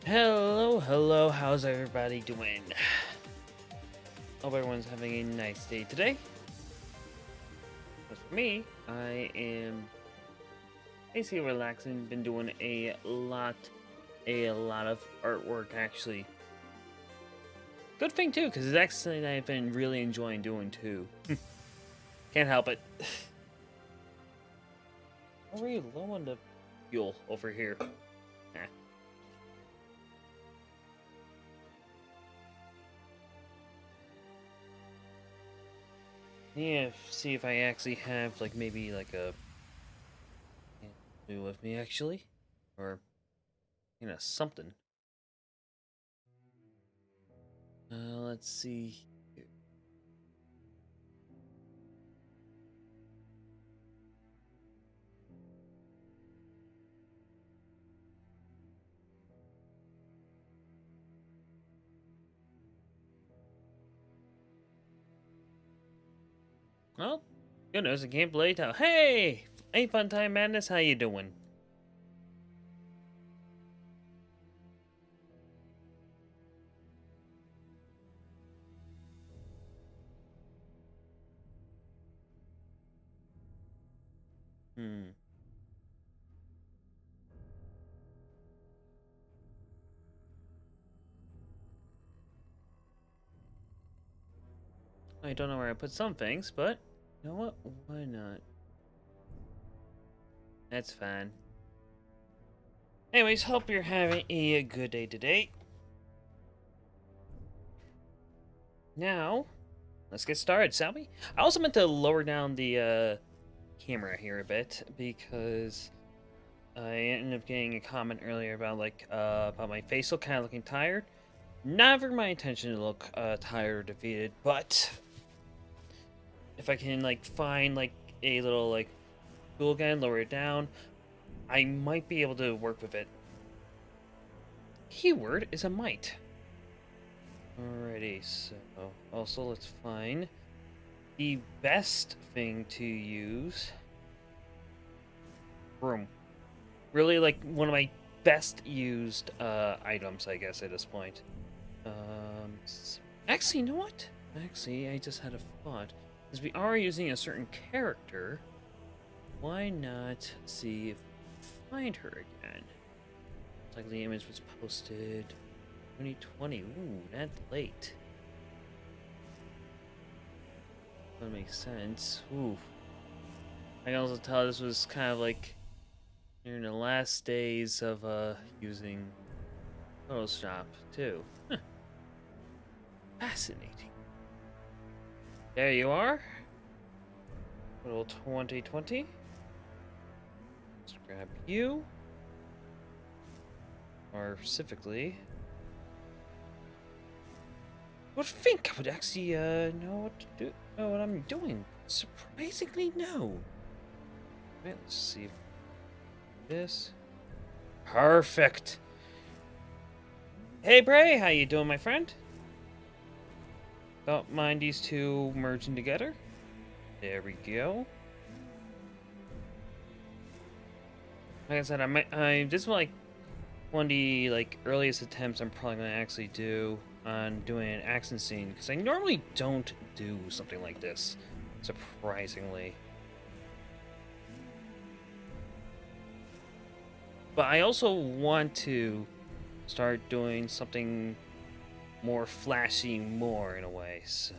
Hello, hello, how's everybody doing? Hope everyone's having a nice day today. As for me, I am basically relaxing, been doing a lot of artwork actually. Good thing too, because it's actually something I've been really enjoying doing too. Can't help it. Are we low on the fuel over here? Nah. Yeah, see if I actually have like maybe like a do with me actually, or something. Let's see here. Well, goodness, I can't believe how. Hey, hey, Fun Time Madness, how you doing? Hmm. I don't know where I put some things, but you know what? Why not? That's fine. Anyways, hope you're having a good day today. Now, let's get started, shall we? I also meant to lower down the camera here a bit because I ended up getting a comment earlier about about my facial kind of looking tired. Never my intention to look tired or defeated, but if I can like find like a little like tool again, lower it down, I might be able to work with it. Keyword is a might. Alrighty, so also let's find the best thing to use. Room. Really like one of my best used items, I guess, at this point. Actually, you know what? Actually, I just had a thought. Because we are using a certain character, why not see if we can find her again? It's like the image was posted 2020. Ooh, that's late. That makes sense. Ooh. I can also tell this was kind of like during the last days of using Photoshop too. Huh. Fascinating. There you are. Little 2020. Let's grab you. Or specifically, I would think I would actually know what to do, know what I'm doing. Surprisingly, no. Right, let's see if this. Perfect. Hey, Bray, how you doing, my friend? Don't mind these two merging together. There we go. Like I said, this is like one of the like earliest attempts I'm probably gonna actually do on doing an action scene because I normally don't do something like this, surprisingly. But I also want to start doing something more flashy, more in a way. So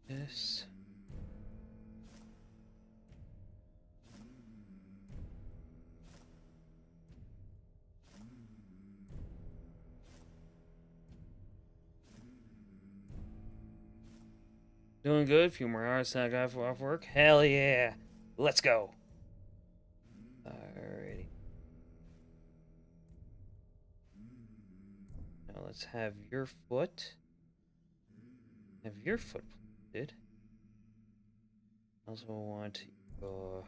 this. Doing good. A few more hours I got off work. Hell yeah. Let's go. Alrighty. Now let's have your foot. Have your foot planted. Also want your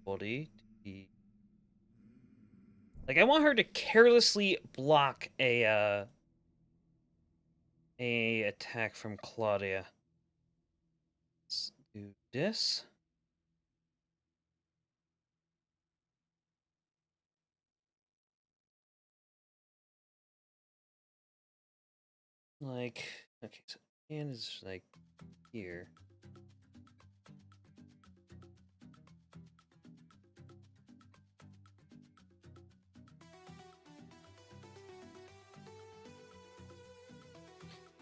body to be like I want her to carelessly block a attack from Claudia. Let's do this. like, okay, so hand is like here.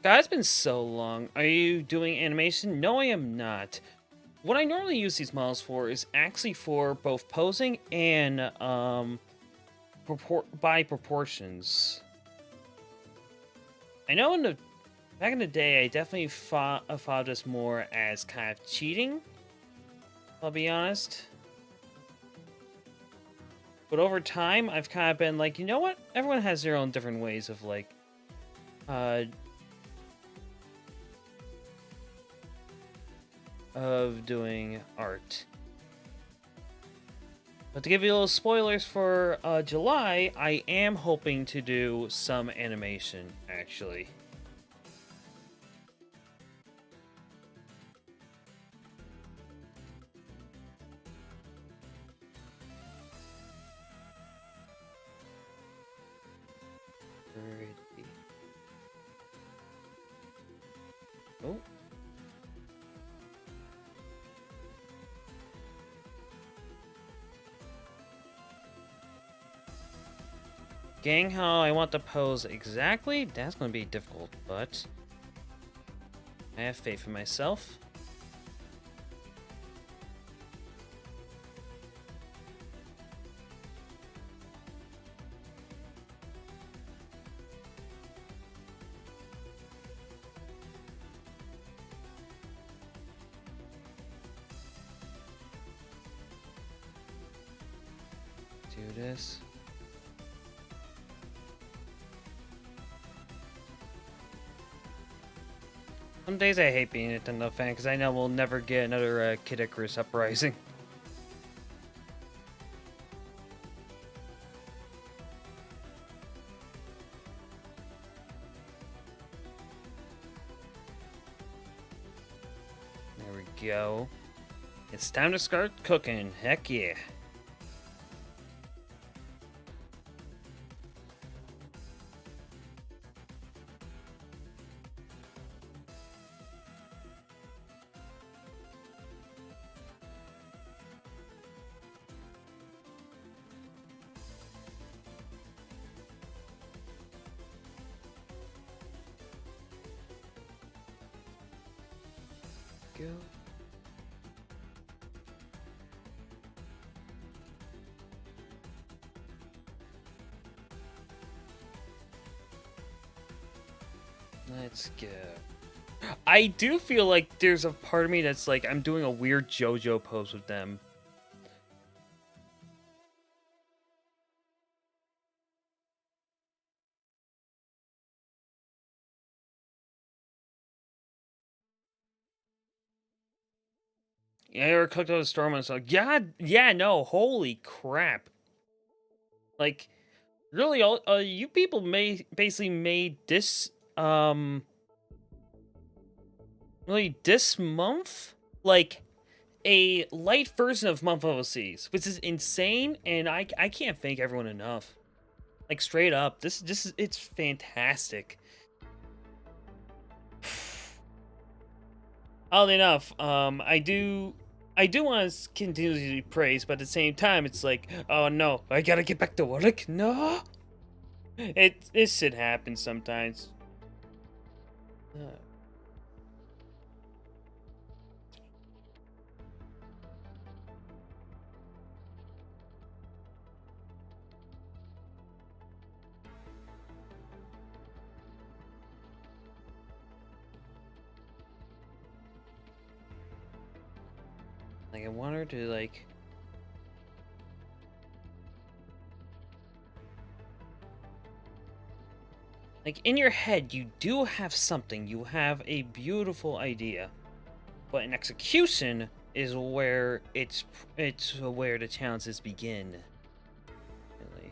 God, it's been so long. Are you doing animation? No, I am not. What I normally use these models for is actually for both posing and by proportions. I know back in the day, I definitely thought this more as kind of cheating. I'll be honest. But over time, I've kind of been like, you know what? Everyone has their own different ways of like, uh, of doing art. But to give you a little spoilers for July, I am hoping to do some animation, actually. Pretty. Oh. Getting how I want to pose exactly, that's going to be difficult, but I have faith in myself. Do this. Some days I hate being a Nintendo fan because I know we'll never get another Kid Icarus Uprising. There we go. It's time to start cooking. Heck yeah. Go. Let's go. I do feel like there's a part of me that's like, I'm doing a weird JoJo pose with them. Yeah, I ever cooked out a storm and it's like, yeah, no, holy crap. Like, really, all you people basically made this, really this month, like, a light version of Month of Seas, which is insane, and I can't thank everyone enough. Like, straight up, this is, it's fantastic. Oddly enough, I do want to continually praise, but at the same time, it's like, oh no, I gotta get back to work. No, it shit happens sometimes. Like, I want her to like. Like, in your head, you do have something. You have a beautiful idea. But in execution is where it's where the challenges begin. Really.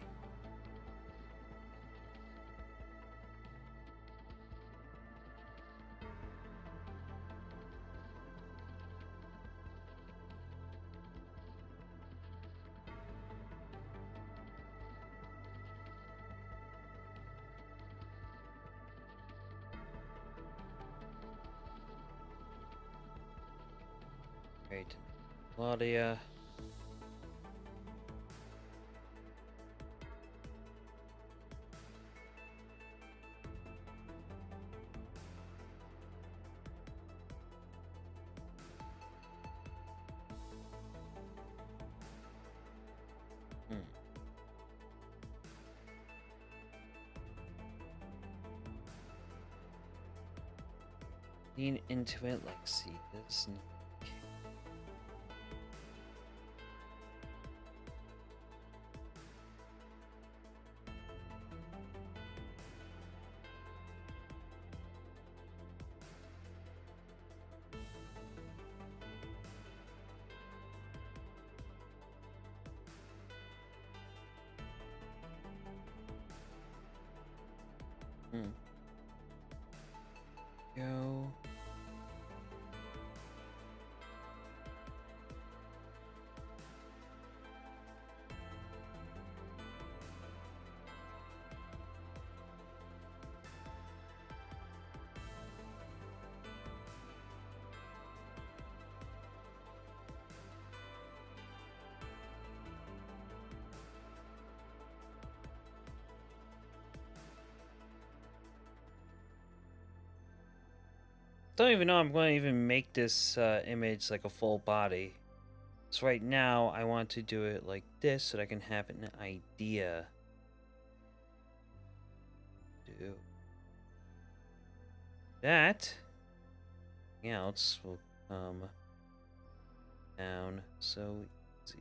Claudia. Hmm. Lean into it, like, see this. Hmm. Go. Don't even know I'm going to even make this image like a full body. So right now I want to do it like this so that I can have an idea. Do that. Else will come down so easy.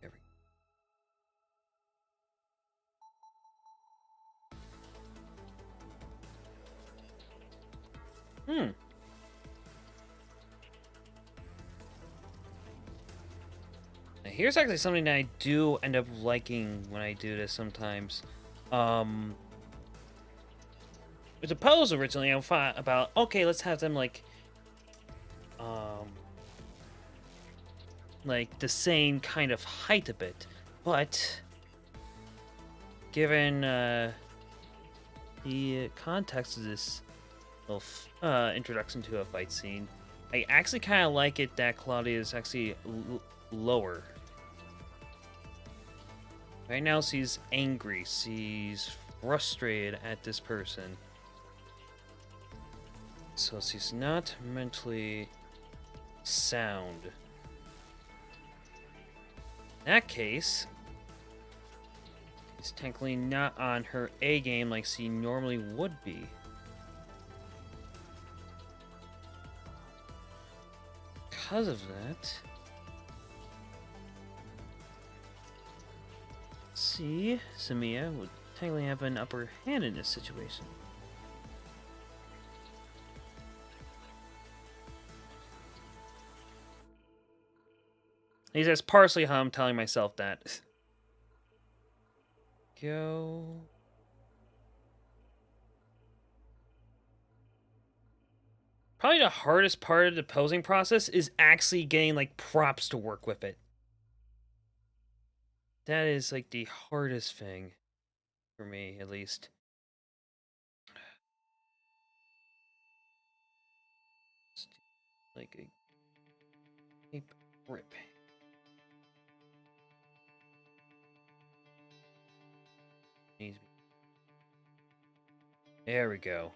There we go. Now, here's actually something that I do end up liking when I do this sometimes. It was a pose originally I thought about, okay, let's have them like the same kind of height a bit. But given the context of this little introduction to a fight scene, I actually kind of like it that Claudia is actually lower. Right now she's angry, she's frustrated at this person. So she's not mentally sound. In that case, she's technically not on her A game like she normally would be. Because of that, see, Samia would technically have an upper hand in this situation. At least that's partially how I'm telling myself that. Go. Probably the hardest part of the posing process is actually getting like props to work with it. That is like the hardest thing for me, at least. Like a deep grip. There we go.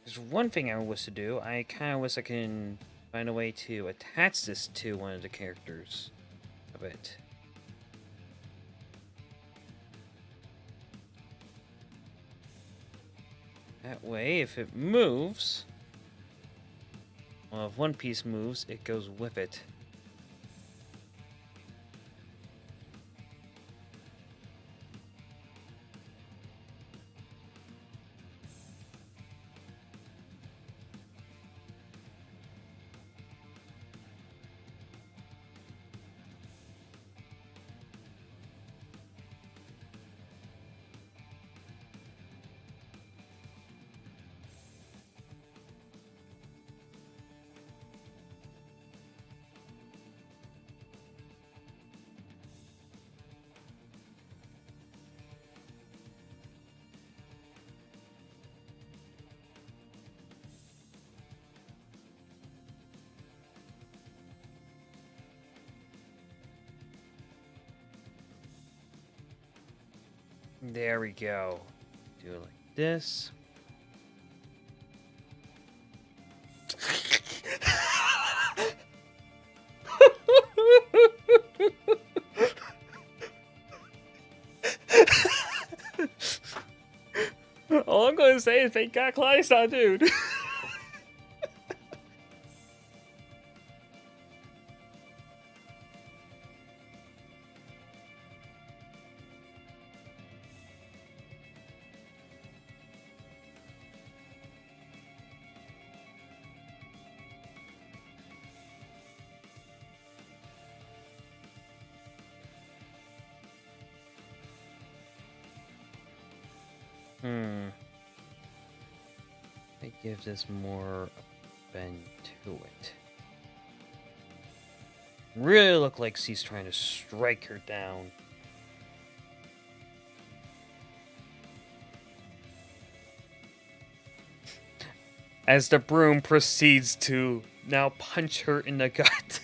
There's one thing I wish to do. I kind of wish I can find a way to attach this to one of the characters of it. That way, if it moves, well, if one piece moves, it goes with it. There we go. Do it like this. All I'm going to say is thank God Clyde's not, dude. I give this more bend to it. Really look like she's trying to strike her down. As the broom proceeds to now punch her in the gut.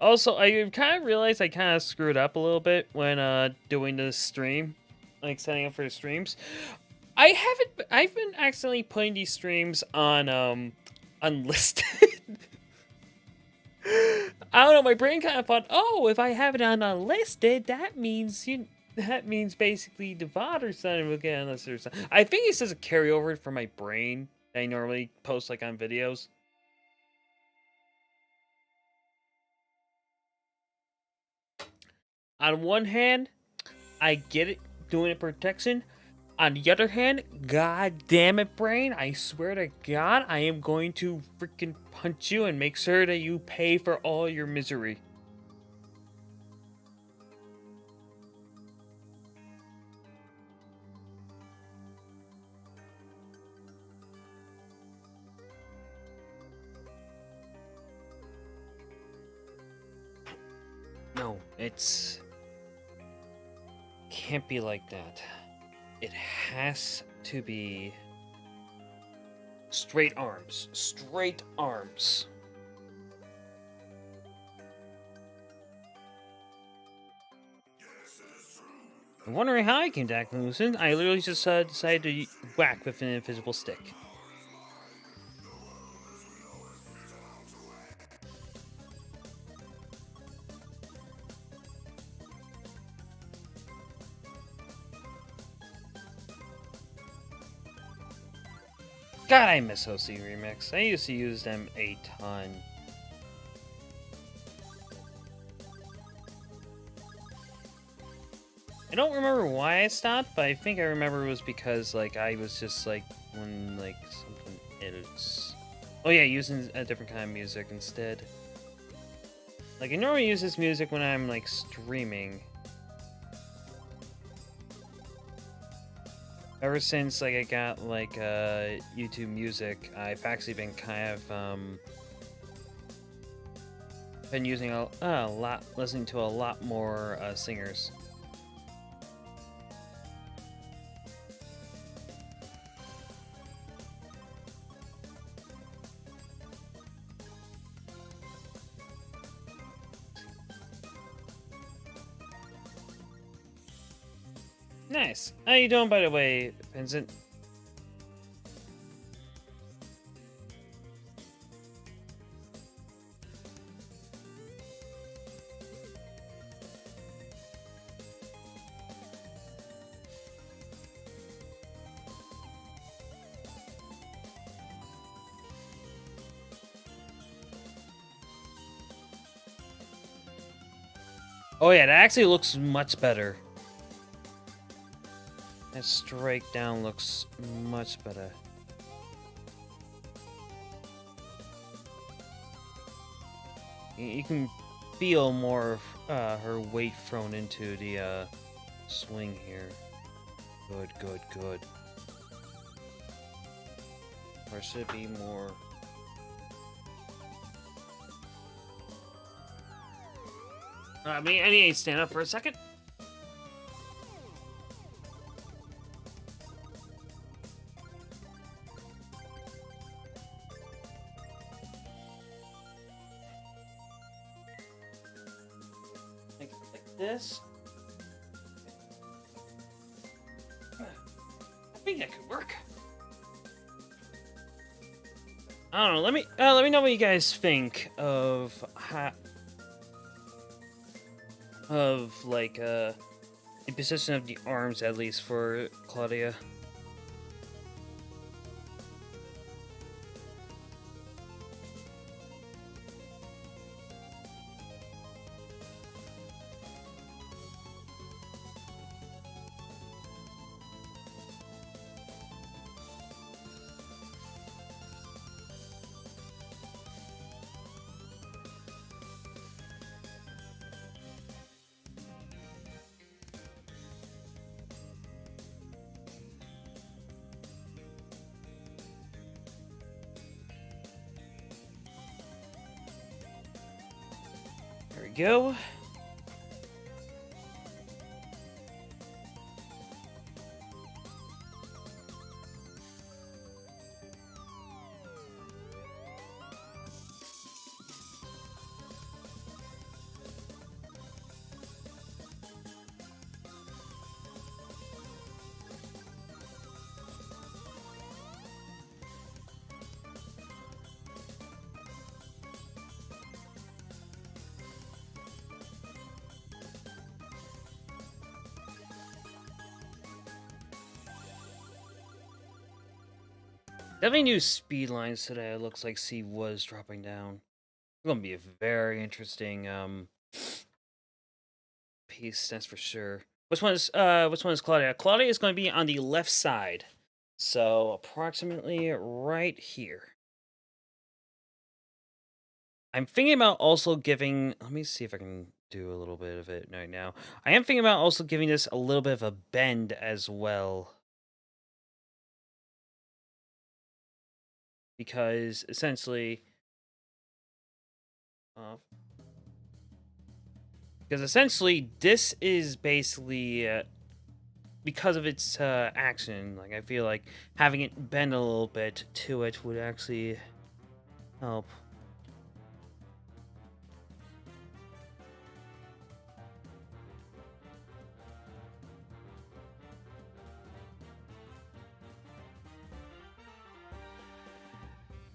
Also, I kind of realized I kind of screwed up a little bit when doing the stream, like setting up for the streams. I've been accidentally putting these streams on unlisted. I don't know, my brain kind of thought, oh, if I have it on unlisted, that means basically the VOD or something will get unlisted or something. I think it's just a carryover from my brain that I normally post like on videos. On one hand, I get it, doing it protection. On the other hand, god damn it, brain, I swear to God, I am going to freaking punch you and make sure that you pay for all your misery. No, it's... can't be like that. It has to be straight arms. Straight arms. I'm wondering how I came to act lucid. I literally just decided to whack with an invisible stick. God, I miss OC Remix. I used to use them a ton. I don't remember why I stopped, but I think I remember it was because, like, I was just, like, when, like, something is... Oh yeah, using a different kind of music instead. Like, I normally use this music when I'm, like, streaming. Ever since, like, I got, like, YouTube Music, I've actually been kind of, been using a lot, listening to a lot more, singers. Nice. How you doing, by the way, Vincent? Oh yeah, that actually looks much better. That strike down looks much better. You can feel more of her weight thrown into the swing here. Good, good, good. Or should it be more... I need to stand up for a second. Like this. I think that could work. I don't know. Let me know what you guys think of like the position of the arms, at least for Claudia. There we go. Definitely new speed lines today. It looks like C was dropping down. It's gonna be a very interesting piece, that's for sure. Which one is Claudia? Claudia is going to be on the left side. So approximately right here. I'm thinking about also giving, let me see if I can do a little bit of it right now. I am thinking about also giving this a little bit of a bend as well. Because essentially, this is basically because of its action. Like, I feel like having it bend a little bit to it would actually help.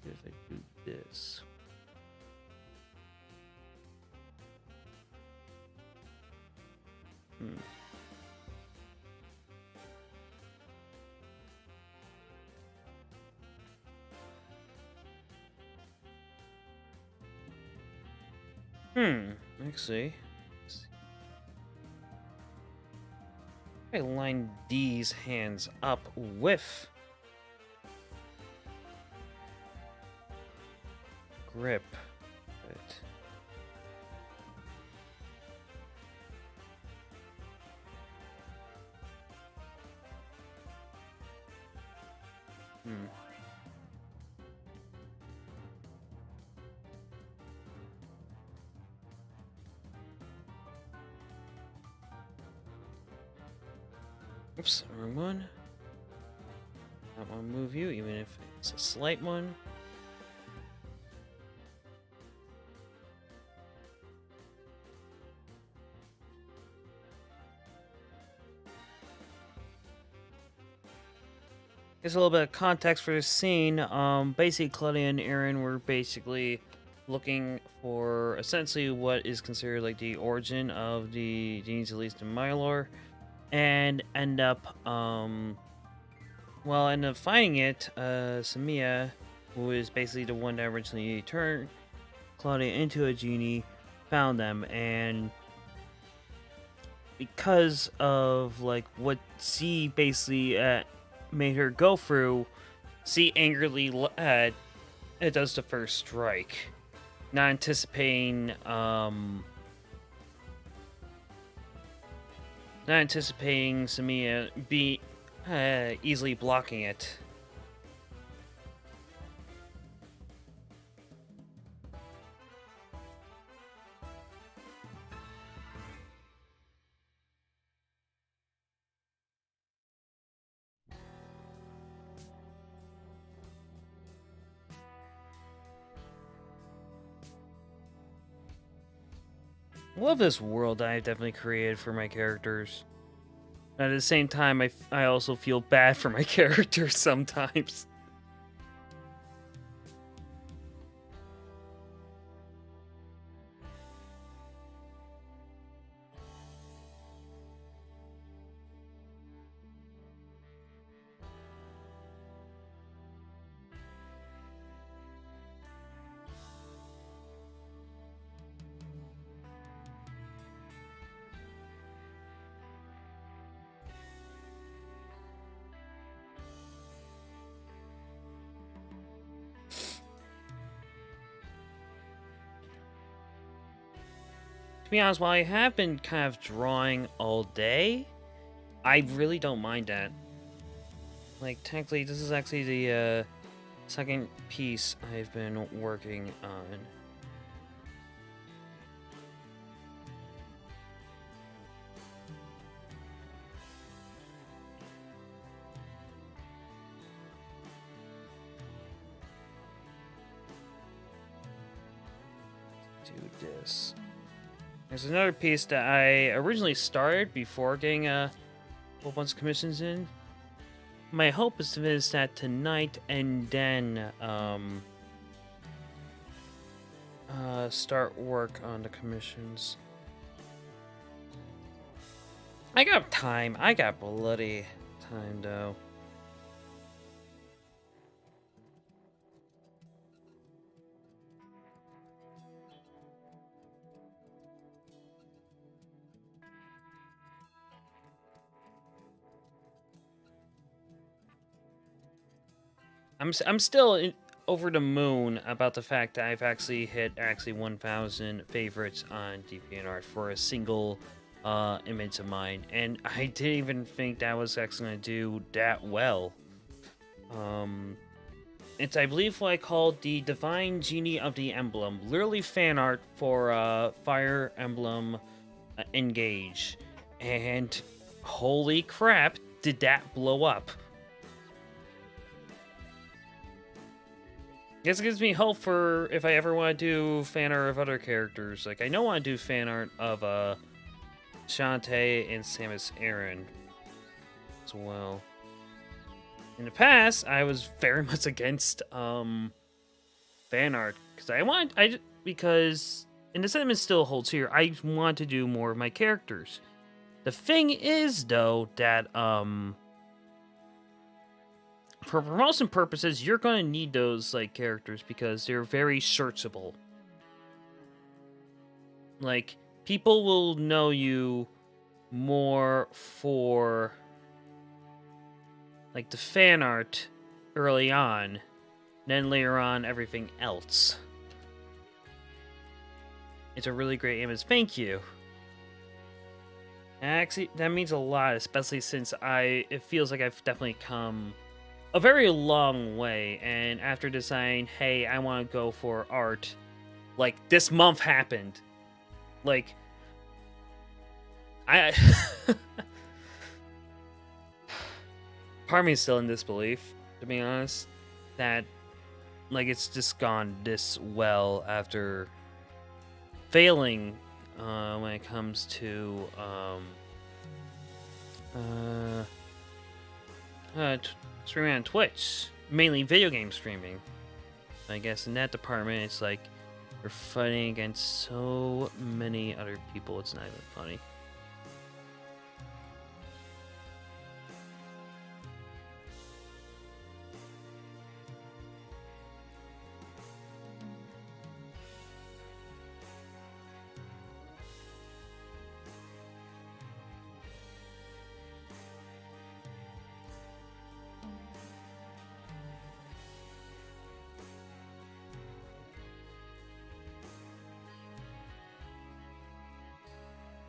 If I do this. Actually, I line these hands up with grip. Oops, wrong one. Not want to move you, even if it's a slight one. Here's a little bit of context for the scene. Basically, Claudia and Aaron were basically looking for essentially what is considered like the origin of the Genie's, at least in my lore, and end up finding it. Samia, who is basically the one that originally turned Claudia into a genie, found them, and because of like what C basically made her go through, C angrily it does the first strike, not anticipating Samia be easily blocking it. I love this world I've definitely created for my characters. At the same time, I also feel bad for my characters sometimes. To be honest, while I have been kind of drawing all day, I really don't mind that. Like, technically, this is actually the second piece I've been working on. Do this. There's another piece that I originally started before getting a whole bunch of commissions in. My hope is to finish that tonight and then start work on the commissions. I got time. I got bloody time though. I'm still over the moon about the fact that I've actually hit 1,000 favorites on DeviantArt for a single image of mine, and I didn't even think that was actually going to do that well. It's, I believe, what I call the Divine Genie of the Emblem, literally fan art for Fire Emblem Engage, and holy crap, did that blow up. I guess it gives me hope for if I ever want to do fan art of other characters. Like, I know I want to do fan art of Shantae and Samus Aran as well. In the past, I was very much against fan art because and the sentiment still holds here. I want to do more of my characters. The thing is, though, that for promotion purposes, you're going to need those like characters because they're very searchable. Like, people will know you more for like the fan art early on, then later on everything else. It's a really great image. Thank you. Actually, that means a lot, especially since it feels like I've definitely come a very long way, and after deciding, hey, I want to go for art, like, this month happened. Like, part of me is still in disbelief, to be honest, that, like, it's just gone this well after failing when it comes to streaming on Twitch, mainly video game streaming. I guess in that department, it's like you're fighting against so many other people, it's not even funny.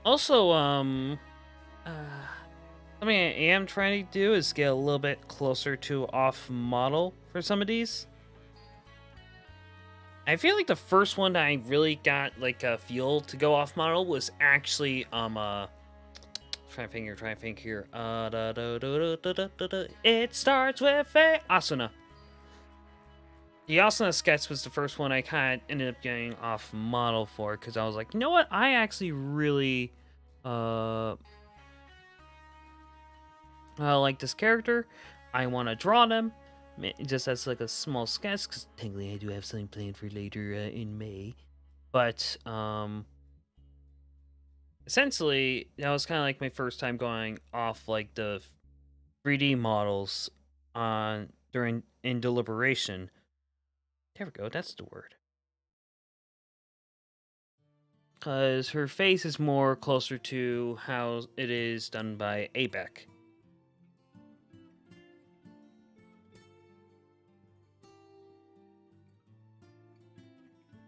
Also, something I am trying to do is get a little bit closer to off-model for some of these. I feel like the first one that I really got like a feel to go off-model was actually try to think here. It starts with a Asuna. The Asuna sketch was the first one I kind of ended up getting off model for, because I was like, you know what? I actually really like this character. I want to draw them just as like a small sketch, because technically I do have something planned for later in May. But essentially, that was kind of like my first time going off like the 3D models in deliberation. There we go, that's the word. Because her face is more closer to how it is done by ABEC.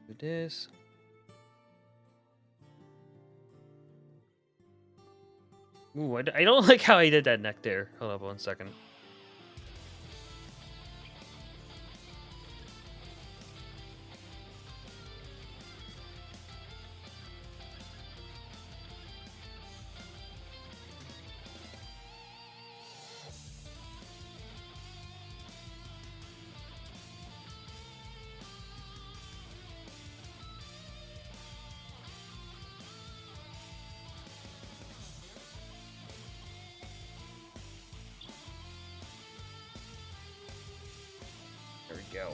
Do this. Ooh, I don't like how I did that neck there. Hold up 1 second. There we go.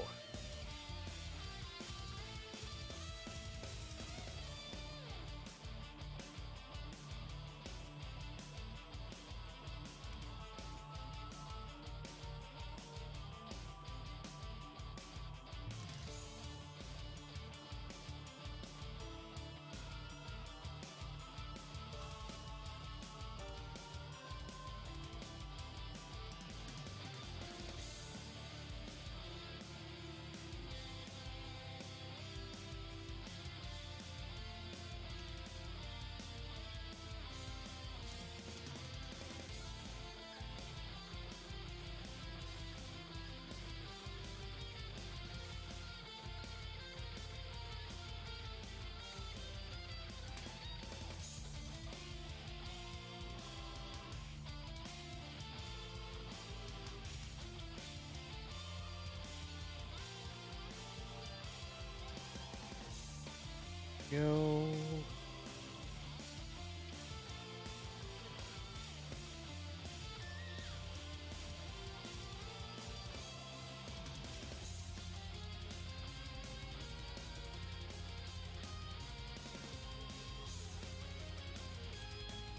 Go.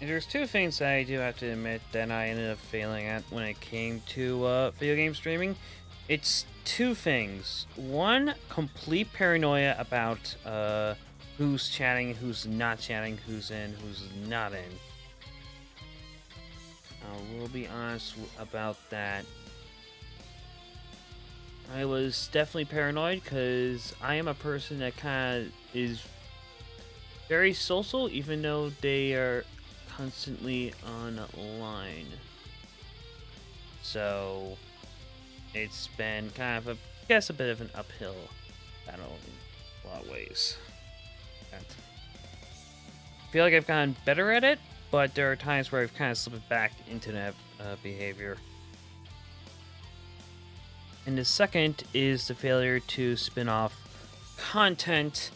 There's two things that I do have to admit that I ended up failing at when it came to video game streaming. It's two things. One, complete paranoia about who's chatting, who's not chatting, who's in, who's not in. I will be honest about that. I was definitely paranoid because I am a person that kind of is very social, even though they are constantly online. So it's been kind of I guess a bit of an uphill battle in a lot of ways. I feel like I've gotten better at it, but there are times where I've kind of slipped back into that behavior. And the second is the failure to spin off content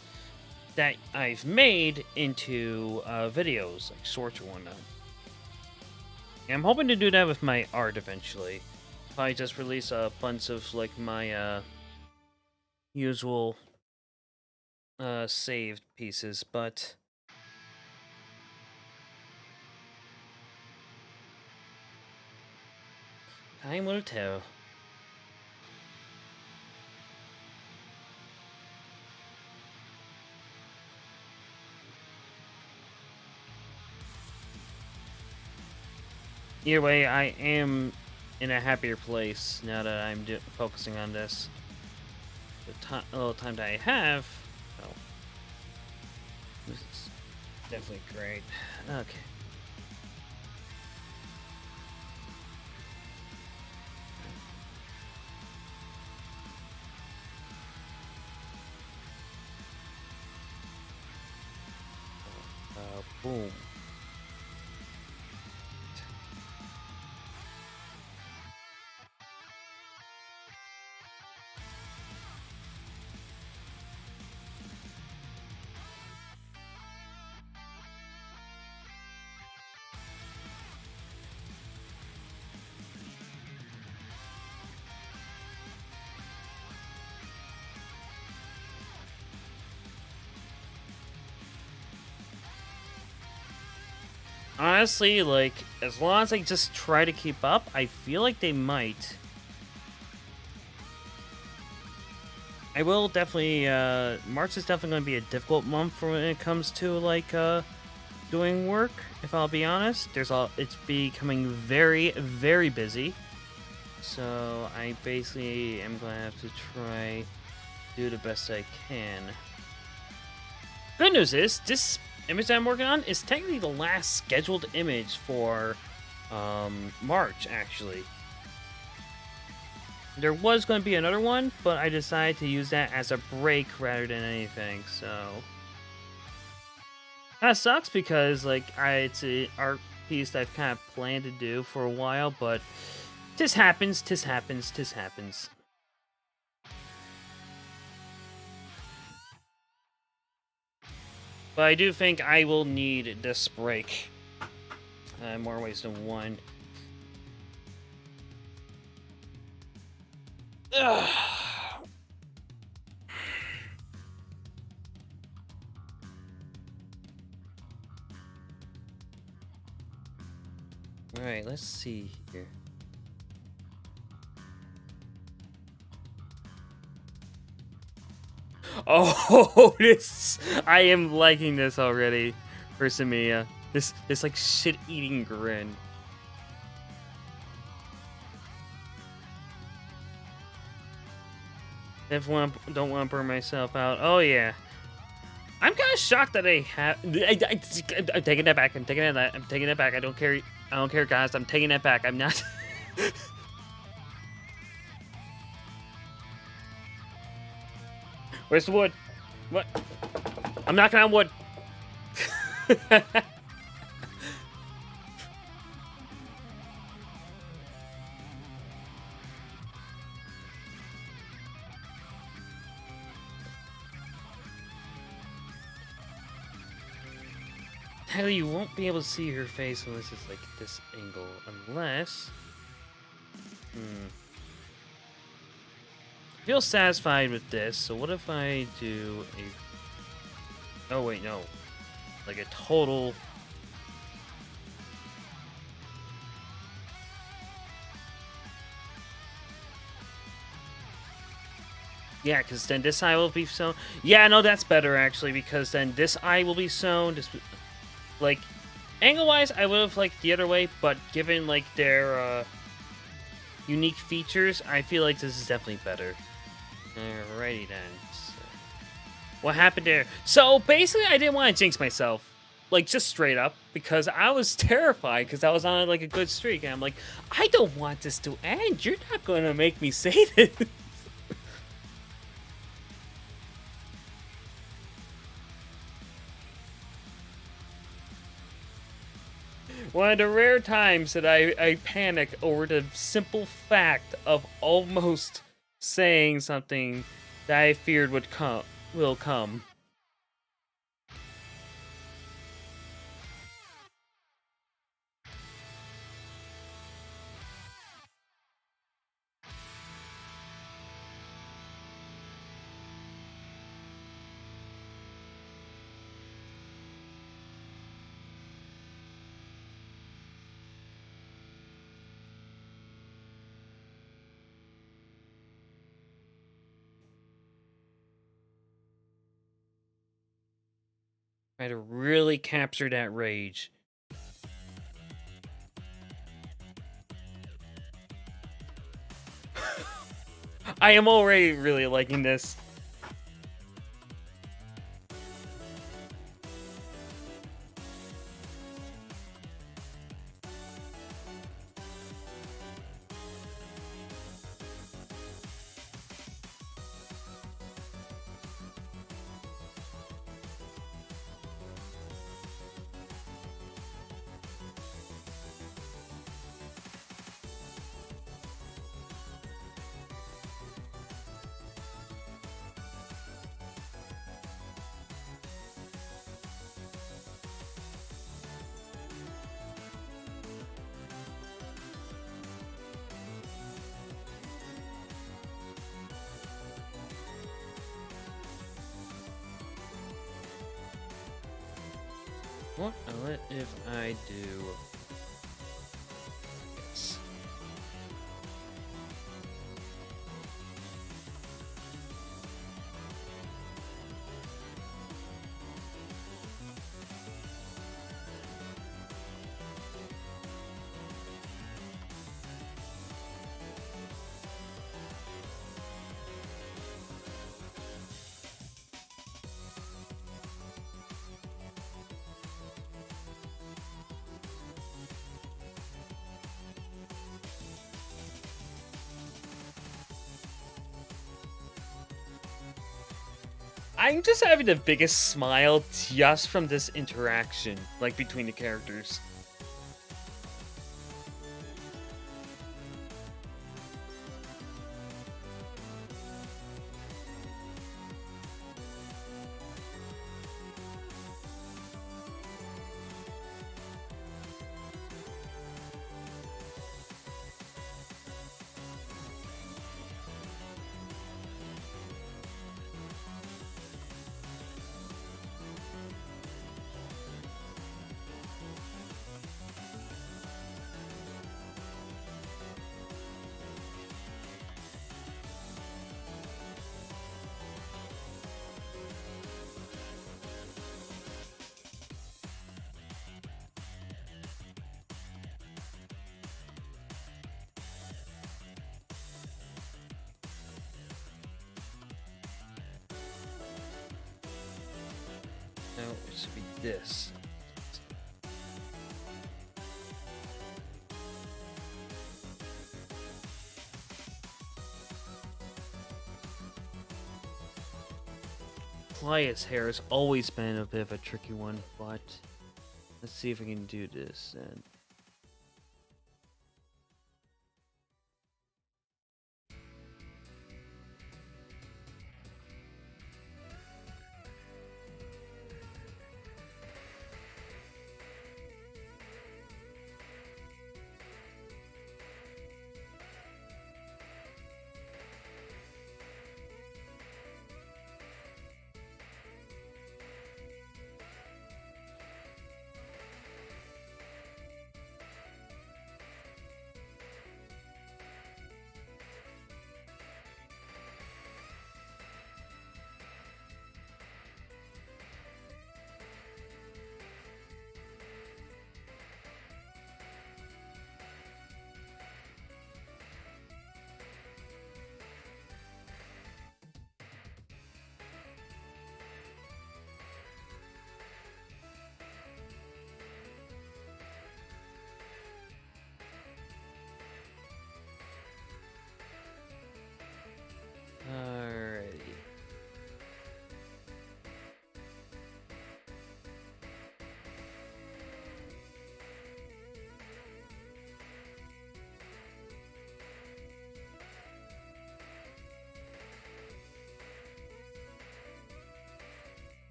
that I've made into videos, like shorts or whatnot. And I'm hoping to do that with my art eventually. Probably just release a bunch of like my usual saved pieces, but time will tell. Either way, I am in a happier place now that I'm focusing on this. The little time that I have, oh, this is definitely great. Okay. Boom. Honestly, like, as long as I just try to keep up, I feel like they might. I will definitely, March is definitely going to be a difficult month for when it comes to, like, doing work, if I'll be honest. It's becoming very, very busy. So, I basically am going to have to try do the best I can. Good news is, this image that I'm working on is technically the last scheduled image for March, actually. There was going to be another one, but I decided to use that as a break rather than anything, so... That sucks because, like, it's an art piece that I've kind of planned to do for a while, but... Tis happens, tis happens, tis happens. But I do think I will need this break. More ways than one. Ugh. Alright, let's see here. Oh, this... I am liking this already for Samia. This like shit-eating grin. Definitely don't want to burn myself out. Oh, yeah. I'm kind of shocked that I have... I'm taking that back. I'm taking that back. I don't care, guys. I'm taking that back. I'm not... Where's the wood? What? I'm knocking on wood. Hell, you won't be able to see her face unless it's like this angle. Unless... I feel satisfied with this, so what if I do a... Oh, wait, no. Like a total... Yeah, because then this eye will be sewn. Yeah, no, that's better, actually, because then this eye will be sewn. Like, angle-wise, I would have liked the other way, but given, like, their unique features, I feel like this is definitely better. Alrighty then. So, what happened there? So basically, I didn't want to jinx myself, like just straight up, because I was terrified because I was on like a good streak, and I'm like, I don't want this to end. You're not going to make me say this. One of the rare times that I panic over the simple fact of almost saying something that I feared will come. Try to really capture that rage. I am already really liking this. What if I do this? I'm just having the biggest smile just from this interaction, like between the characters. Now it should be this. Plius hair has always been a bit of a tricky one, but let's see if we can do this then.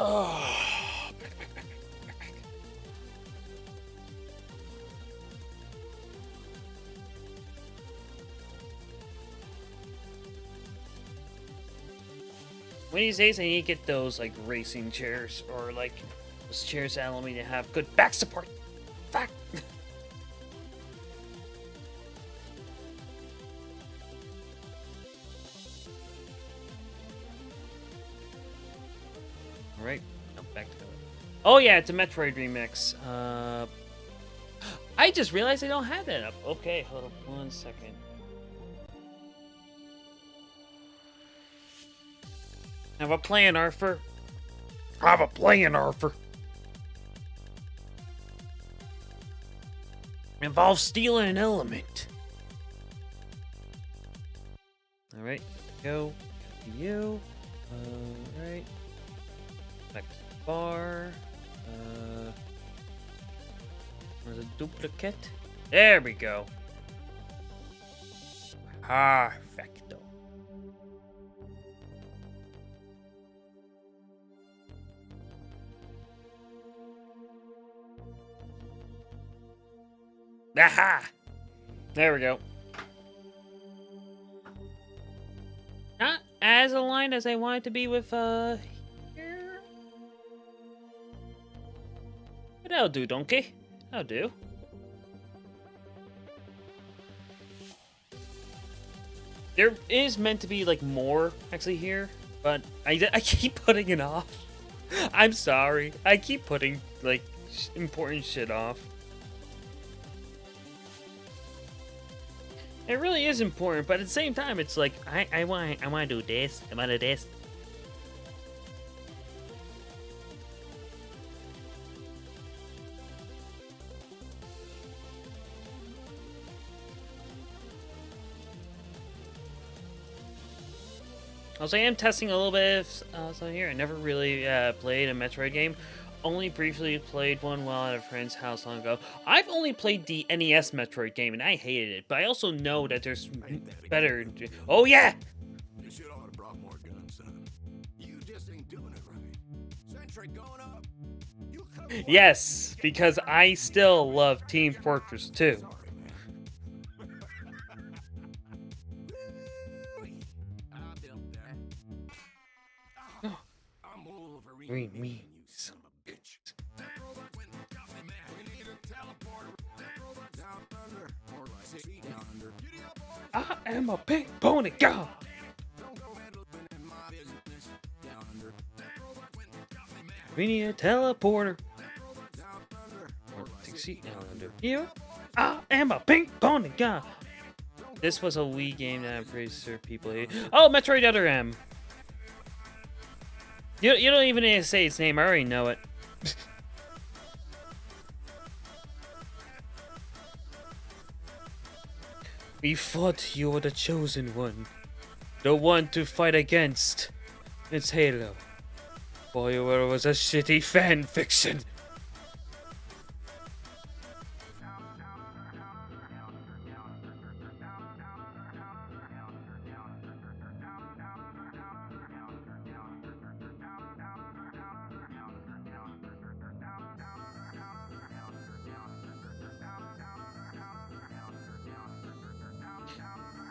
Oh. One of these days, I need to get those like racing chairs or like those chairs that allow me to have good back support. Fuck. All right, now back to it. Oh yeah, it's a Metroid remix. I just realized I don't have that up. Okay, hold on 1 second. Have a plan, Arthur. Have a plan, Arthur. Involves stealing an element. Alright, go. To you. Alright. Back to the bar. Where's a duplicate? There we go. Perfecto. Aha! There we go. Not as aligned as I want it to be with, here. But that'll do, donkey. That'll do. There is meant to be, like, more, actually, here. But I keep putting it off. I'm sorry. I keep putting, like, important shit off. It really is important, but at the same time, it's like I want to do this. I want to do this. Also, I am testing a little bit of here. I never really played a Metroid game. Only briefly played one while at a friend's house long ago. I've only played the NES Metroid game and I hated it, but I also know that there's better. Oh yeah! You should have brought more guns, son. You just ain't doing it right. Century going up. Yes, because I still love Team Fortress 2. Me. I am a pink pony god. We need a teleporter. Here, I am a pink pony god. This was a Wii game that I'm pretty sure people hate. Oh, Metroid Other M. You don't even need to say its name. I already know it. We thought you were the chosen one. The one to fight against. It's Halo. Boy, it was a shitty fan fiction.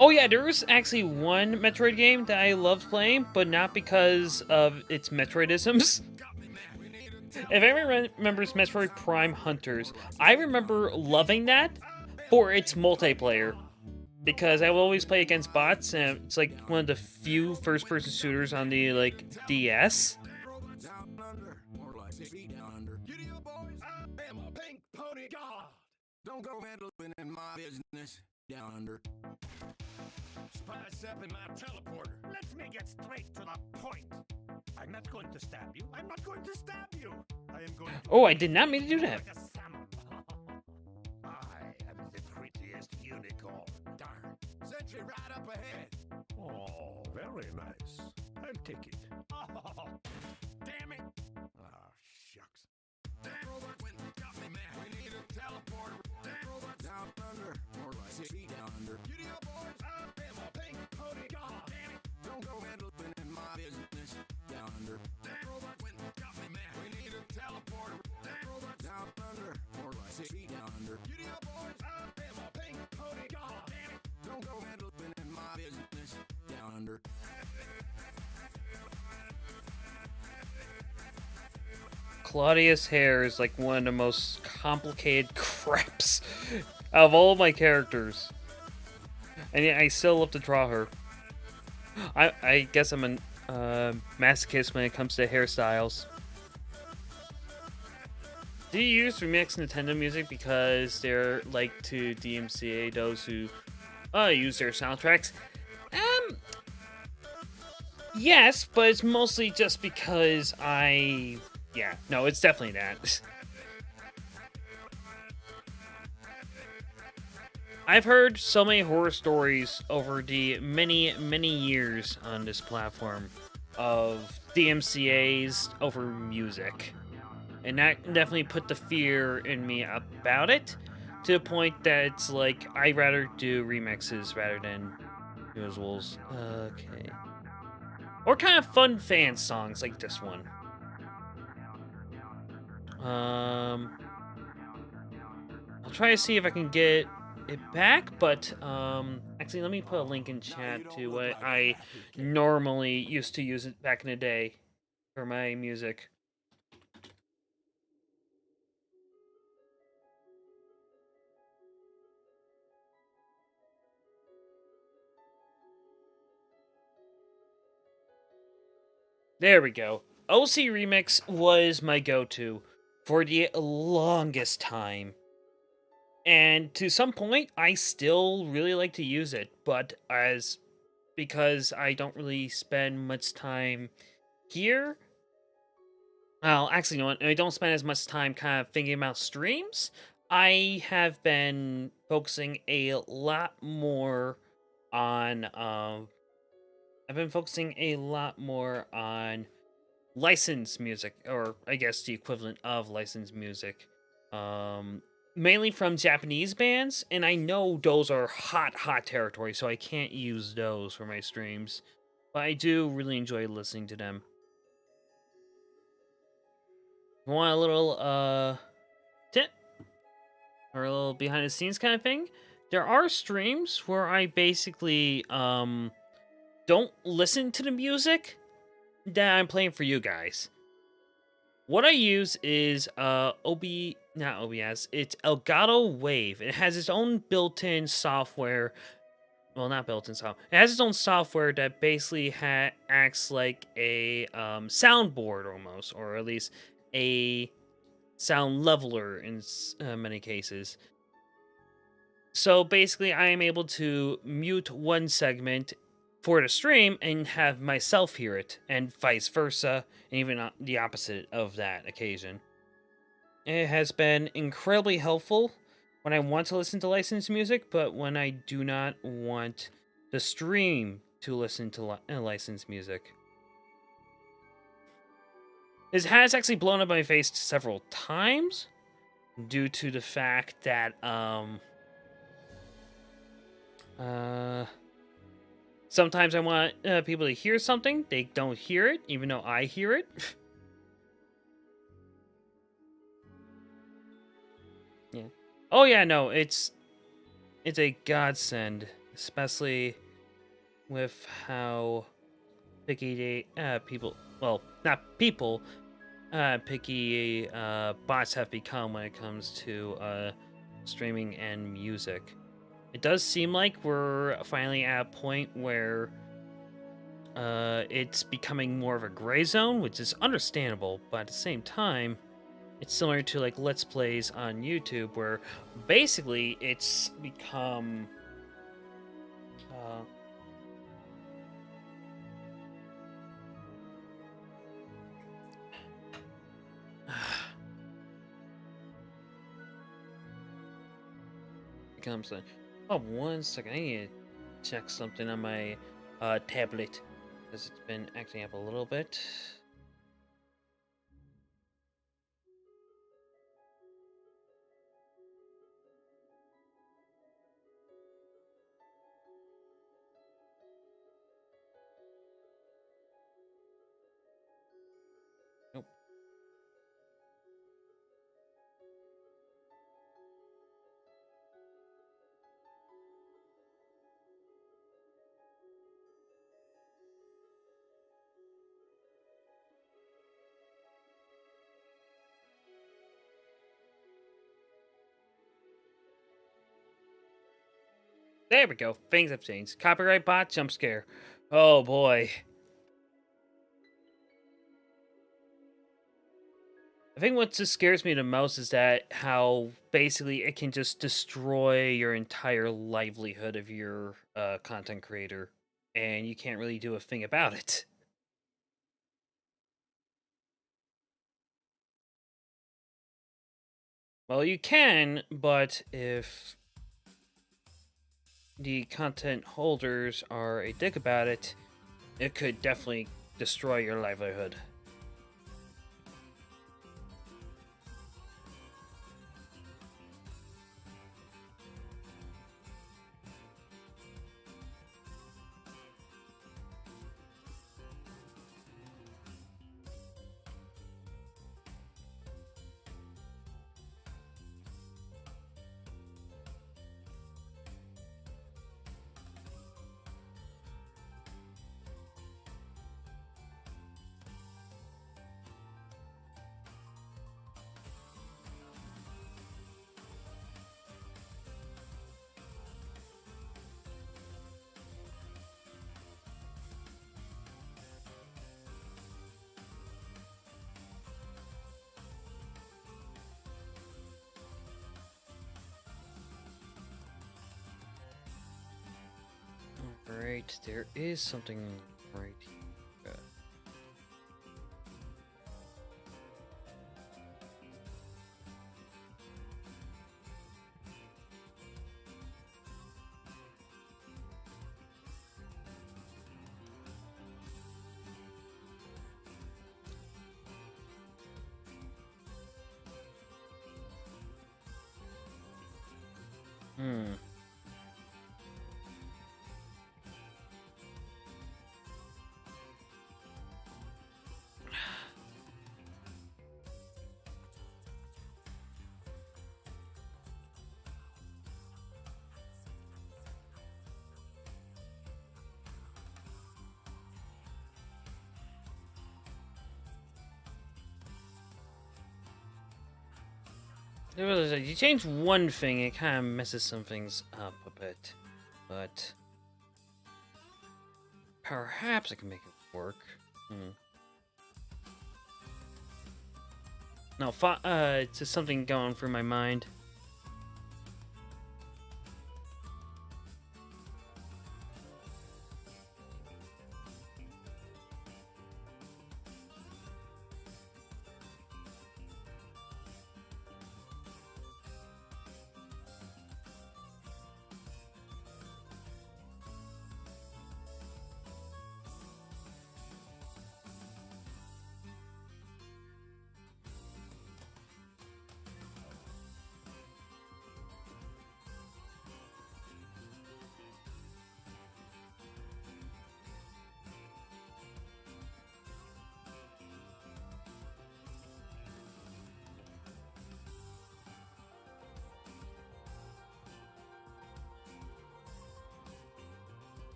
Oh yeah, there was actually one Metroid game that I loved playing, but not because of its Metroidisms. If anyone remembers Metroid Prime Hunters, I remember loving that for its multiplayer. Because I will always play against bots, and it's like one of the few first-person shooters on the, like, DS. Don't go meddling in my business. Down under. Spice up in my teleporter. Let me get straight to the point. I'm not going to stab you. I'm not going to stab you. I am going to. Oh, I did not mean to do that. Like a salmon. I am the prettiest unicorn. Darn. Sentry right up ahead. Oh, very nice. I'm ticket. Oh, damn it. Oh, shucks. That robot went and got me, man. We need a teleporter. That robot's down under. More like 6 feet down under. Giddy up, boys. I am a pink pony. God damn it. Don't go meddling in my business. Down under. That robot went and got me, Down under. Giddy up, boys. I am a pink pony. God damn it. Don't go meddling in my business. Down under. Claudia's hair is like one of the most complicated craps of all my characters. And yet I still love to draw her. I guess I'm a masochist when it comes to hairstyles. Do you use remix Nintendo music because they're like to DMCA those who use their soundtracks? Yes, but it's mostly just because yeah, no, it's definitely that. I've heard so many horror stories over the many, many years on this platform of DMCAs over music. And that definitely put the fear in me about it, to the point that it's like, I'd rather do remixes rather than visuals. Okay. Or kind of fun fan songs like this one. I'll try to see if I can get it back, but actually let me put a link in chat to what I normally used to use it back in the day for my music. There we go. OC Remix was my go-to for the longest time. And to some point, I still really like to use it, but because I don't really spend much time here. Well, actually, you know what? I don't spend as much time kind of thinking about streams. I have been focusing a lot more on. I've been focusing a lot more on licensed music, or I guess the equivalent of licensed music. Mainly from Japanese bands, and I know those are hot territory, so I can't use those for my streams. But I do really enjoy listening to them. Want a little tip or a little behind the scenes kind of thing? There are streams where I basically don't listen to the music that I'm playing for you guys. What I use is not OBS, it's Elgato Wave. It has its own built-in software. Well, not built-in software. It has its own software that basically acts like a soundboard almost, or at least a sound leveler in many cases. So basically, I am able to mute one segment for the stream and have myself hear it, and vice versa, and even the opposite of that occasion. It has been incredibly helpful when I want to listen to licensed music, but when I do not want the stream to listen to licensed music. This has actually blown up my face several times due to the fact that sometimes I want people to hear something, they don't hear it, even though I hear it. Yeah. Oh yeah, no, it's a godsend, especially with how picky people, well, not people, picky bots have become when it comes to streaming and music. It does seem like we're finally at a point where it's becoming more of a gray zone, which is understandable, but at the same time, it's similar to like Let's Plays on YouTube, where basically it's become becomes a. Oh, 1 second. I need to check something on my tablet because it's been acting up a little bit. Nope. There we go. Things have changed. Copyright bot jump scare. Oh boy. I think what just scares me the most is that how basically it can just destroy your entire livelihood of your content creator, and you can't really do a thing about it. Well, you can, but if the content holders are a dick about it, it could definitely destroy your livelihood. Alright, there is something right here. Hmm. You change one thing, it kind of messes some things up a bit, but perhaps I can make it work. No, it's just something going through my mind.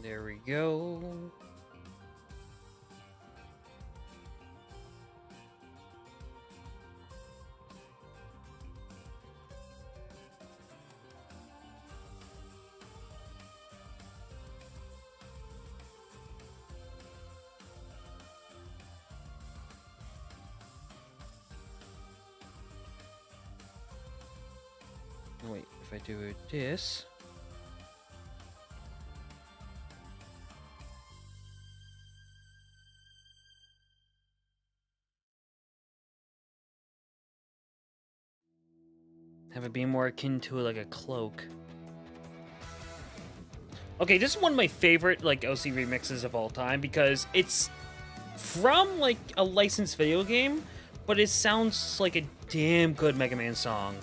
There we go. Wait, if I do this... have it be more akin to like a cloak. Okay, this is one of my favorite like OC remixes of all time because it's from like a licensed video game, but it sounds like a damn good Mega Man song.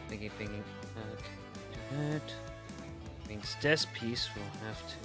Thinking. Okay, do that. Means this piece will have to.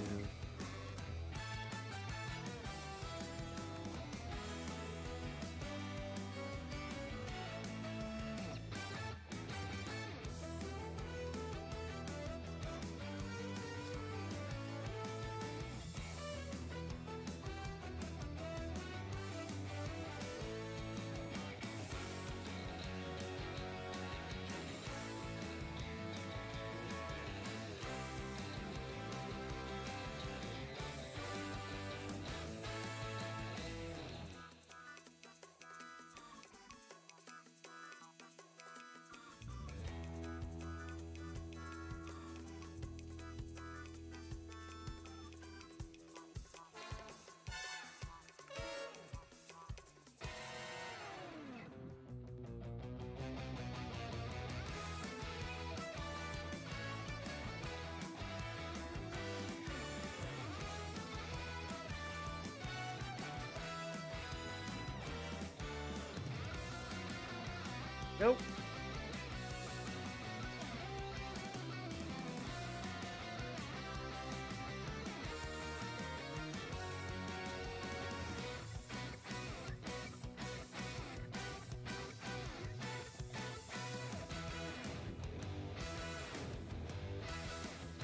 Nope.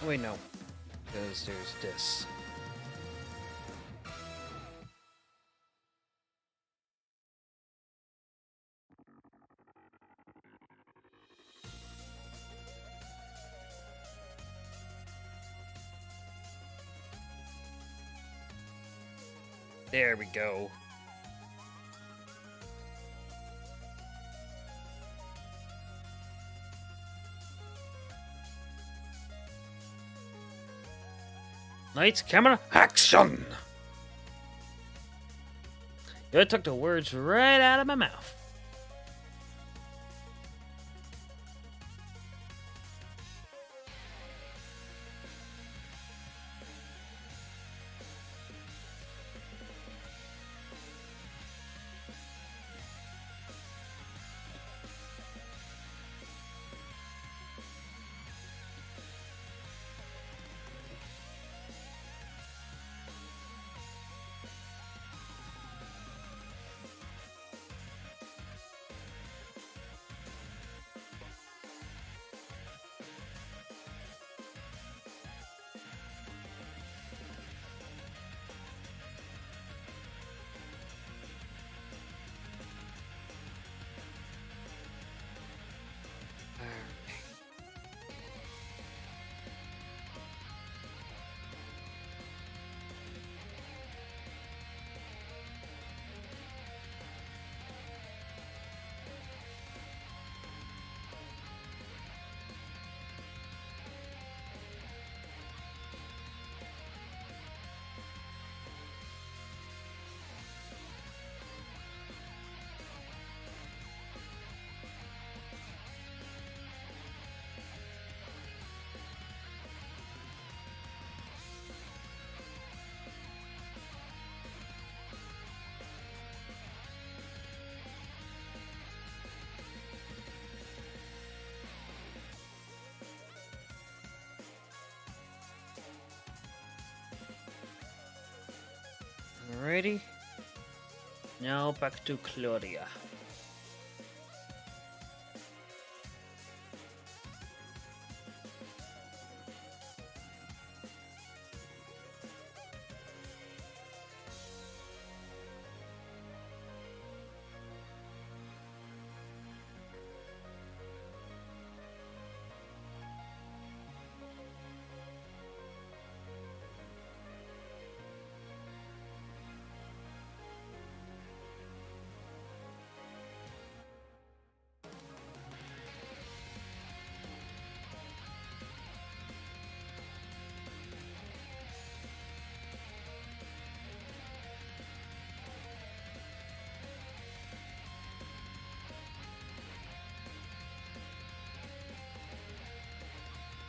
Oh, wait, no. Because there's this. There we go. Lights, camera, action! You took the words right out of my mouth. Alrighty. Now back to Claudia.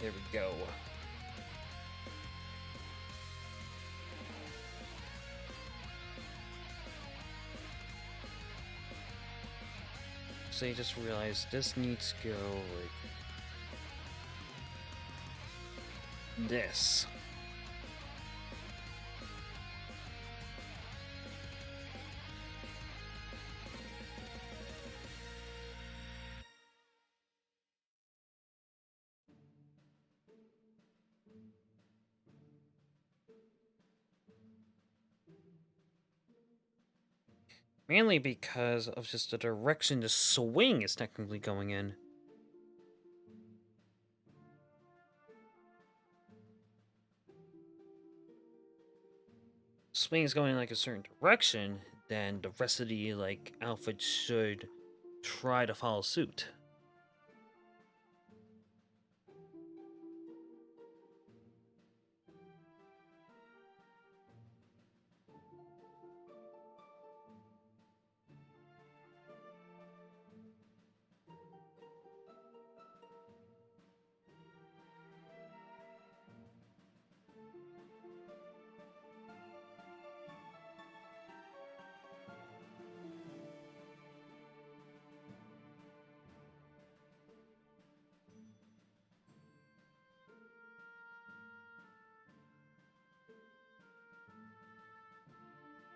There we go. actually, I just realized this needs to go like this. Mainly because of just the direction the swing is technically going in. Swing is going in like a certain direction, then the rest of the like outfit should try to follow suit.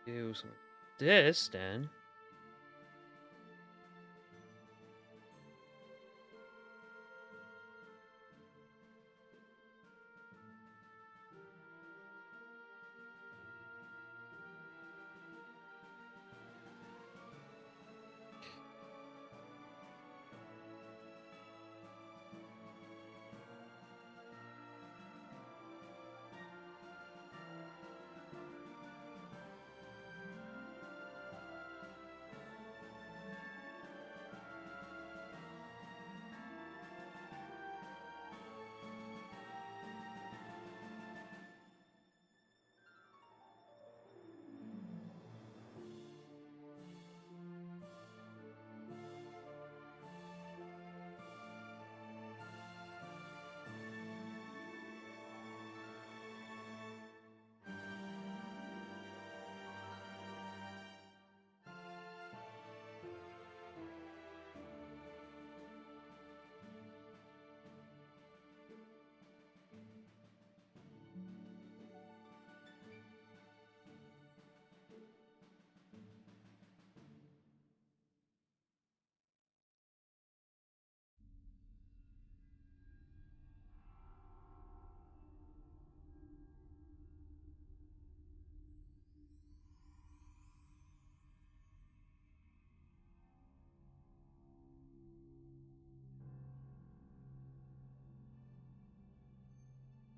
Do something like this then.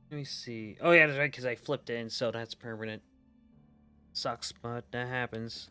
Let me see. Oh yeah, that's right, because I flipped in, so that's permanent. Sucks, but that happens.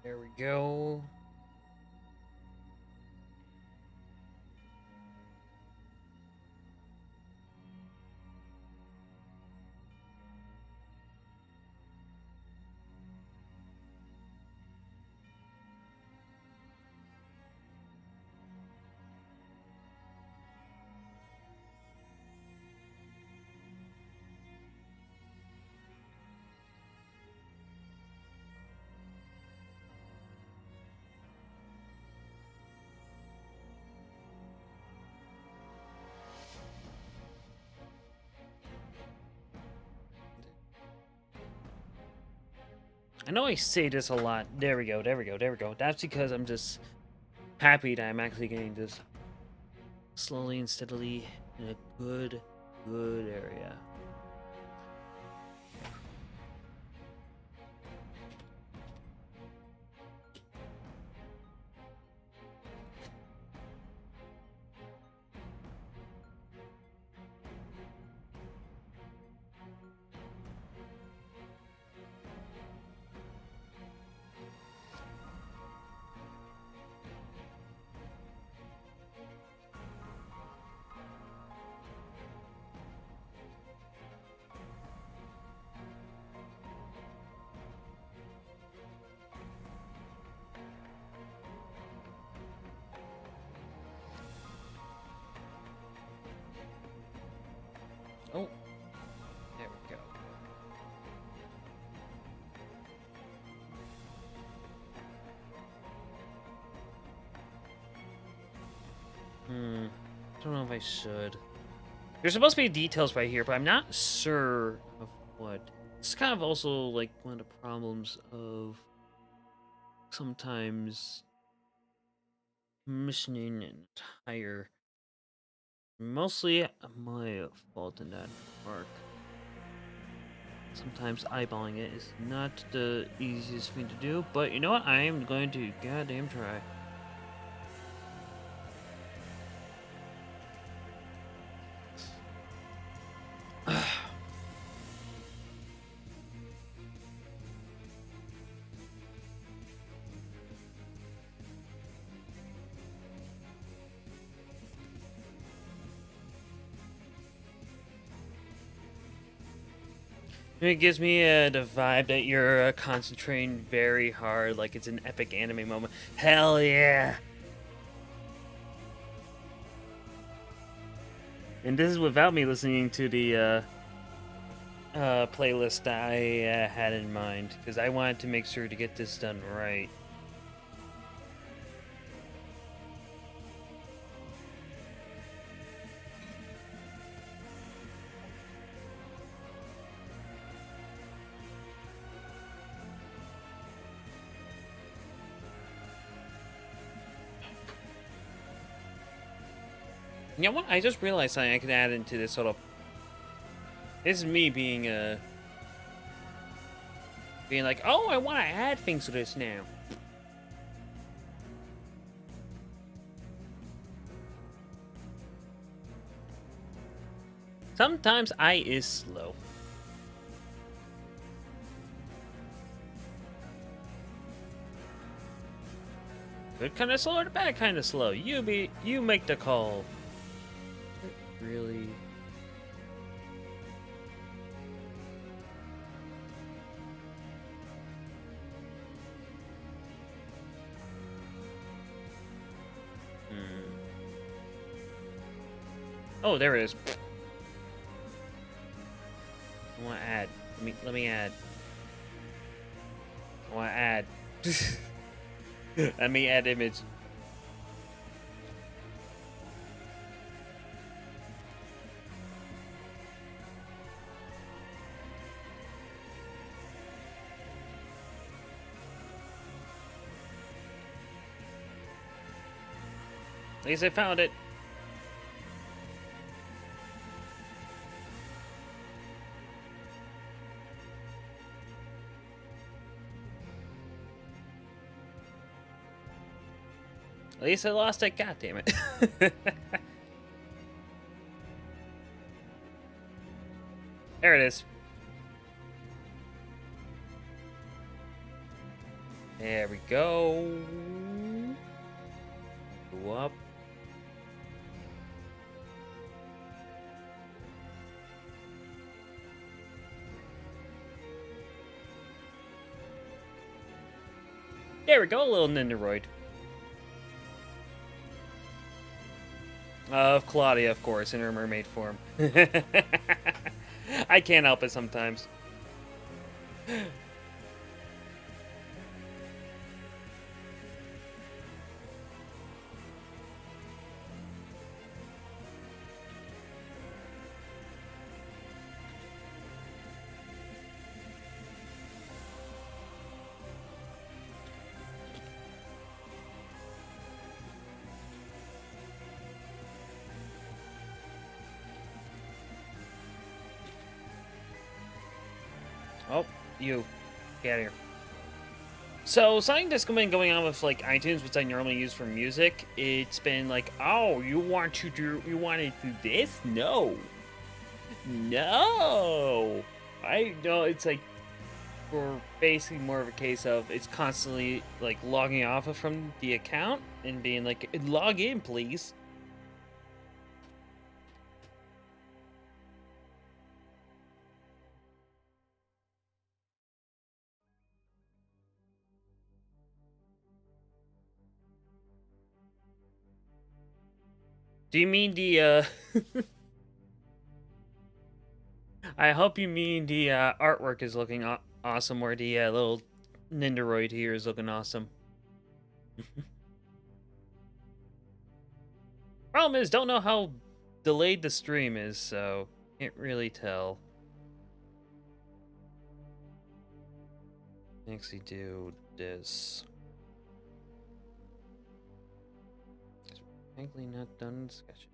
There we go. I know I say this a lot. There we go, there we go, there we go. That's because I'm just happy that I'm actually getting this slowly and steadily in a good area. Oh, there we go. Don't know if I should. There's supposed to be details right here, but I'm not sure of what. It's kind of also like one of the problems of sometimes commissioning an entire. Mostly my fault in that arc. Sometimes eyeballing it is not the easiest thing to do, but you know what? I am going to goddamn try. It gives me the vibe that you're concentrating very hard, like it's an epic anime moment. Hell yeah! And this is without me listening to the playlist I had in mind, because I wanted to make sure to get this done right. You know what? I just realized something I could add into this sort of. This is me being like, oh, I want to add things to this now. Sometimes I is slow. Good kind of slow or the bad kind of slow? You make the call. Really? Oh, there it is. I want to add. Let me add. I want to add. Let me add image. At least I found it. At least I lost it. God damn it. There it is. There we go. Go up. There we go, a little Nindoroid. Of Claudia, of course, in her mermaid form. I can't help it sometimes. Oh, you. Get out of here. So, something that's been going on with, like, iTunes, which I normally use for music, it's been like, oh, you want to do this? No. No. I know, it's like, for basically more of a case of, it's constantly, like, logging off from the account and being like, log in, please. Do you mean the, I hope you mean the artwork is looking awesome, or the little Nindoroid here is looking awesome. Problem is, don't know how delayed the stream is, so can't really tell. Actually do this. Frankly not done sketching.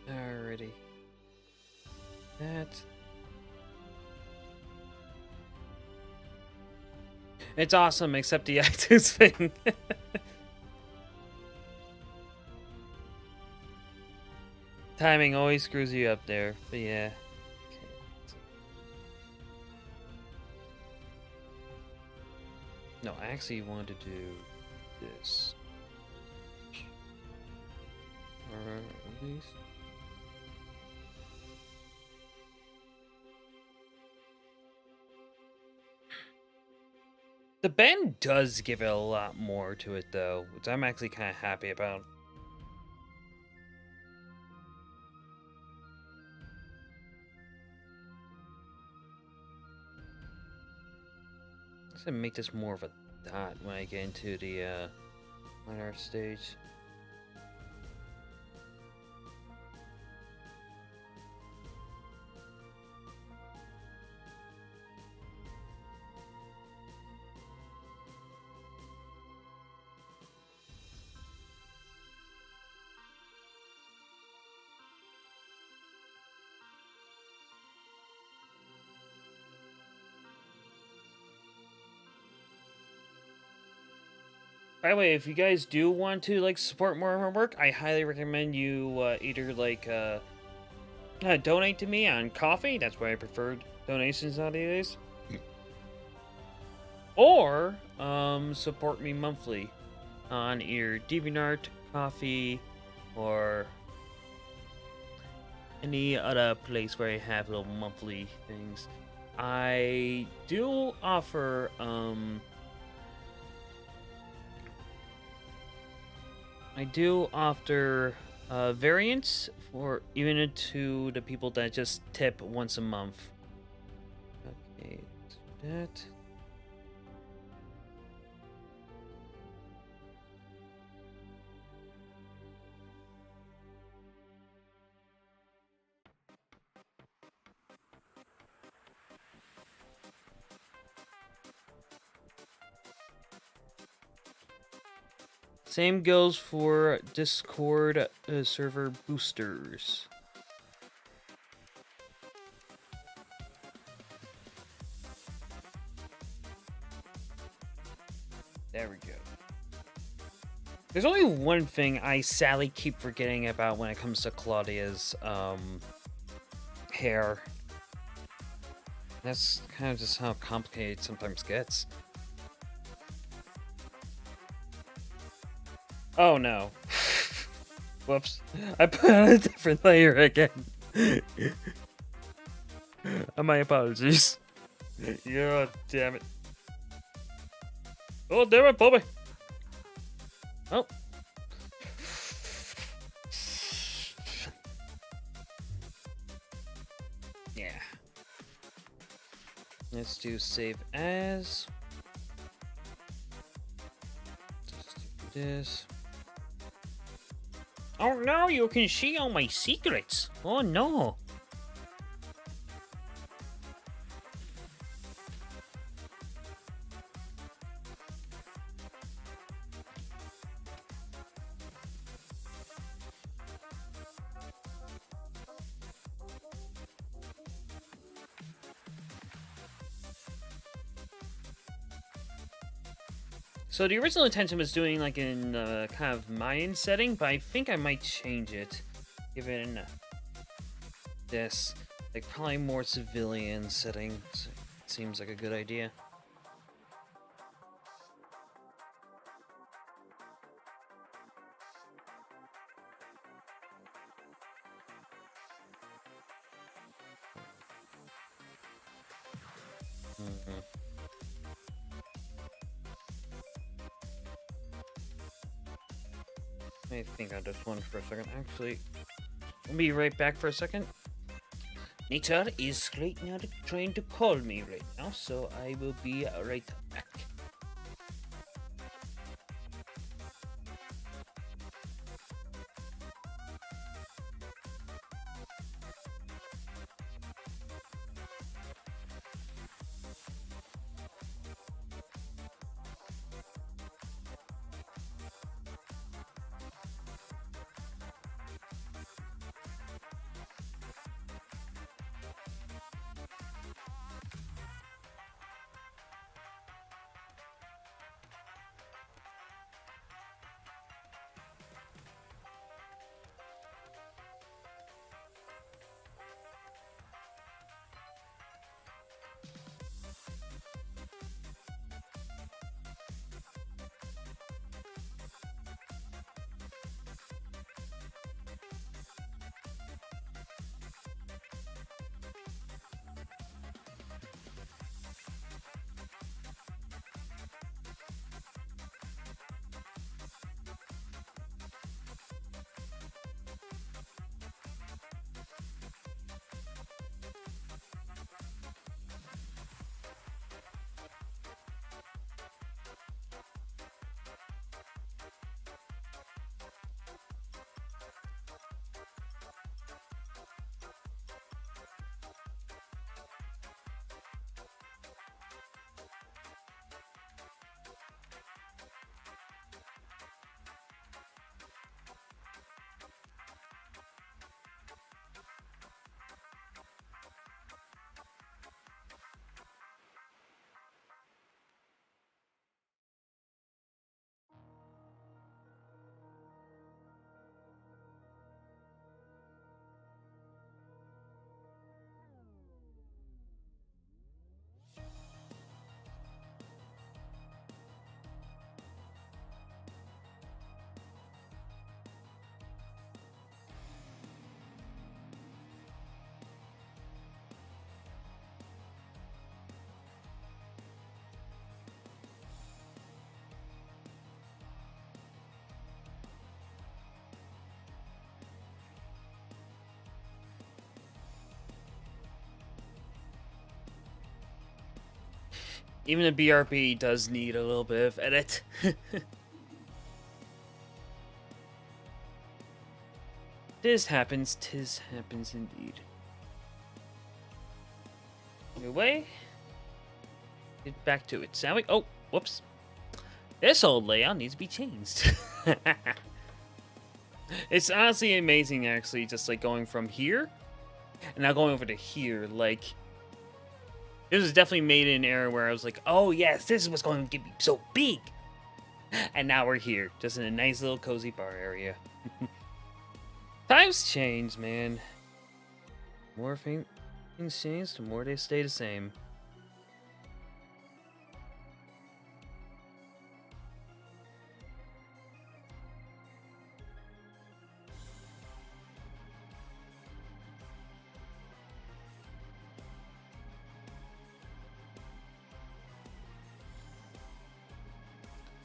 Alrighty. That. It's awesome, except the iTunes thing. Timing always screws you up there, but yeah. Okay. No, I actually want to do this. Or at least. The bend does give it a lot more to it, though, which I'm actually kind of happy about. I'm gonna make this more of a dot when I get into the line art stage. By the way, if you guys do want to like support more of my work, I highly recommend you either like donate to me on Coffee. That's why I prefer donations nowadays. Or support me monthly on either DeviantArt, Coffee, or any other place where I have little monthly things. I do offer I do offer variants for even to the people that just tip once a month. Okay, do that. Same goes for Discord server boosters. There we go. There's only one thing I sadly keep forgetting about when it comes to Claudia's hair. That's kind of just how complicated it sometimes gets. Oh no. Whoops. I put on a different layer again. My apologies. God damn it. Oh, damn it, Bobby. Oh. Yeah. Let's do save as. Just do this. Oh no, you can see all my secrets. Oh no. So the original intention was doing like in kind of Mayan setting, but I think I might change it, given this, like probably more civilian setting. Seems like a good idea. I think I just won for a second. Actually, I'll be right back for a second. Nature is right now trying to call me right now, so I will be right back. Even the BRB does need a little bit of edit. Tis happens indeed. Anyway, get back to it, shall we? Oh, whoops. This old layout needs to be changed. It's honestly amazing, actually, just like going from here and now going over to here. Like, this was definitely made in an era where I was like, oh yes, this is what's going to get me so big. And now we're here, just in a nice little cozy bar area. Times change, man. More things change, the more they stay the same.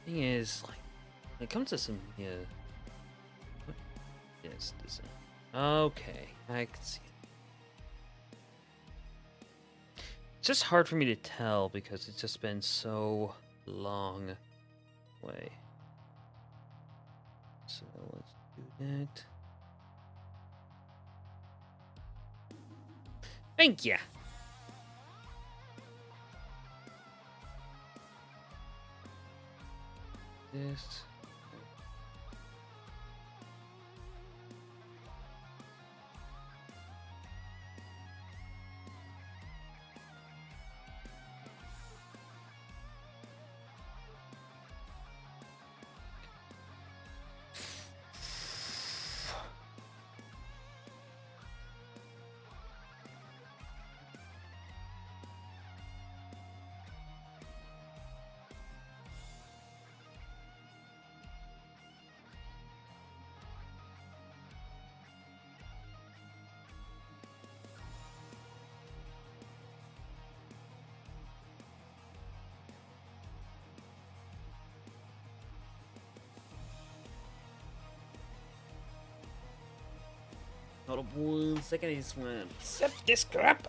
Thing is, like, when it comes to some, yeah. What is this? Okay, I can see it. It's just hard for me to tell because it's just been so long. Way. So let's do that. Thank ya. This. Hold up 1 second, I just want to set this crap.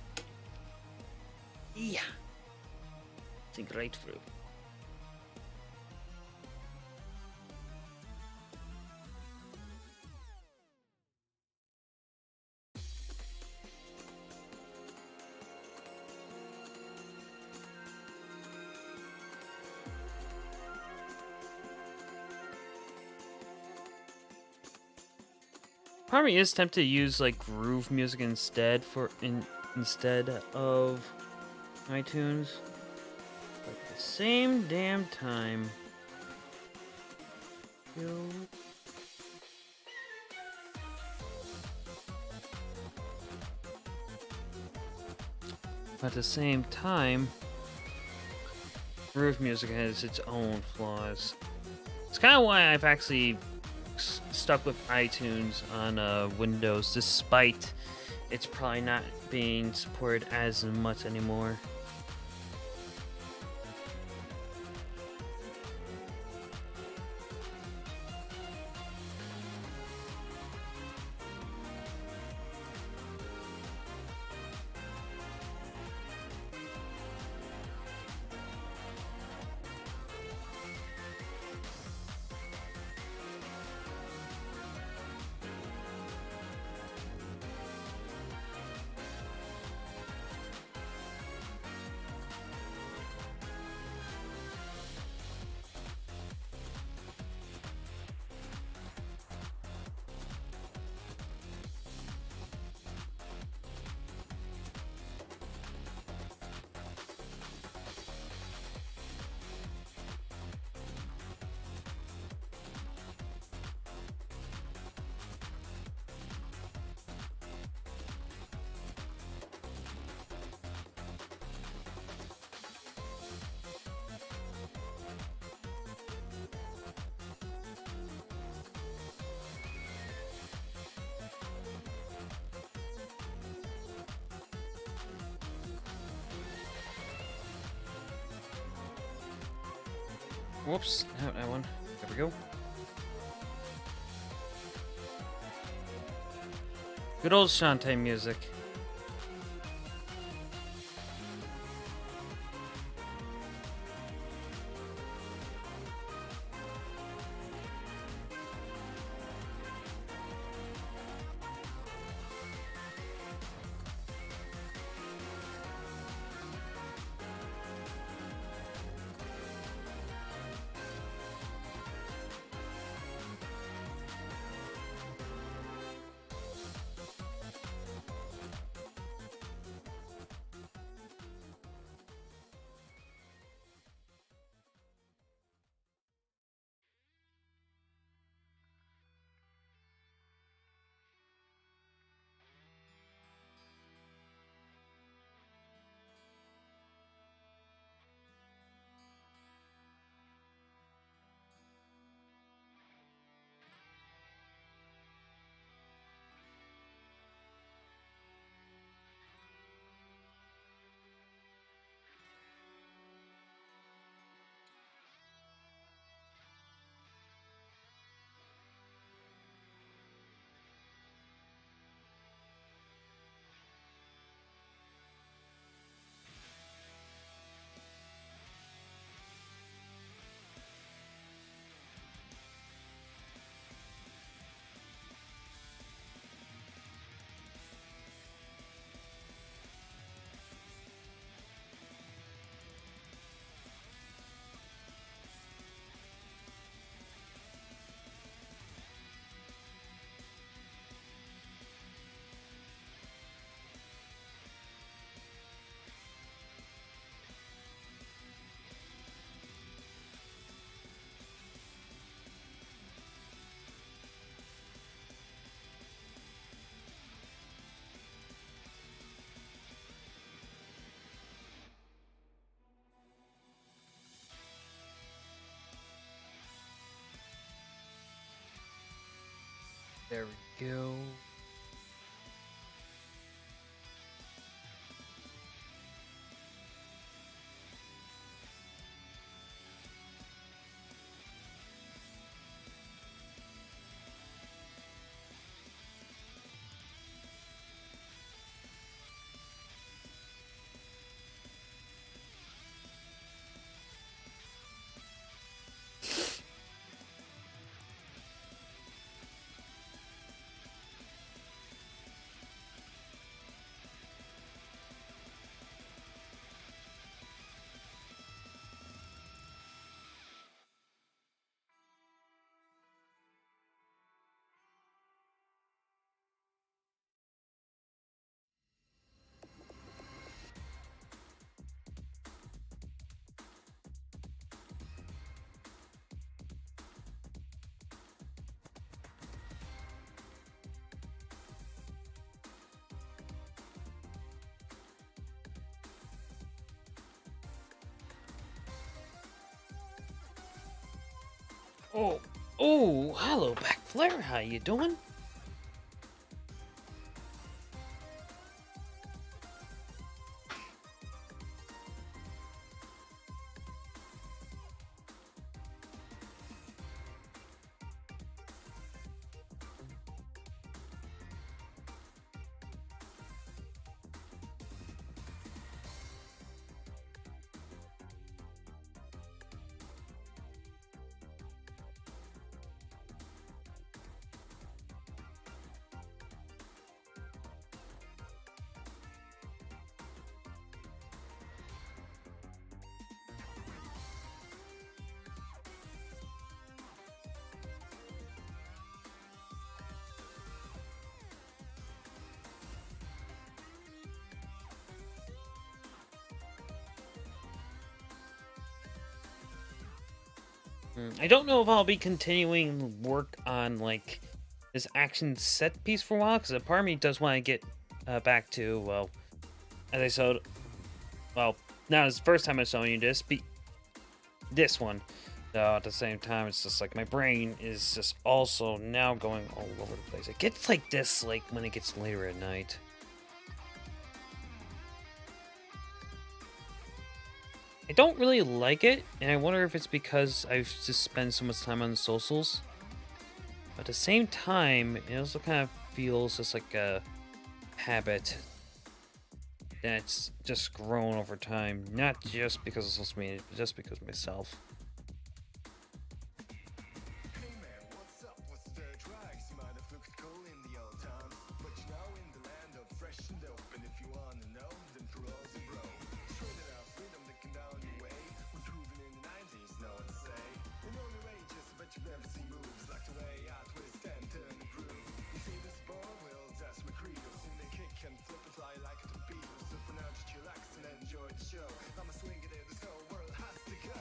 Yeah. Think right through. Part of me is tempted to use like groove music instead instead of iTunes. But at the same damn time, groove music has its own flaws. It's kind of why I've actually stuck with iTunes on Windows, despite it's probably not being supported as much anymore. Whoops, not that one. There we go. Good old Shantae music. There we go. Oh, oh, hello, Back Flare. How you doing? I don't know if I'll be continuing work on like this action set piece for a while, because a part of me does want to get back to, well, as I said, well, now it's the first time I'm showing you this one. So at the same time, it's just like my brain is just also now going all over the place. It gets like this like when it gets later at night. I don't really like it, and I wonder if it's because I've just spent so much time on socials. But at the same time, it also kind of feels just like a habit that's just grown over time. Not just because of social media, but just because of myself. Hey man, what's up? What's the drugs? You might have looked cool in the old times, but you know in the land of fresh and open, if you wanna know, then for all the bro. Straight out freedom looking down your way. We're proving in the 90s, no one to say. In all your ages, but you've never seen moves like the way I twist and turn and groove. You see this ball? Well, that's my credo. Soon they kick and flip and fly like a torpedo. So for now, just relax and enjoy the show. I'ma swing it in, this whole world has to go.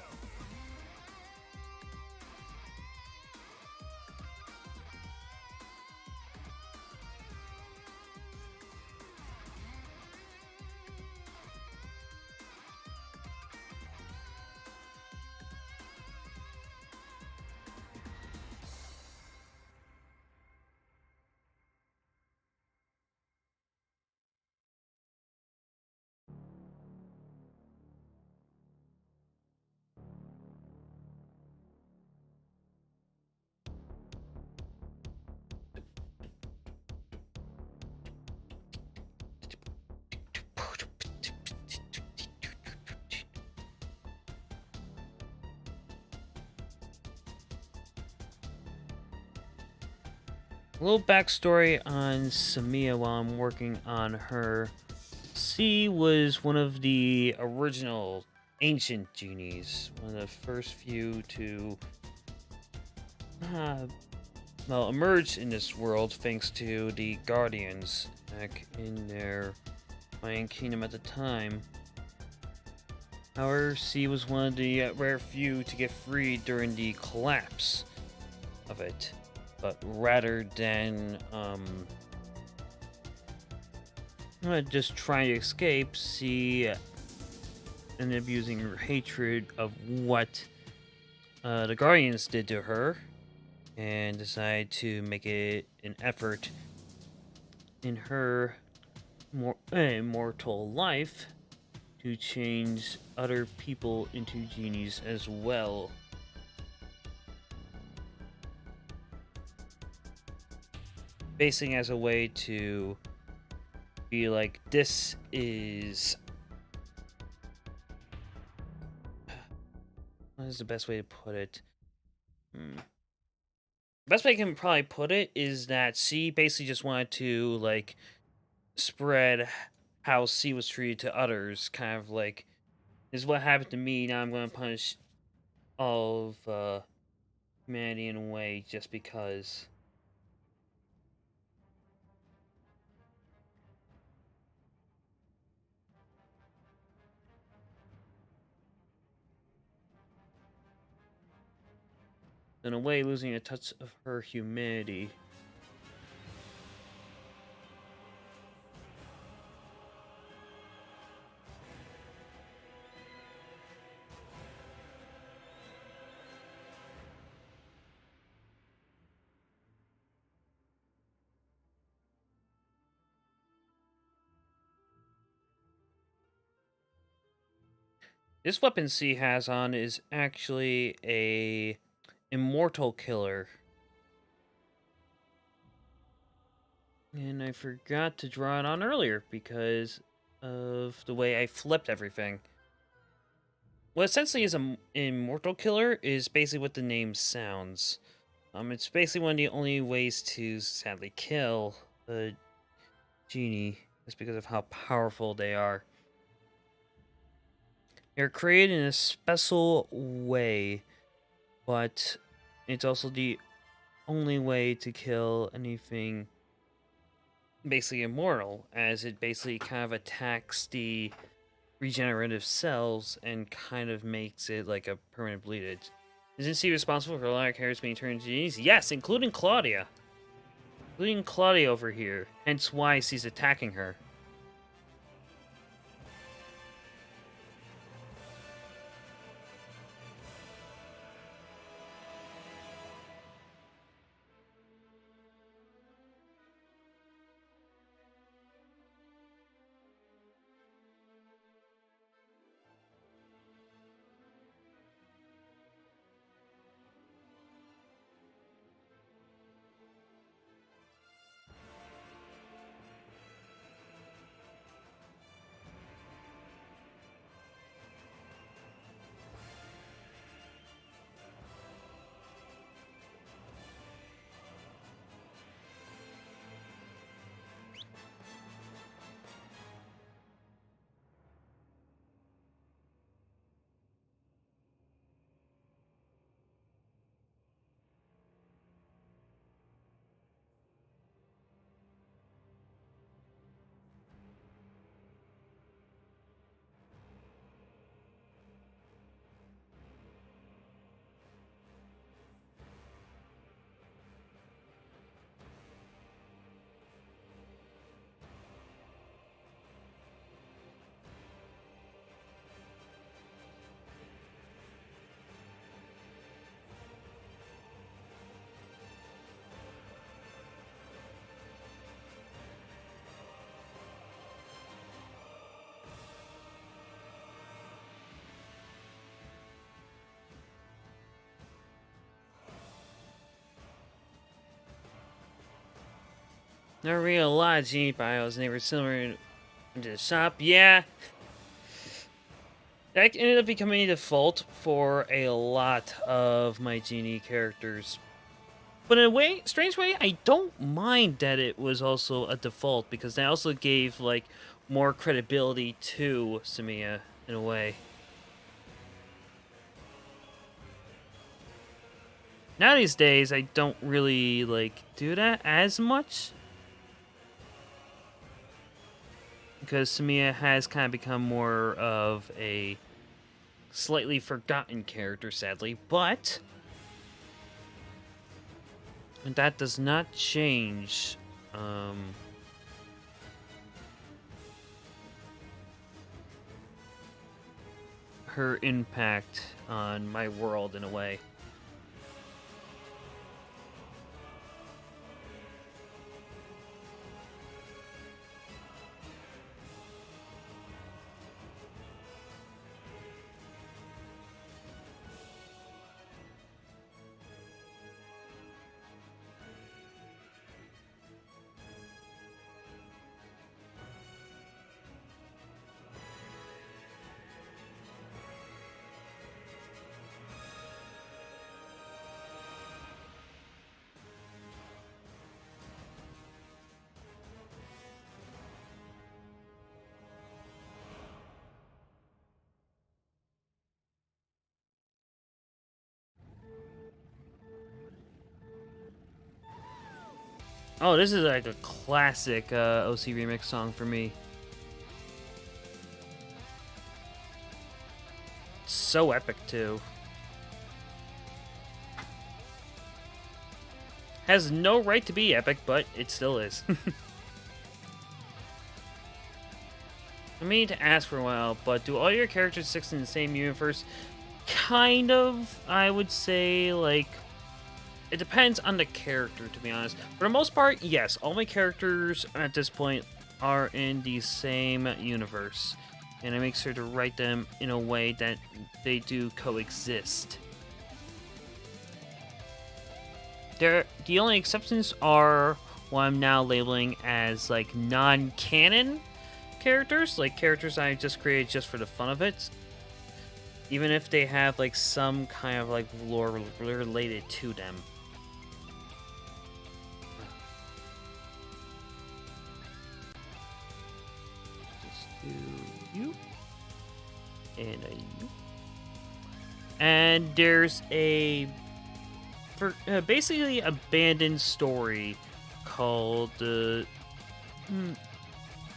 A little backstory on Samia while I'm working on her. C was one of the original ancient genies, one of the first few to well, emerge in this world thanks to the Guardians back in their Mayan kingdom at the time. However, C was one of the rare few to get freed during the collapse of it. But rather than just trying to escape, she ended up using her hatred of what the Guardians did to her and decided to make it an effort in her immortal life to change other people into genies as well. Basically as a way to be like, this is... What is the best way to put it? The best way I can probably put it is that C basically just wanted to, like, spread how C was treated to others. Kind of like, this is what happened to me, now I'm going to punish all of humanity in a way just because. In a way, losing a touch of her humanity. This weapon C has on is actually a immortal killer. And I forgot to draw it on earlier because of the way I flipped everything. What essentially is an immortal killer is basically what the name sounds. It's basically one of the only ways to sadly kill a genie, just because of how powerful they are. They're created in a special way, but it's also the only way to kill anything basically immortal, as it basically kind of attacks the regenerative cells and kind of makes it like a permanent bleedage. Isn't she responsible for a lot of characters being turned into genies? Yes, including Claudia. Including Claudia over here. Hence why she's attacking her. Never read a lot of genie bios, and they were similar into the shop. Yeah, that ended up becoming a default for a lot of my genie characters. But in a way, strange way, I don't mind that it was also a default, because that also gave like more credibility to Samia in a way. Now these days, I don't really like do that as much, because Samia has kind of become more of a slightly forgotten character, sadly, but that does not change her impact on my world in a way. Oh, this is like a classic OC remix song for me. So epic too. Has no right to be epic, but it still is. I mean to ask for a while, but do all your characters exist in the same universe? Kind of, I would say, like, it depends on the character, to be honest. For the most part, yes, all my characters at this point are in the same universe. And I make sure to write them in a way that they do coexist. The only exceptions are what I'm now labeling as, like, non-canon characters. Like, characters I just created just for the fun of it. Even if they have, like, some kind of, like, lore related to them. You and a you, and there's a basically abandoned story called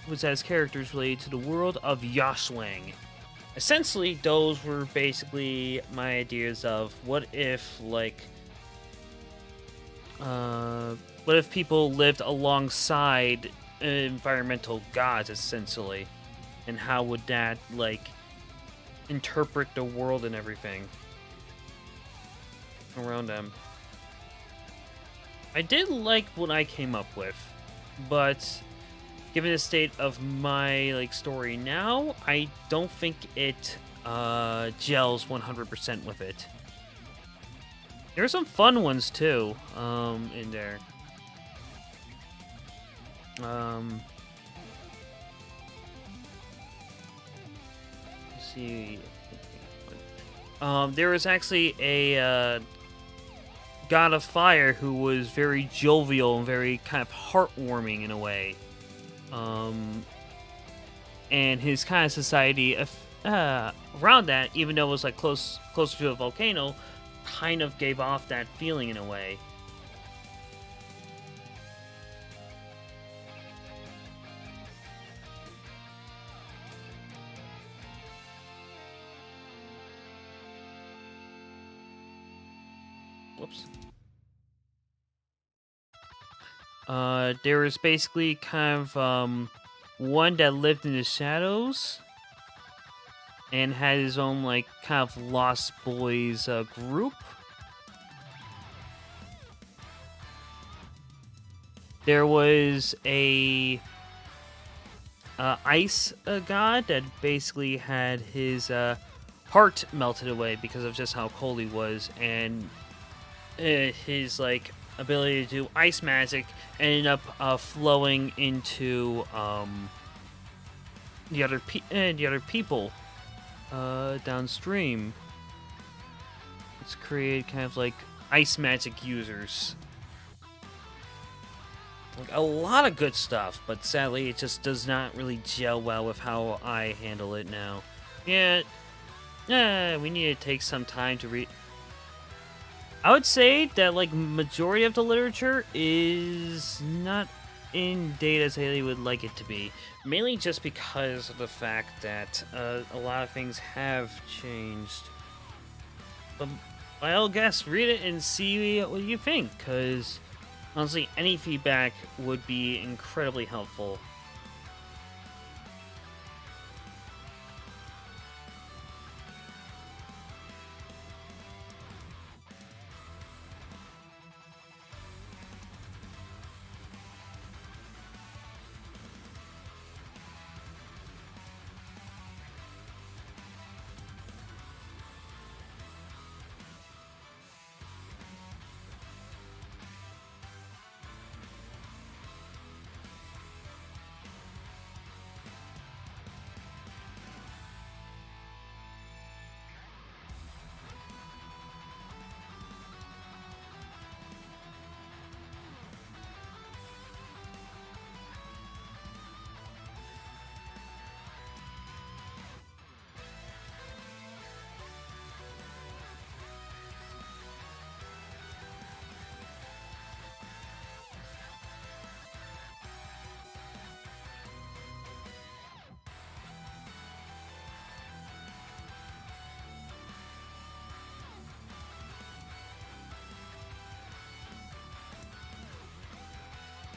which has characters related to the world of Yashwang. Essentially, those were basically my ideas of what if, like, what if people lived alongside environmental gods, essentially. And how would that, like, interpret the world and everything around them? I did like what I came up with, but given the state of my, like, story now, I don't think it gels 100% with it. There are some fun ones too in there. See. There was actually a god of fire who was very jovial and very kind of heartwarming in a way. And his kind of society around that, even though it was like closer to a volcano, kind of gave off that feeling in a way. Whoops. There was basically kind of one that lived in the shadows and had his own, like, kind of Lost Boys group. There was a ice god that basically had his heart melted away because of just how cold he was, and his, like, ability to do ice magic ended up flowing into the other people downstream. It's created kind of like ice magic users. Like, a lot of good stuff, but sadly it just does not really gel well with how I handle it now. Yeah, we need to take some time to read. I would say that, like, majority of the literature is not in date as Haley would like it to be. Mainly just because of the fact that a lot of things have changed. But by all guess, read it and see what you think, because honestly, any feedback would be incredibly helpful.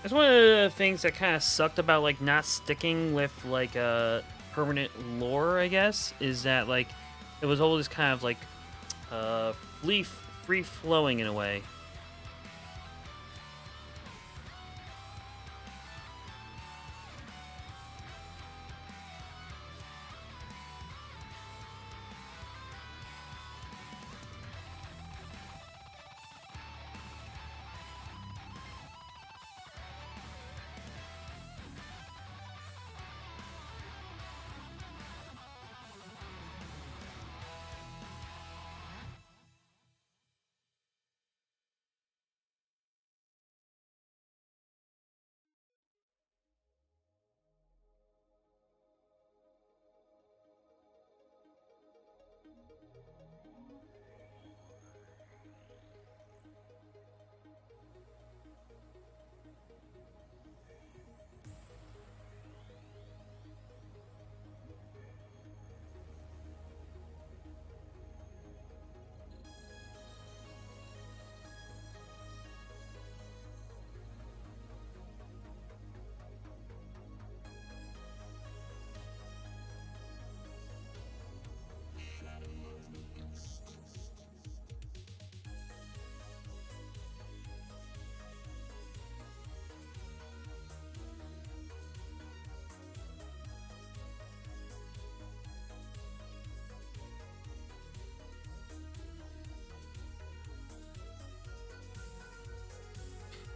That's one of the things that kind of sucked about like not sticking with like a permanent lore, I guess, is that like it was always kind of like uh free flowing in a way.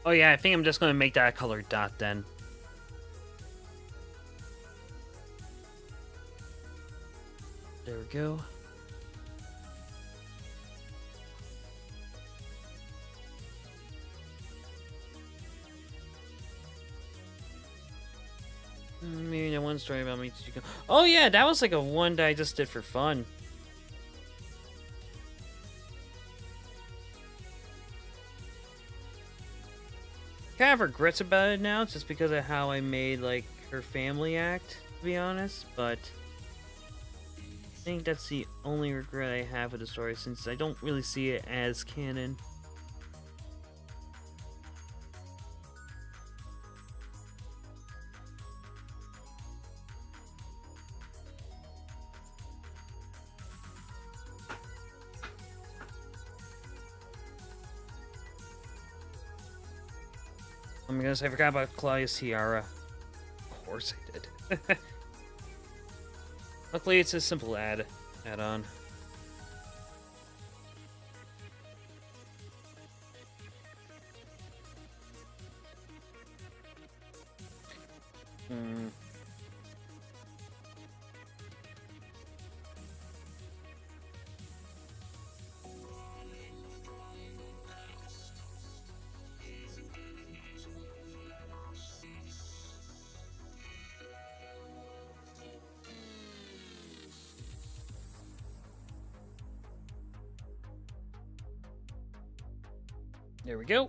Oh yeah, I think I'm just gonna make that a colored dot then. There we go. Maybe that one story about me. Oh yeah, that was like a one that I just did for fun. Kind of regrets about it now, just because of how I made like her family act, to be honest. But I think that's the only regret I have with the story, since I don't really see it as canon. Oh my goodness, I forgot about Claudia's tiara. Of course I did. Luckily, it's a simple add-on. There we go.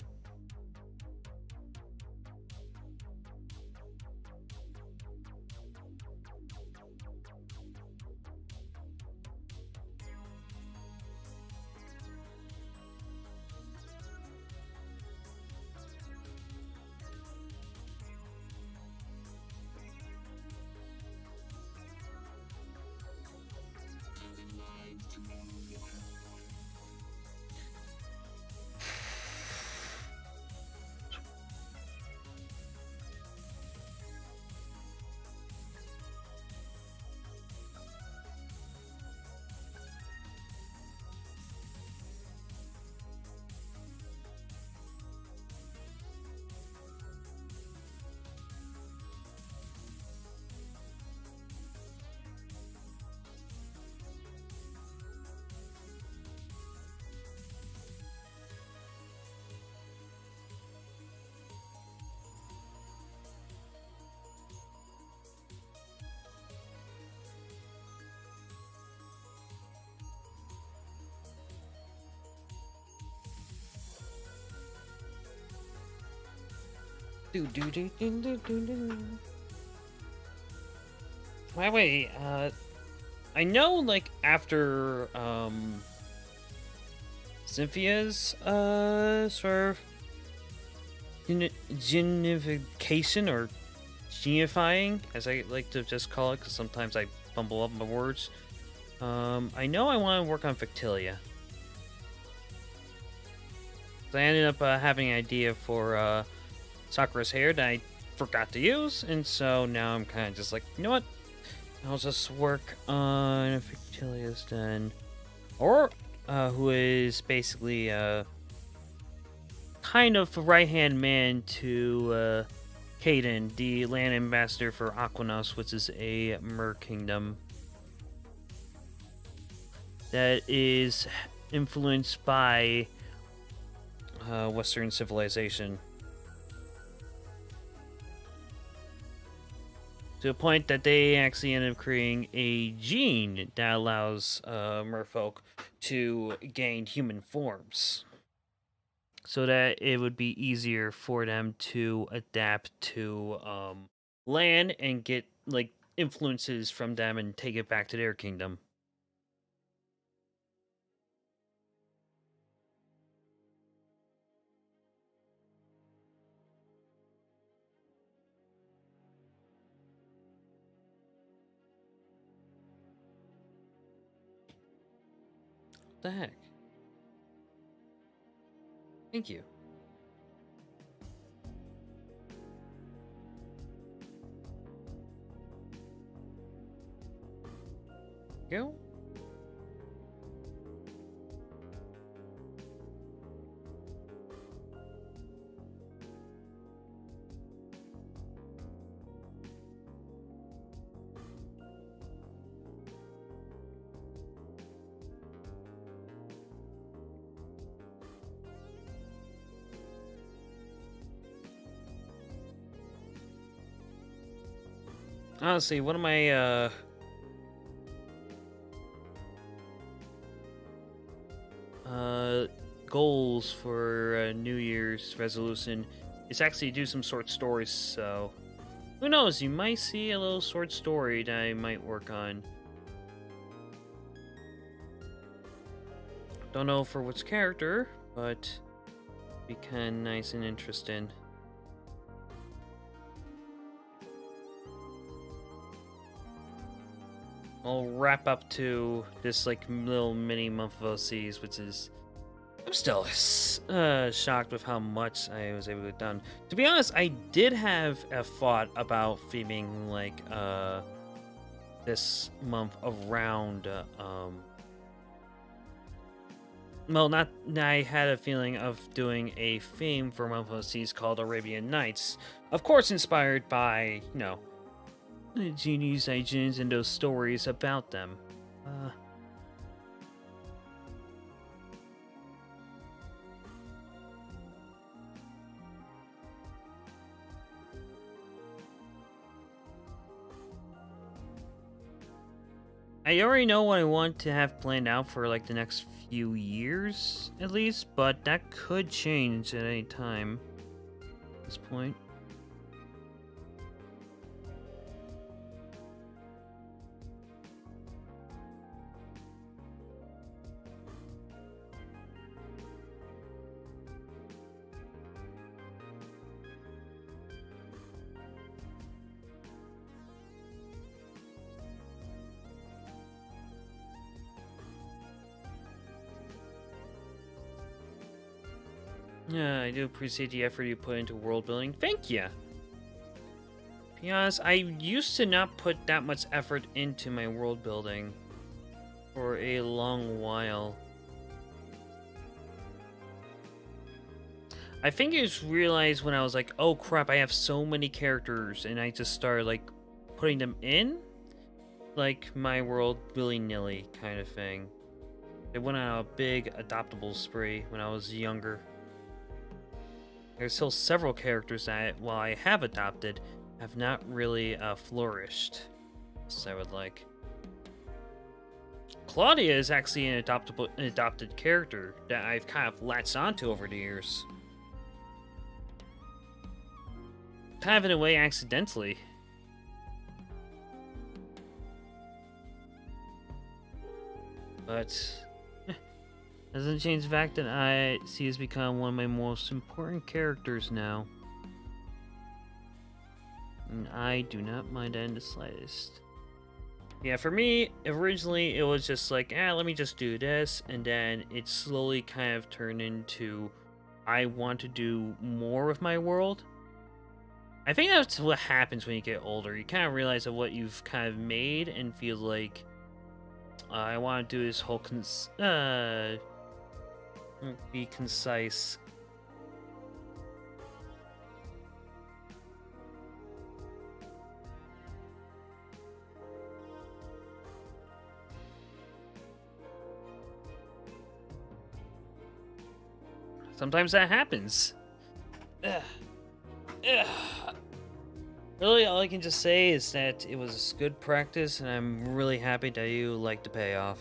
Do do do do do do do. Wait, I know like after Cynthia's sort of genification or genifying, as I like to just call it, because sometimes I fumble up my words. I know I want to work on Factilia. So I ended up having an idea for Sakura's hair that I forgot to use, and so now I'm kind of just like, you know what? I'll just work on Factilia's then. Or, who is basically kind of a right-hand man to Kaden, the land ambassador for Aquanos, which is a mer kingdom that is influenced by Western civilization. To the point that they actually ended up creating a gene that allows merfolk to gain human forms, so that it would be easier for them to adapt to land and get like influences from them and take it back to their kingdom. What the heck? Thank you. Go. Honestly, one of my goals for New Year's resolution is actually do some short stories. So who knows? You might see a little short story that I might work on. Don't know for which character, but be kind of nice and interesting. I'll wrap up to this like little mini month of OCs, which is I'm still shocked with how much I was able to get done. To be honest, I did have a thought about theming like this month around well, not I had a feeling of doing a theme for month of OCs called Arabian Nights, of course inspired by Genie's agents and those stories about them. I already know what I want to have planned out for like the next few years, at least, but that could change at any time at this point. Yeah, I do appreciate the effort you put into world building. Thank you. To be honest, I used to not put that much effort into my world building for a long while. I think I just realized when I was like, oh crap, I have so many characters, and I just started like putting them in like my world willy-nilly kind of thing. I went on a big adoptable spree when I was younger. There's still several characters that, while I have adopted, have not really flourished as I would like. Claudia is actually an adopted character that I've kind of latched onto over the years. Kind of in a way accidentally. But doesn't change the fact that she has become one of my most important characters now. And I do not mind that in the slightest. Yeah, for me, originally it was just like, let me just do this, and then it slowly kind of turned into, I want to do more with my world. I think that's what happens when you get older. You kind of realize that what you've kind of made and feel like, I want to do this whole be concise. Sometimes that happens. Ugh. Ugh. Really, all I can just say is that it was good practice, and I'm really happy that you liked the payoff.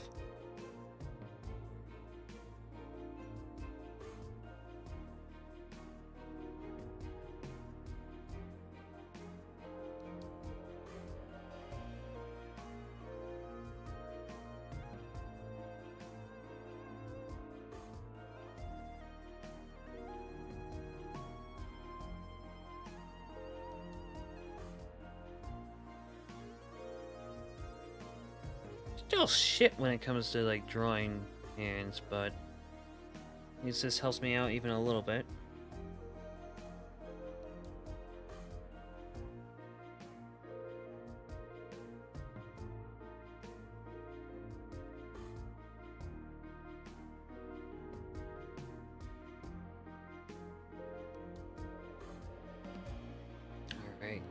Still shit when it comes to like drawing hands, but at least this helps me out even a little bit. Alright.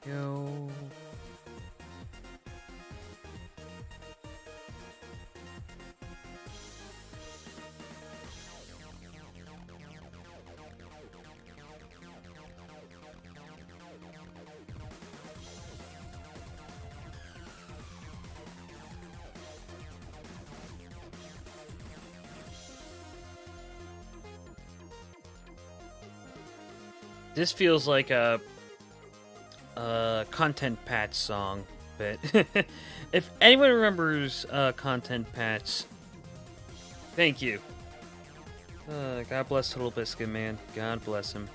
Go. This feels like a content patch song, but if anyone remembers content patch, thank you. God bless Total Biscuit, man. God bless him.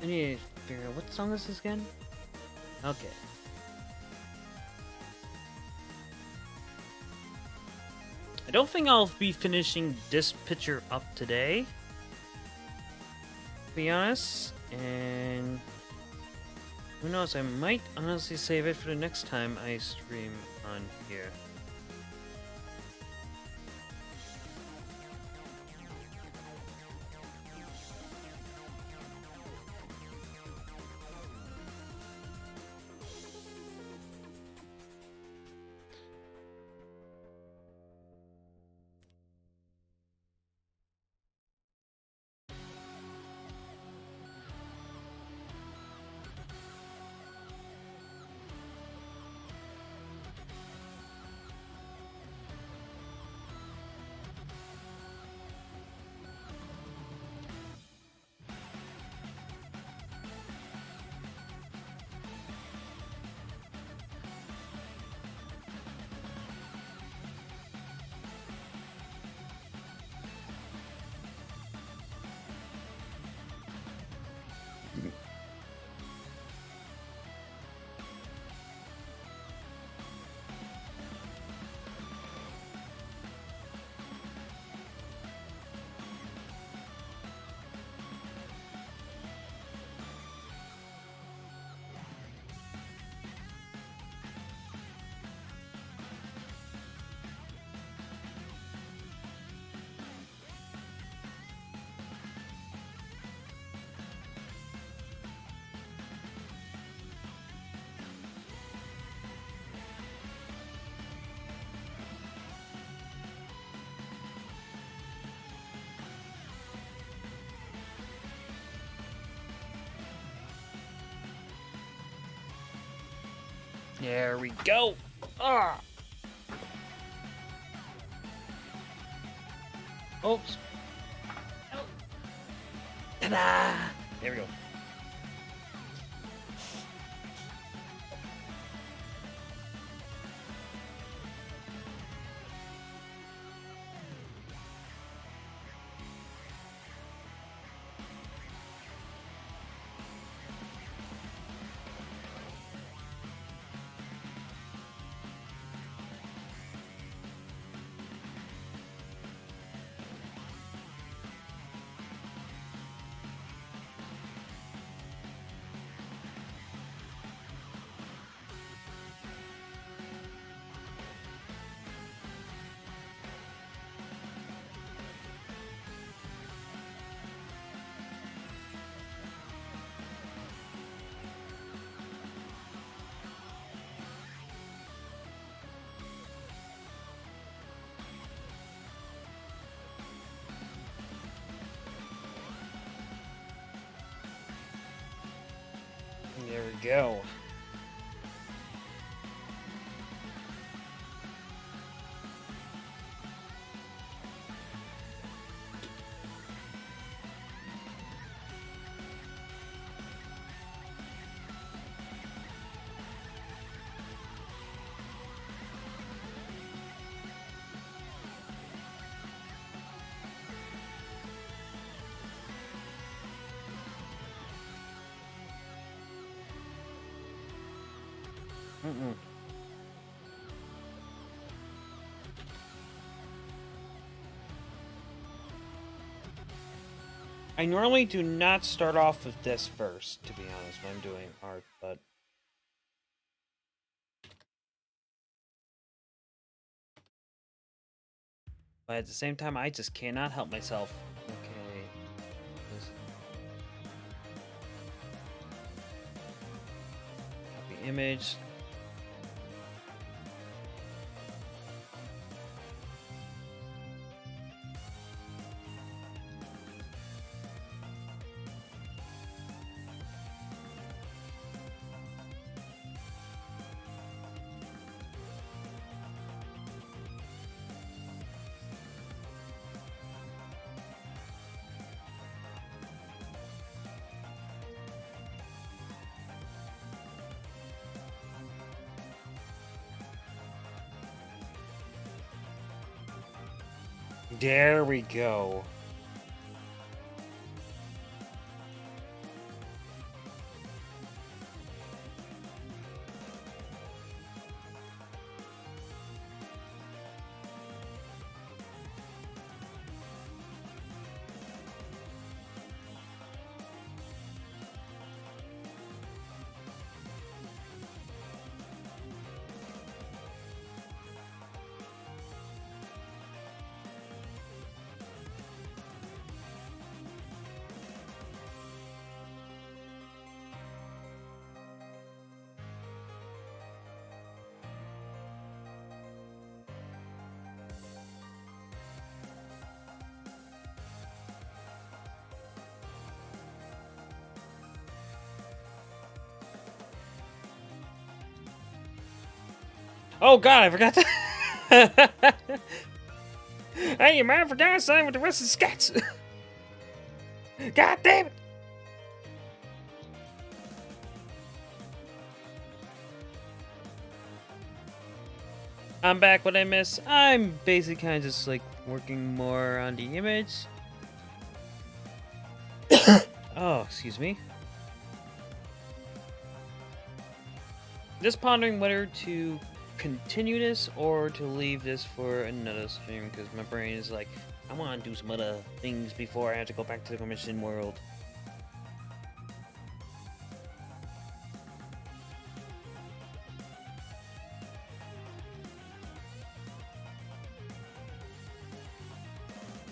I need to figure out what song this is again. Okay. I don't think I'll be finishing this picture up today, to be honest. And who knows, I might honestly save it for the next time I stream on here. There we go. Ah. Oops. Ta-da! There we go. There we go. Mm-mm. I normally do not start off with this first, to be honest, when I'm doing art, but... But at the same time, I just cannot help myself. Okay. image. There we go. Oh god, I forgot to... Hey, you man, forgot to sign with the rest of the sketch. God damn it! I'm back. What I miss? I'm basically kind of just like working more on the image. Oh, excuse me. Just pondering whether to continue this or to leave this for another stream, because my brain is like, I want to do some other things before I have to go back to the commission world.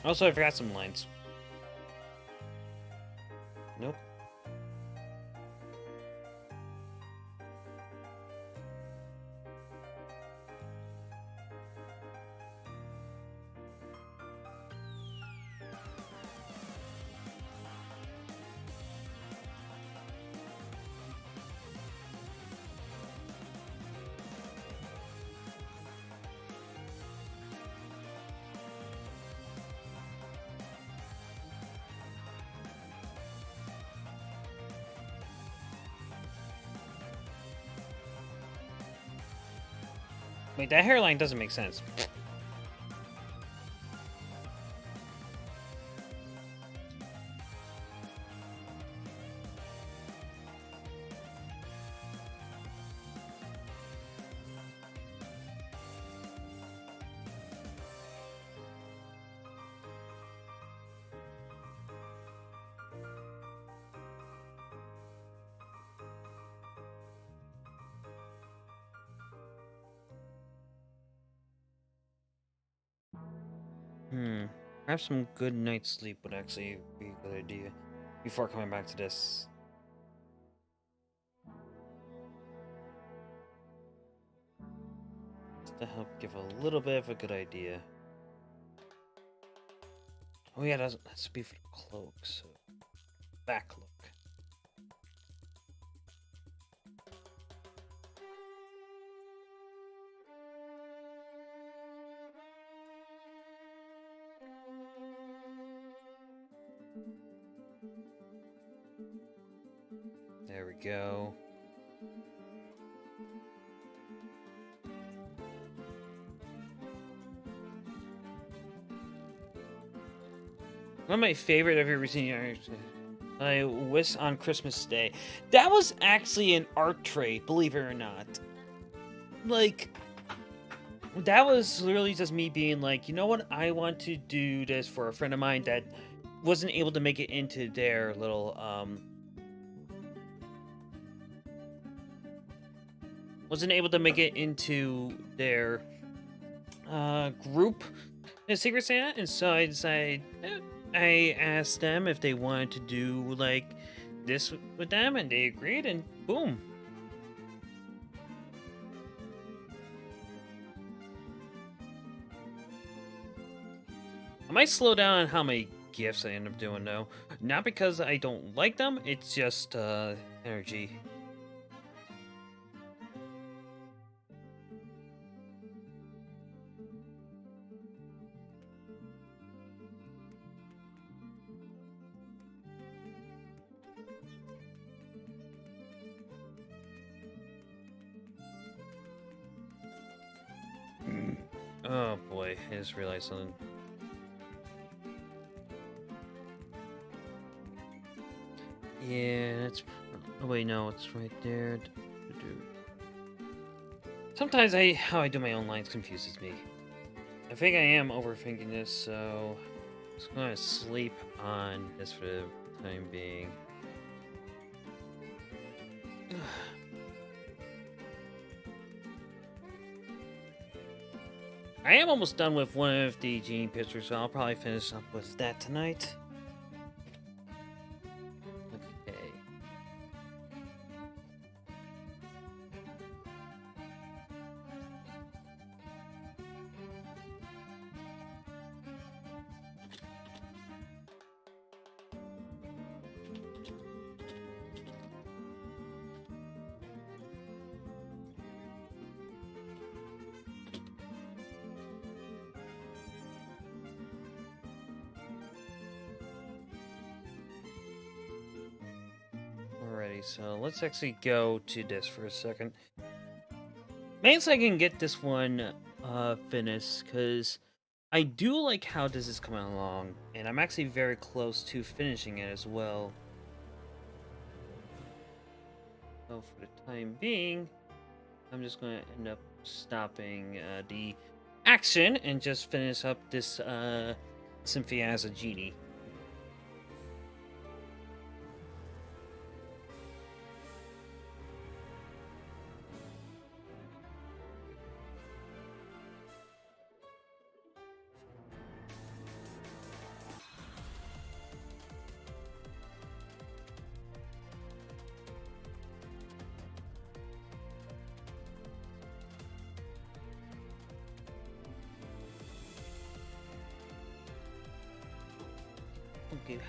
Also, I forgot some lines. Nope. Wait, that hairline doesn't make sense. Perhaps some good night's sleep would actually be a good idea before coming back to this. Just to help give a little bit of a good idea. Oh yeah, that's be for the cloak, so back look. There we go. One of my favorite I've ever seen. I wish on Christmas Day. That was actually an art trait, believe it or not. Like, that was literally just me being like, you know what? I want to do this for a friend of mine that wasn't able to make it into their little, wasn't able to make it into their, group in Secret Santa, and so I decided, I asked them if they wanted to do, like, this with them, and they agreed, and boom. I might slow down on how many gifts I end up doing though. Not because I don't like them, it's just energy. Oh boy, I just realized something. Yeah, that's. Oh wait, no, it's right there. Sometimes how I do my own lines confuses me. I think I am overthinking this, so I'm just gonna sleep on this for the time being. I am almost done with one of the Genie pictures, so I'll probably finish up with that tonight. Okay. Alrighty, so let's actually go to this for a second. Mainly so I can get this one finished, because I do like how this is coming along, and I'm actually very close to finishing it as well. So for the time being, I'm just going to end up stopping the action and just finish up this Cynthia as a genie. Okay.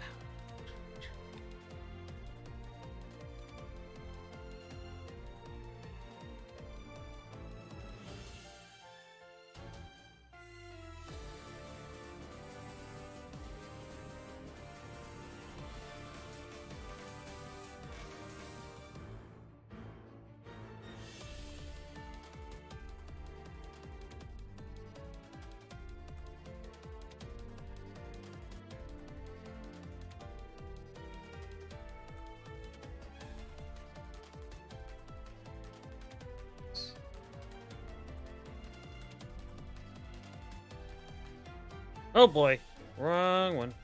Oh boy, wrong one.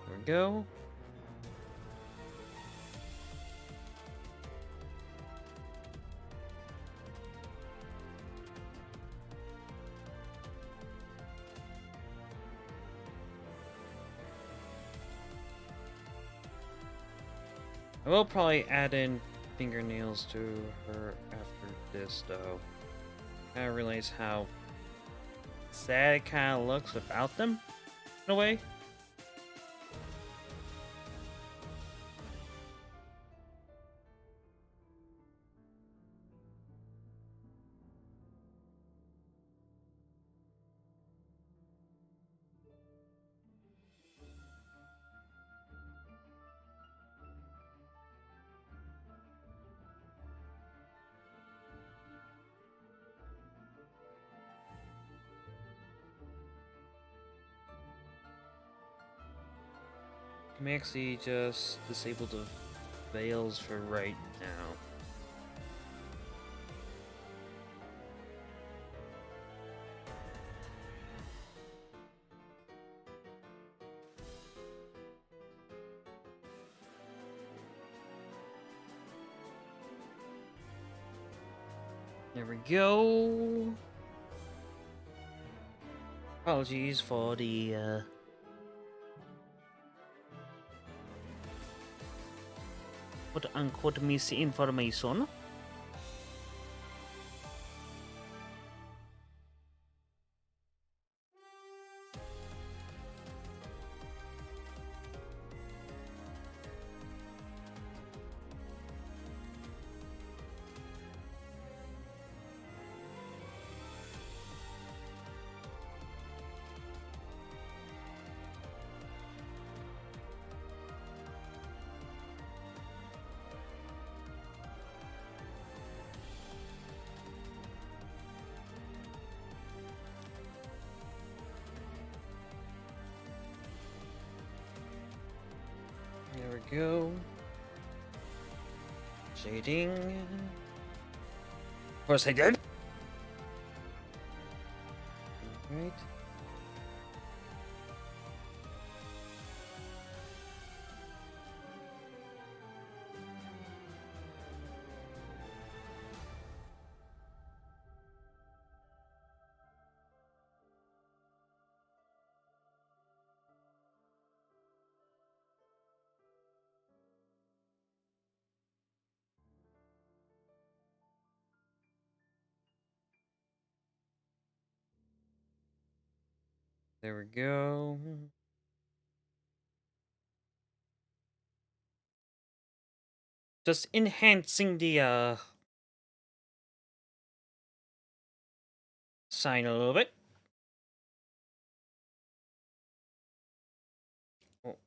There we go. I will probably add in fingernails to her after this, though. I realize how sad it kind of looks without them, in a way. Can we actually just disable the veils for right now? There we go. Apologies for the quote-unquote misinformation. go. Shading. Of course I did. Right. There we go. Just enhancing the sign a little bit. Oh,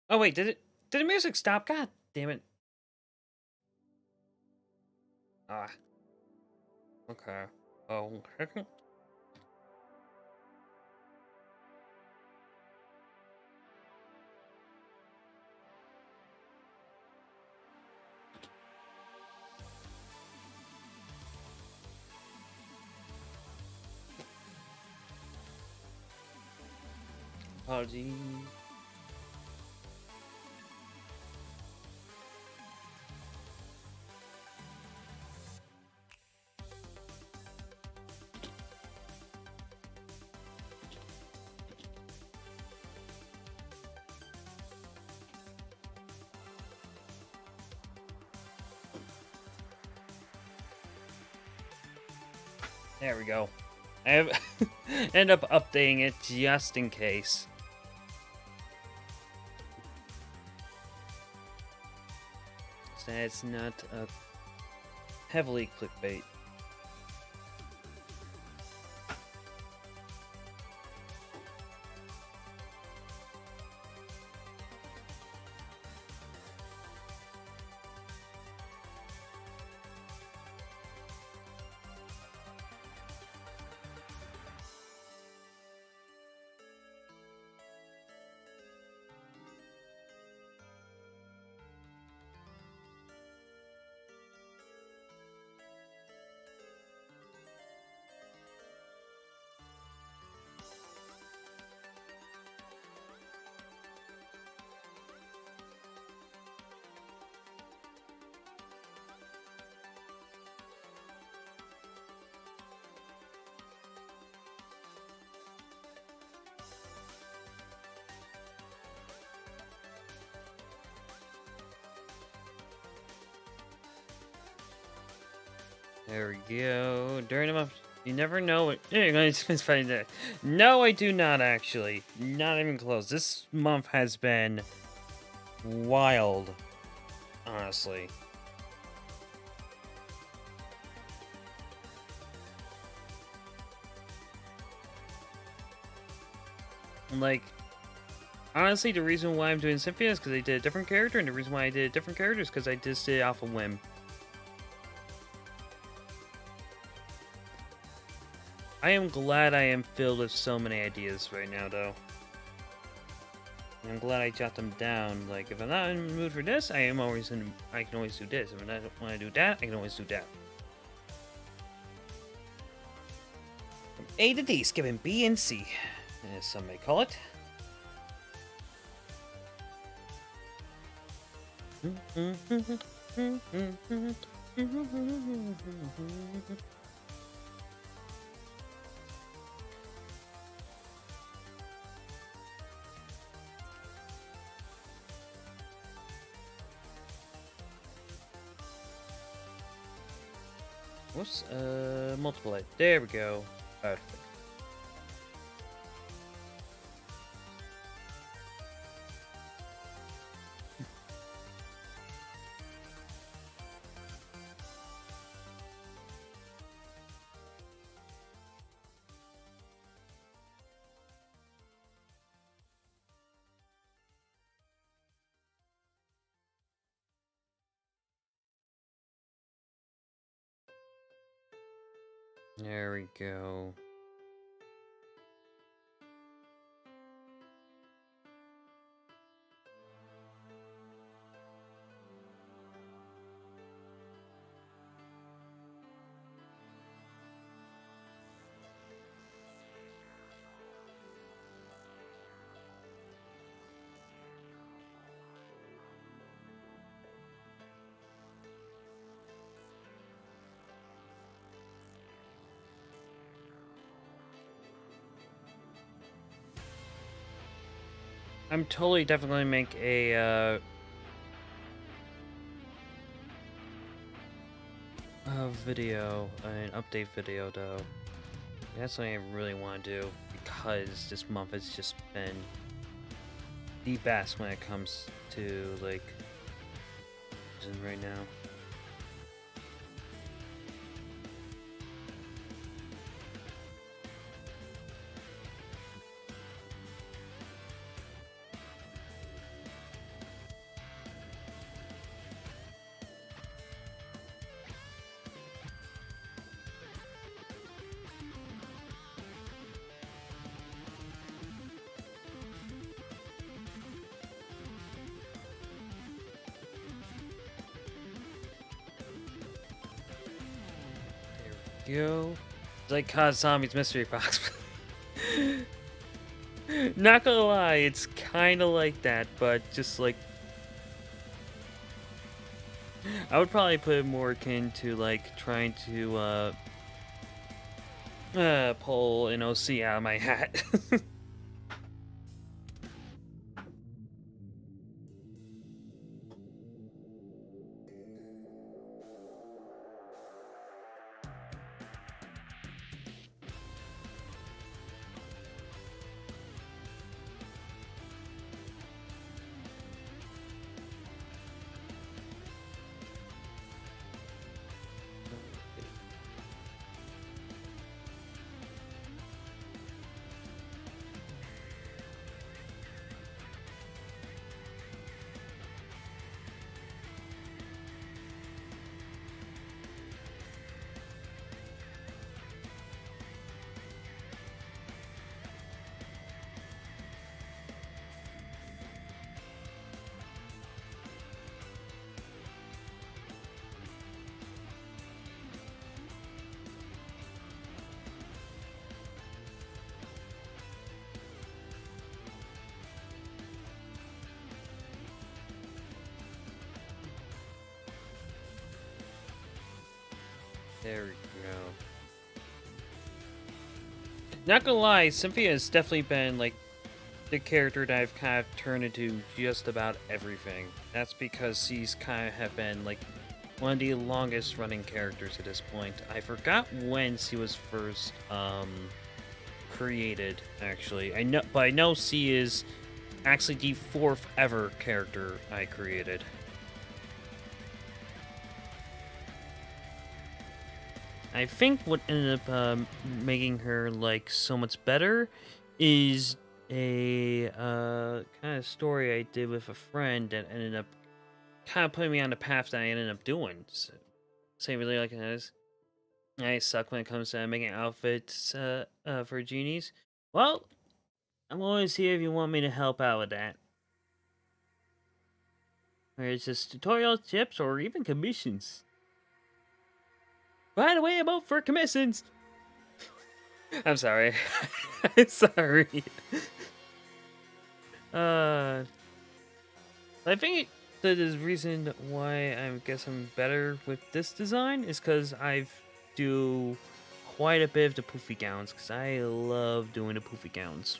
oh wait, did the music stop? God damn it. Ah. Okay. Oh. Apologies. There we go. I have end up updating it just in case. So it's not heavily clickbait. There we go. During the month, you never know what you're going to spend that. No, I do not actually. Not even close. This month has been wild, honestly. Like, honestly, the reason why I'm doing Cynthia is because I did a different character, and the reason why I did a different character is because I just did it off a whim. I am glad I am filled with so many ideas right now, though. And I'm glad I jot them down. Like, if I'm not in the mood for this, I can always do this. If I don't want to do that, I can always do that. From A to D, skipping B and C, as some may call it. Whoops, multiply. There we go. Perfect. There we go. I'm totally definitely gonna make a video, an update video though. That's something I really want to do because this month has just been the best when it comes to like right now. Go. It's like COD Zombies Mystery Box. Not gonna lie, it's kind of like that, but just like I would probably put it more akin to like trying to pull an OC out of my hat. There we go. Not gonna lie, Cynthia has definitely been like the character that I've kind of turned into just about everything. That's because she's kind of have been like one of the longest running characters at this point. I forgot when she was first created, actually. I know she is actually the 4th ever character I created. I think what ended up making her like so much better is a kind of story I did with a friend that ended up kind of putting me on the path that I ended up doing. So I really like it as I suck when it comes to making outfits for genies. Well, I'm always here if you want me to help out with that. Whether it's just tutorials, tips, or even commissions. By the way, I'm out for commissions. I'm sorry. I'm sorry. I think the reason why I guess I'm better with this design is because I've do quite a bit of the poofy gowns, because I love doing the poofy gowns.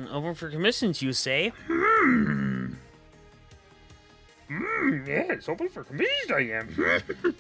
Open for commissions, you say? Yes, open for commissions I am.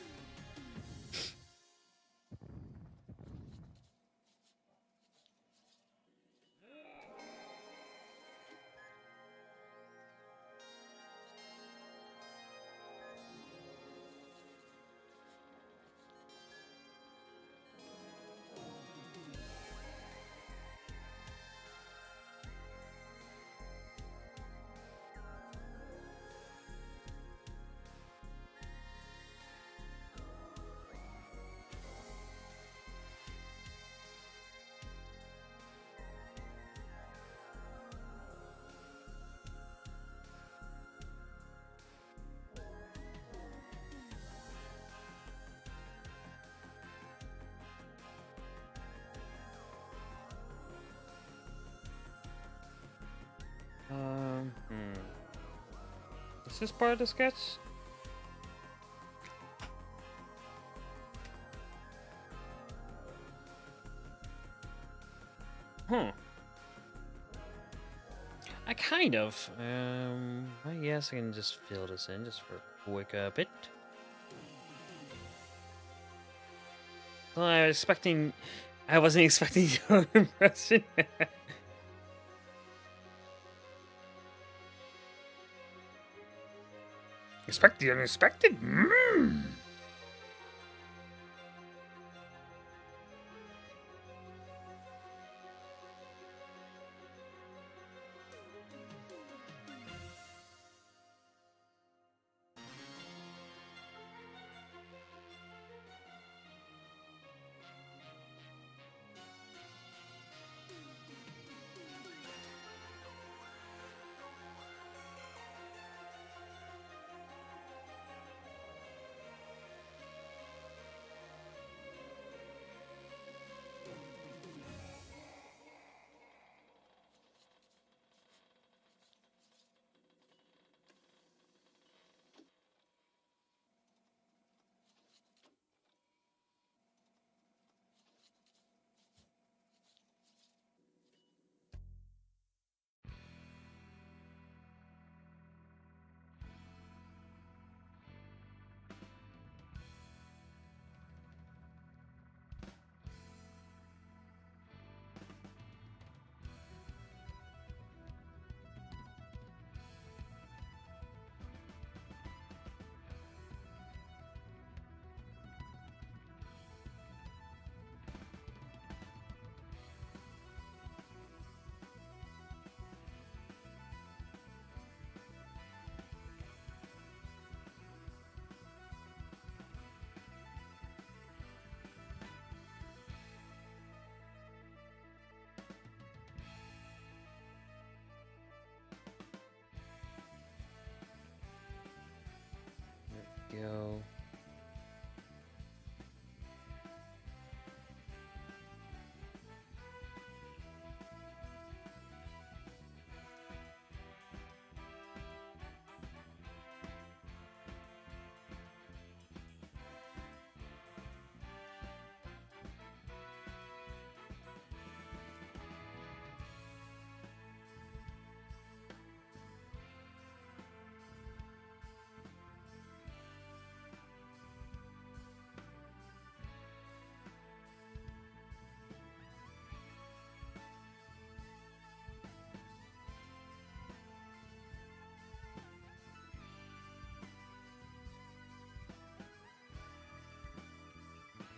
Is this part of the sketch? I kind of. I guess I can just fill this in just for a quick bit. Well, I wasn't expecting your impression. Expect the unexpected. Go.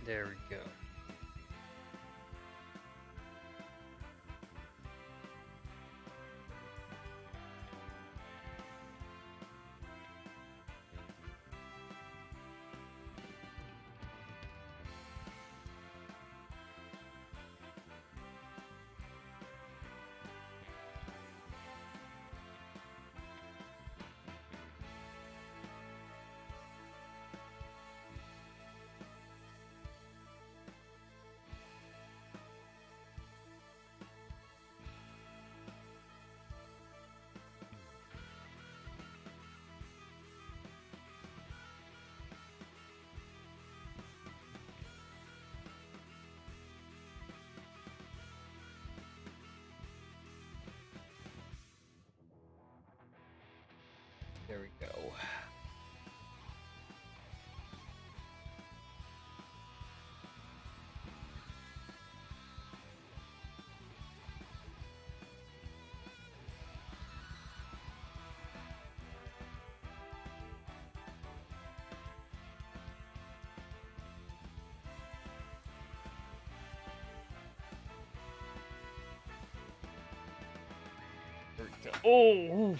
There we go. There we go. There we go. Oh!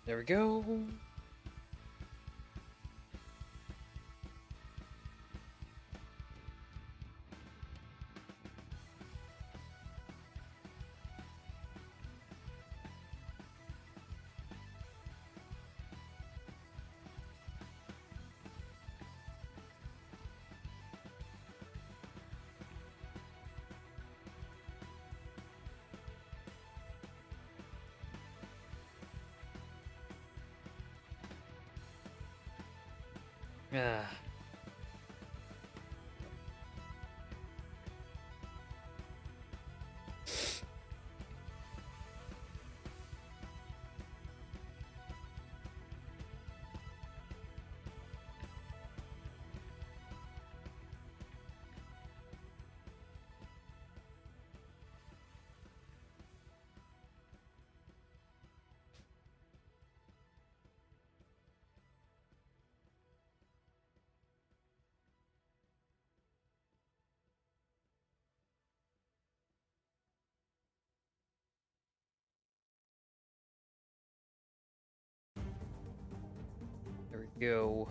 There we go. Ah. There we go.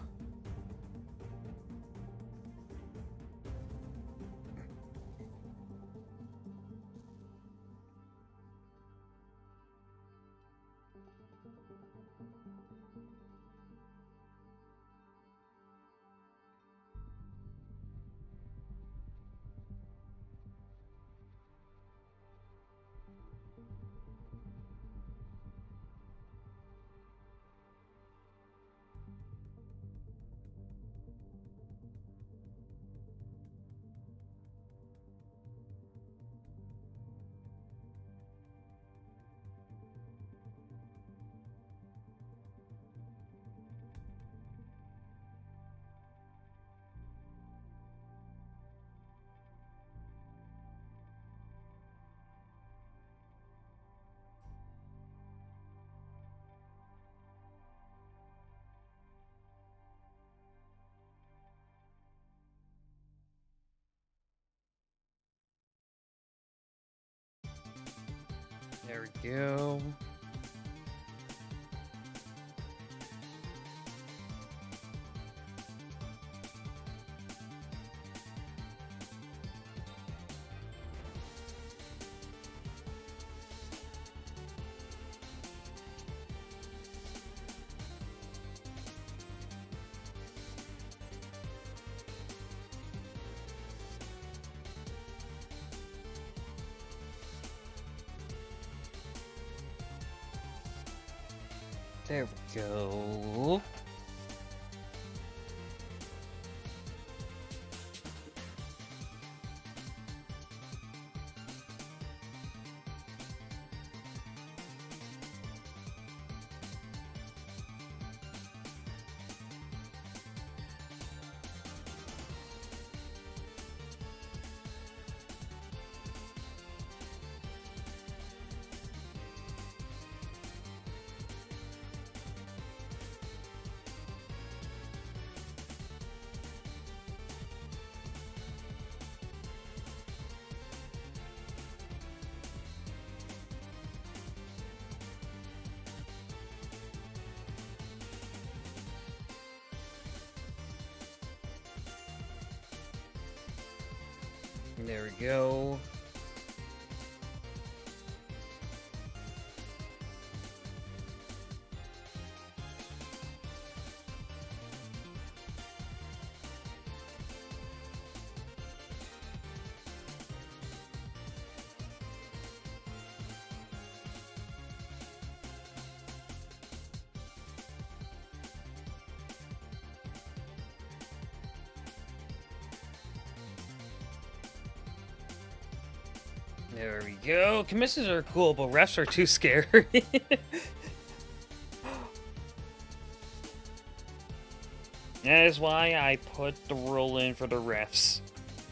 There we go. There we go. There we go. There we go. Commissions are cool, but refs are too scary. That is why I put the rule in for the refs.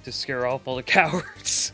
To scare off all the cowards.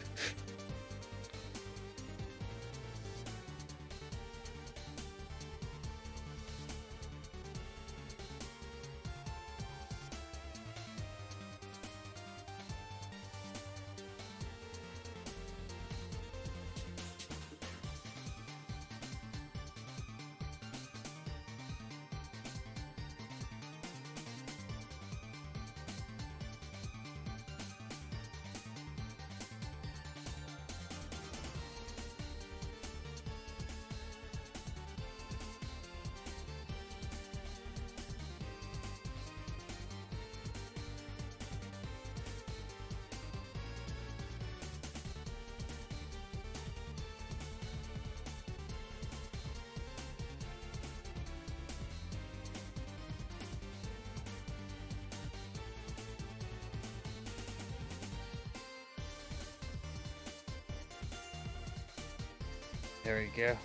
There we go.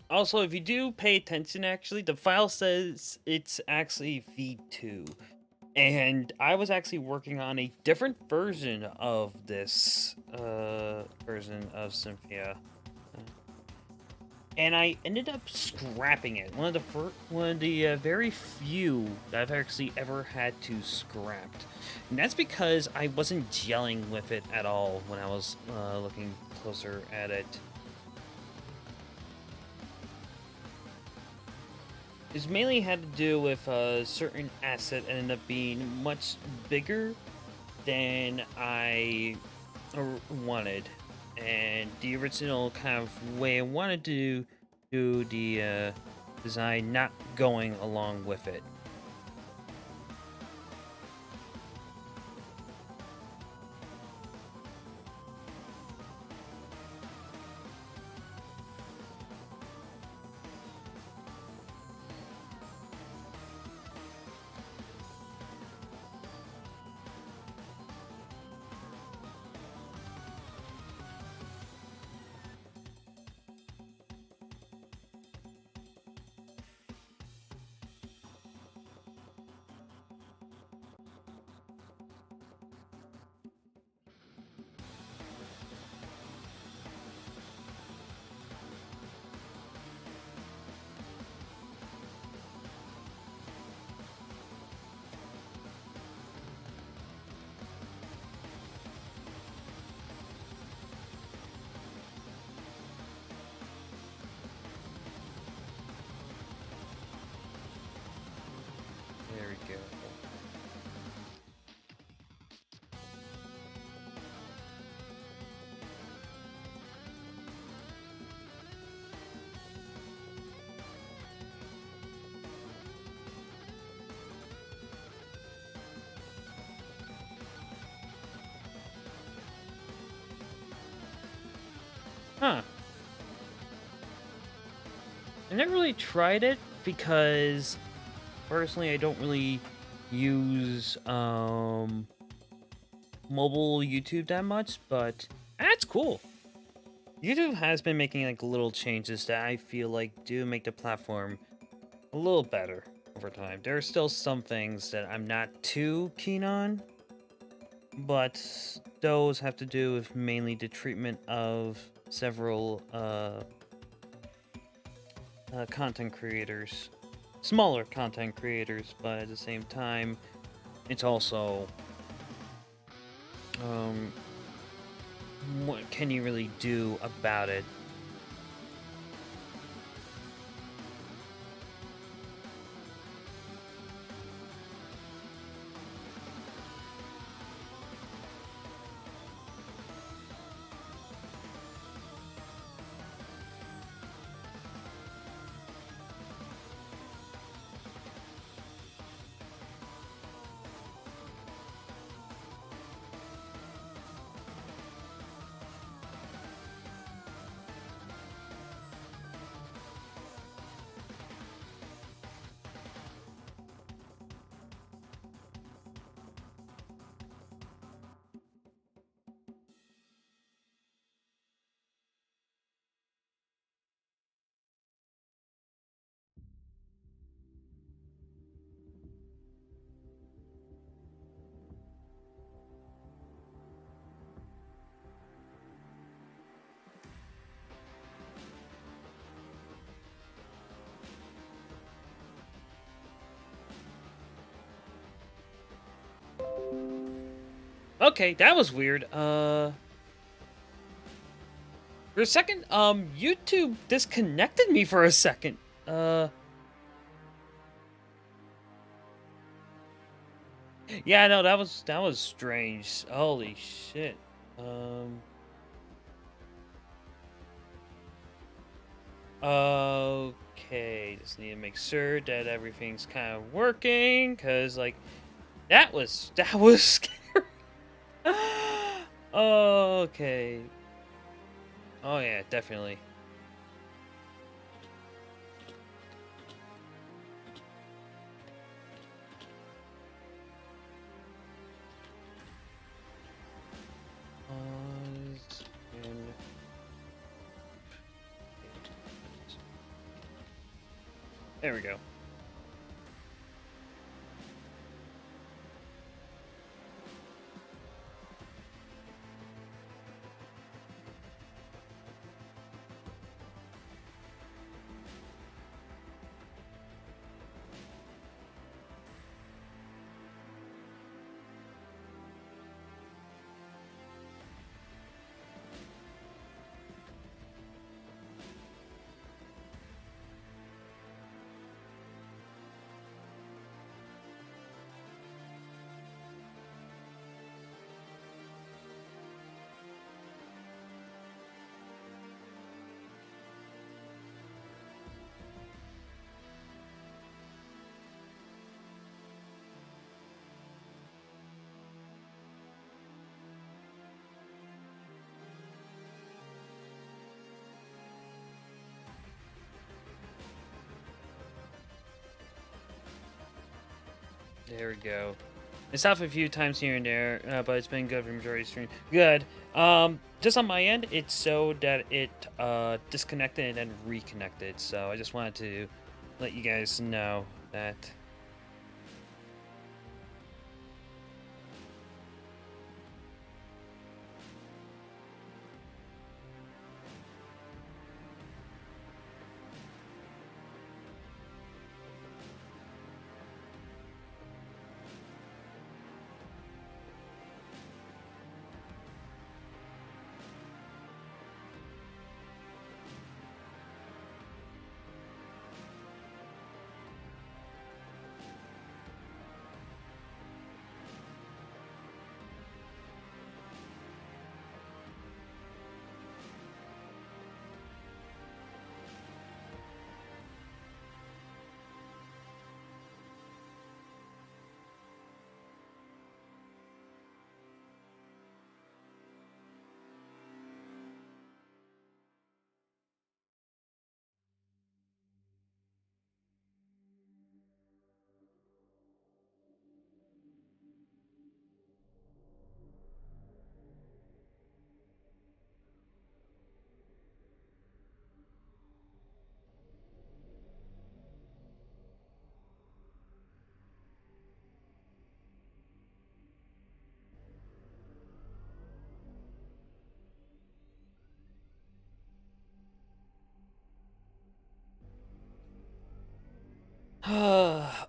Also, if you do pay attention, actually, the file says it's actually V2. And I was actually working on a different version of this version of Cynthia. And I ended up scrapping it. One of the very few that I've actually ever had to scrap. And that's because I wasn't gelling with it at all when I was looking closer at it. It's mainly had to do with a certain asset ended up being much bigger than I wanted. And the original kind of way I wanted to do the design not going along with it. There we go. Huh. I never really tried it because personally I don't really use mobile YouTube that much, but that's cool. YouTube has been making like little changes that I feel like do make the platform a little better. over time. There are still some things that I'm not too keen on, but those have to do with mainly the treatment of several content creators, smaller content creators, but at the same time, it's also what can you really do about it? Okay, that was weird. For a second, YouTube disconnected me for a second. Yeah, no, that was strange. Holy shit. Um, okay, just need to make sure that everything's kind of working, cause like that was scary. Okay. Oh yeah, definitely. Pause and there we go. There we go. It's off a few times here and there, but it's been good for majority of the stream. Good. Just on my end, it's so that it disconnected and then reconnected. So I just wanted to let you guys know that. Oh.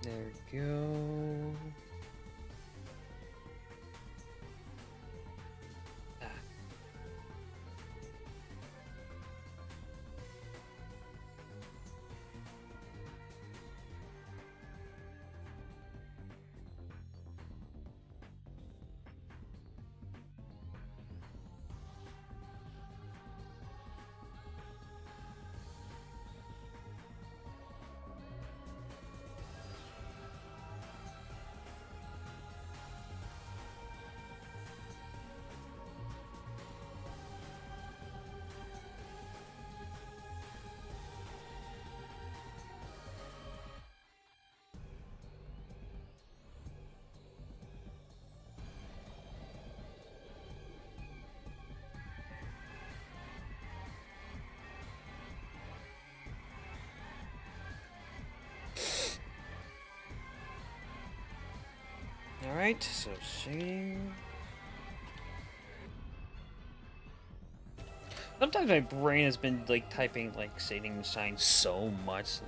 There we go. Ah. Alright, so shading. Sometimes my brain has been like typing like shading signs so much.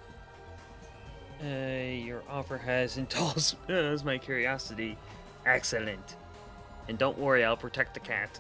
Your offer has indulged my curiosity. Excellent. And don't worry, I'll protect the cat.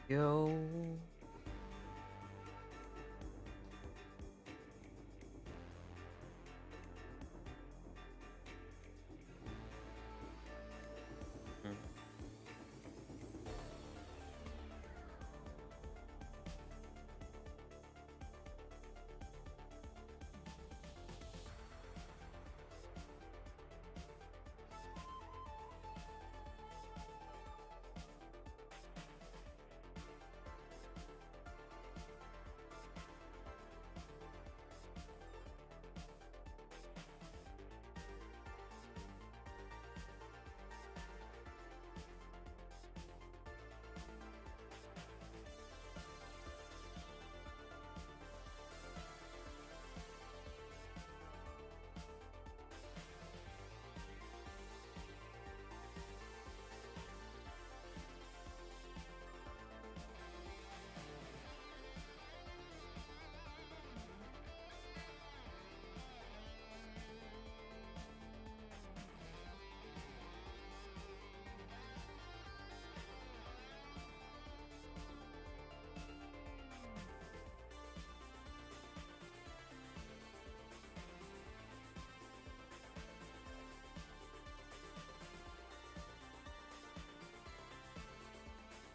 Go.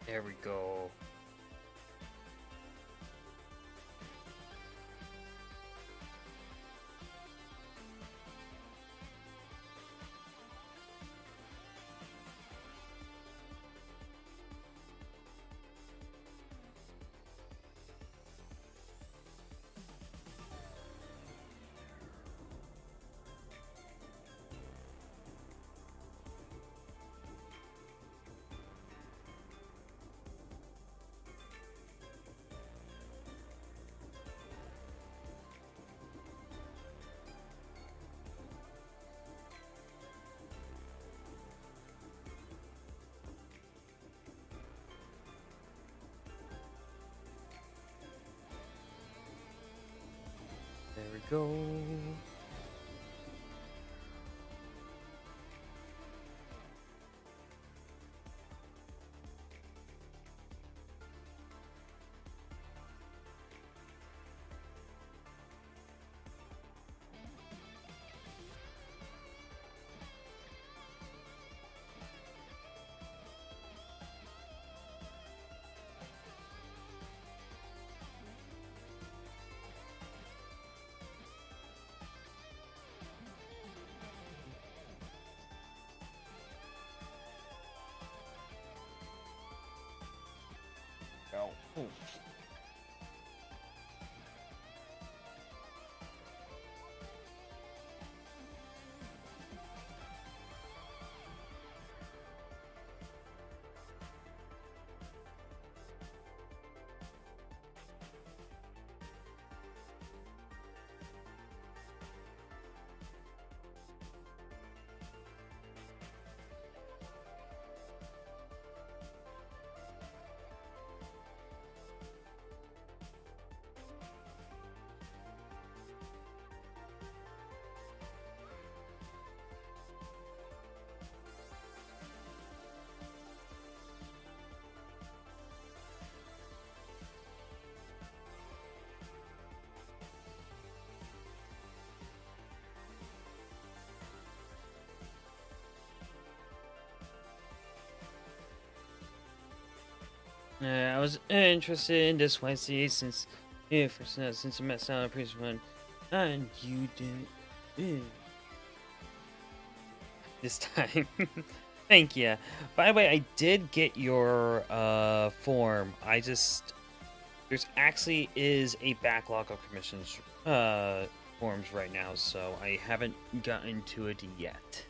There we go. There we go. Oh. I was interested in this Wednesday since since I met out the previous one, and you didn't this time. Thank you. By the way, I did get your form. There's actually is a backlog of commissions forms right now, so I haven't gotten to it yet.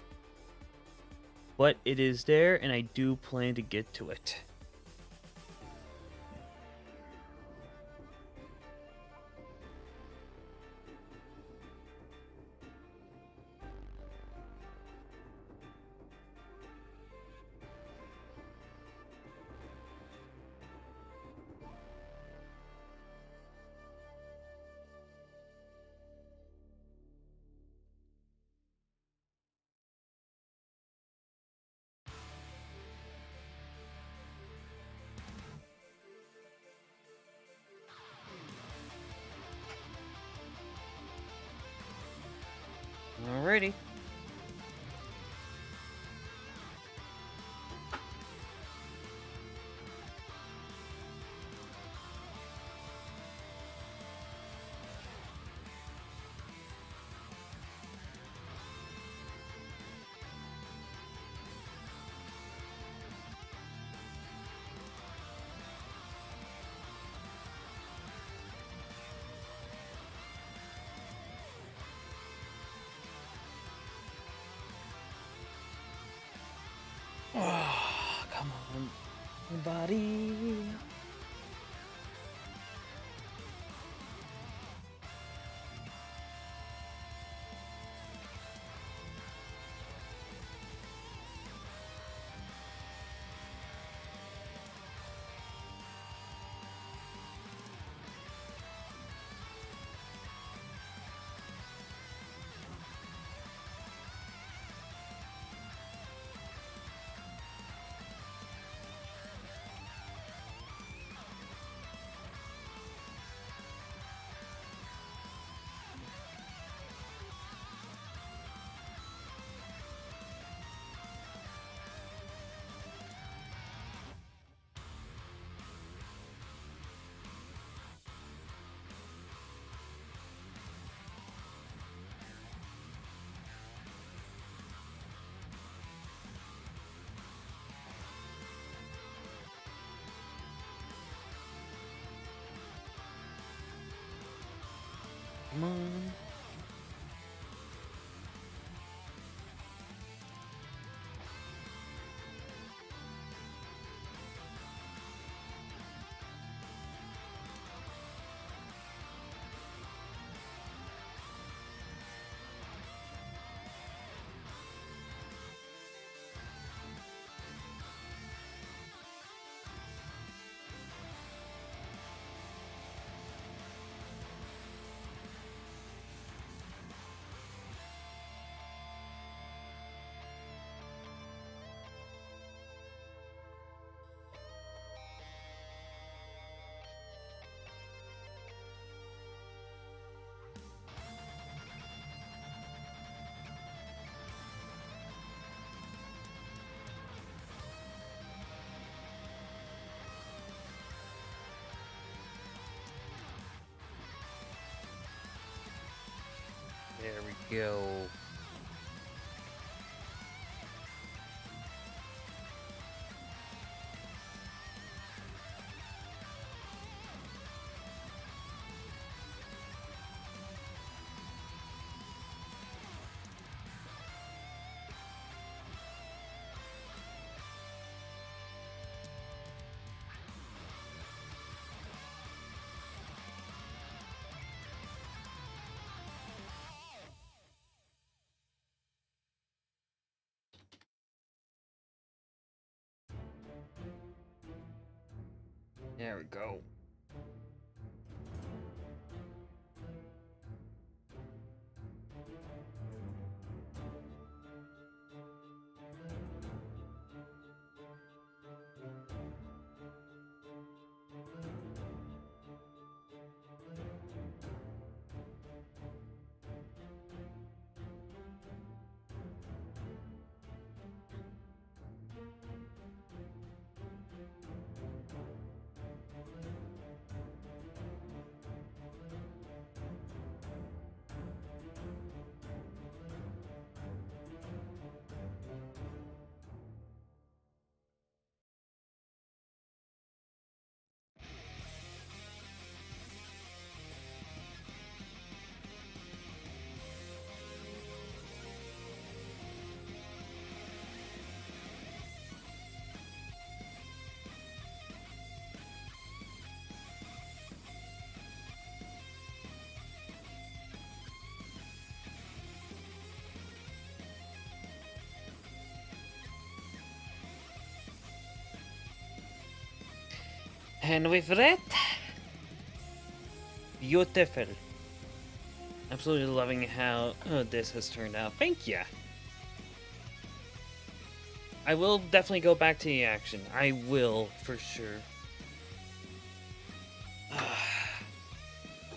But it is there, and I do plan to get to it. Alrighty. Oh, come on, buddy. Come on. There we go. There we go. And with that, beautiful. Absolutely loving how this has turned out. Thank ya. I will definitely go back to the action. I will, for sure.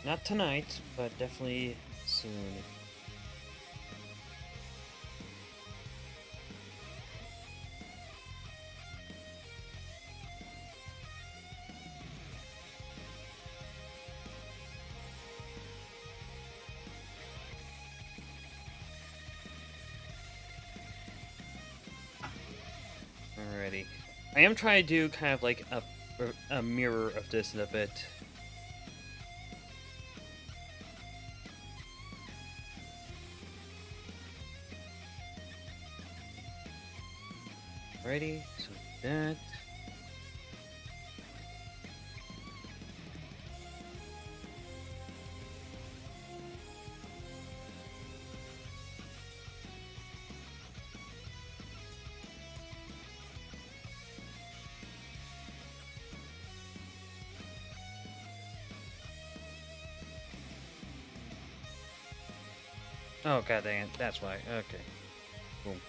Not tonight, but definitely soon. I am trying to do kind of like a mirror of this in a bit. Alrighty, so that. Oh god dang it, that's why. Okay. Boom.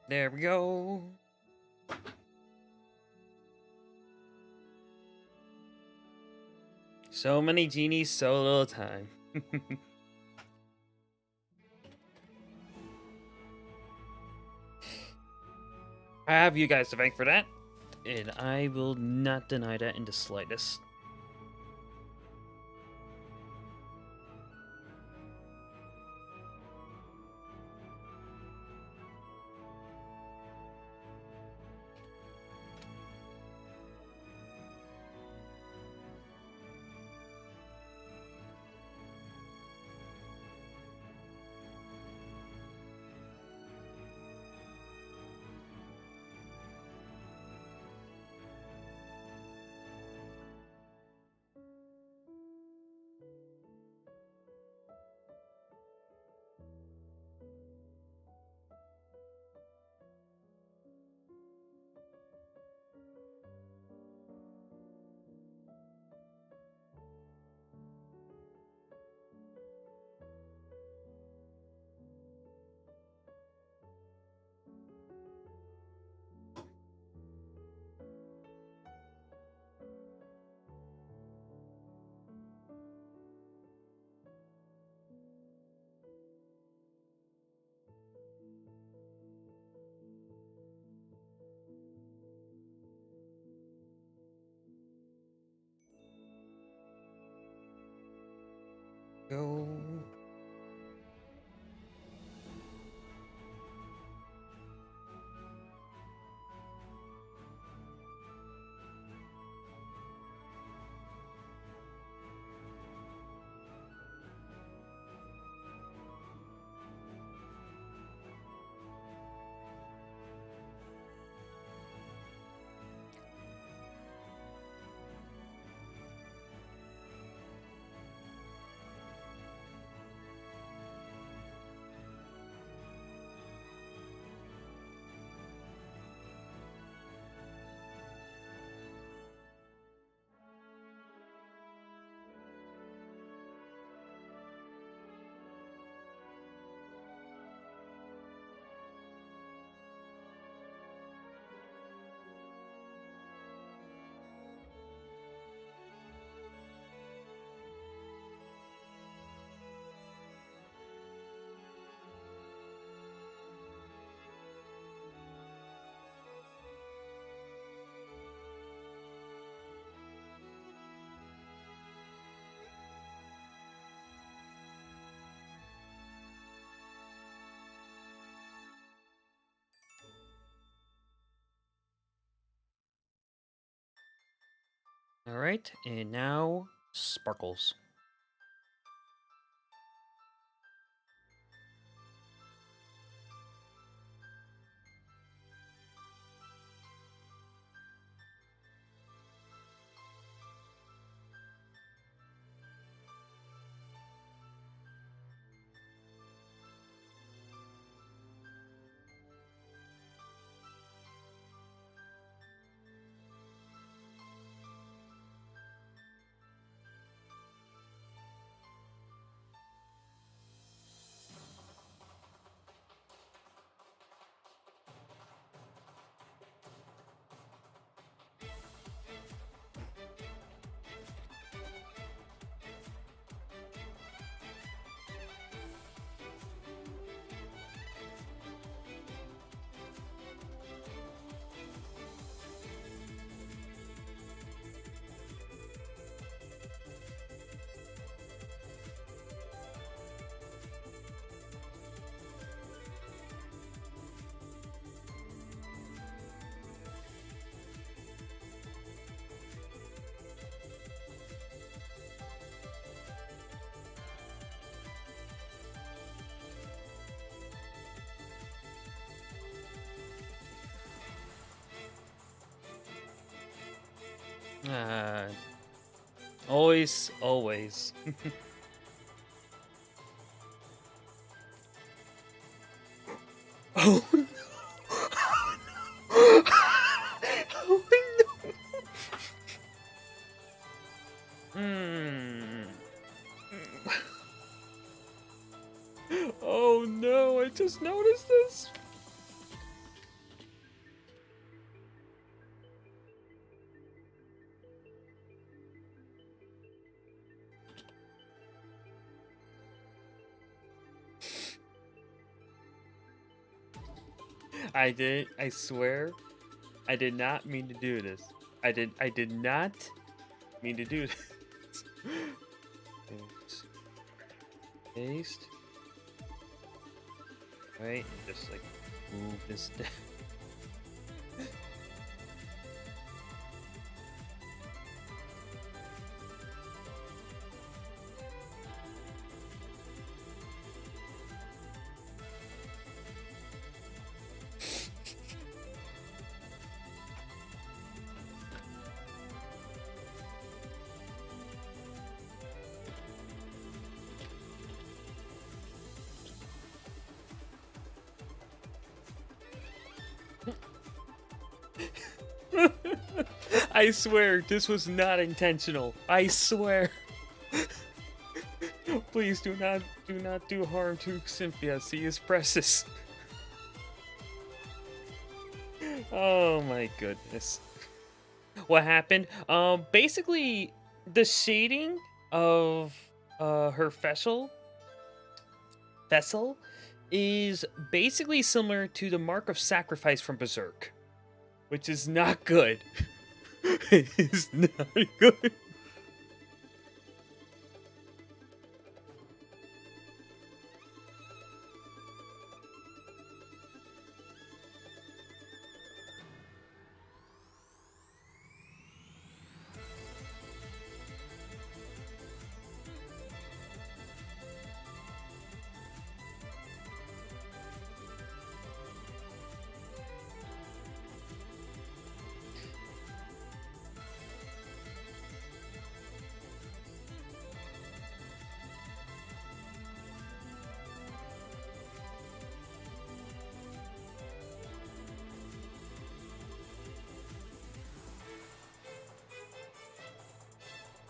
There we go. So many genies, so little time. I have you guys to thank for that, and I will not deny that in the slightest. Go. All right, and now sparkles. Uh, always, always. Oh no! Oh no! Hmm. Oh no! I just noticed this. I did. I swear, I did not mean to do this. I did not mean to do this. Oops. Paste. Right, and just like move this down. I swear, this was not intentional. I swear. Please do not do harm to Cynthia. She is precious. Oh my goodness. What happened? Basically, the shading of her vessel is basically similar to the mark of sacrifice from Berserk, which is not good. It is not good.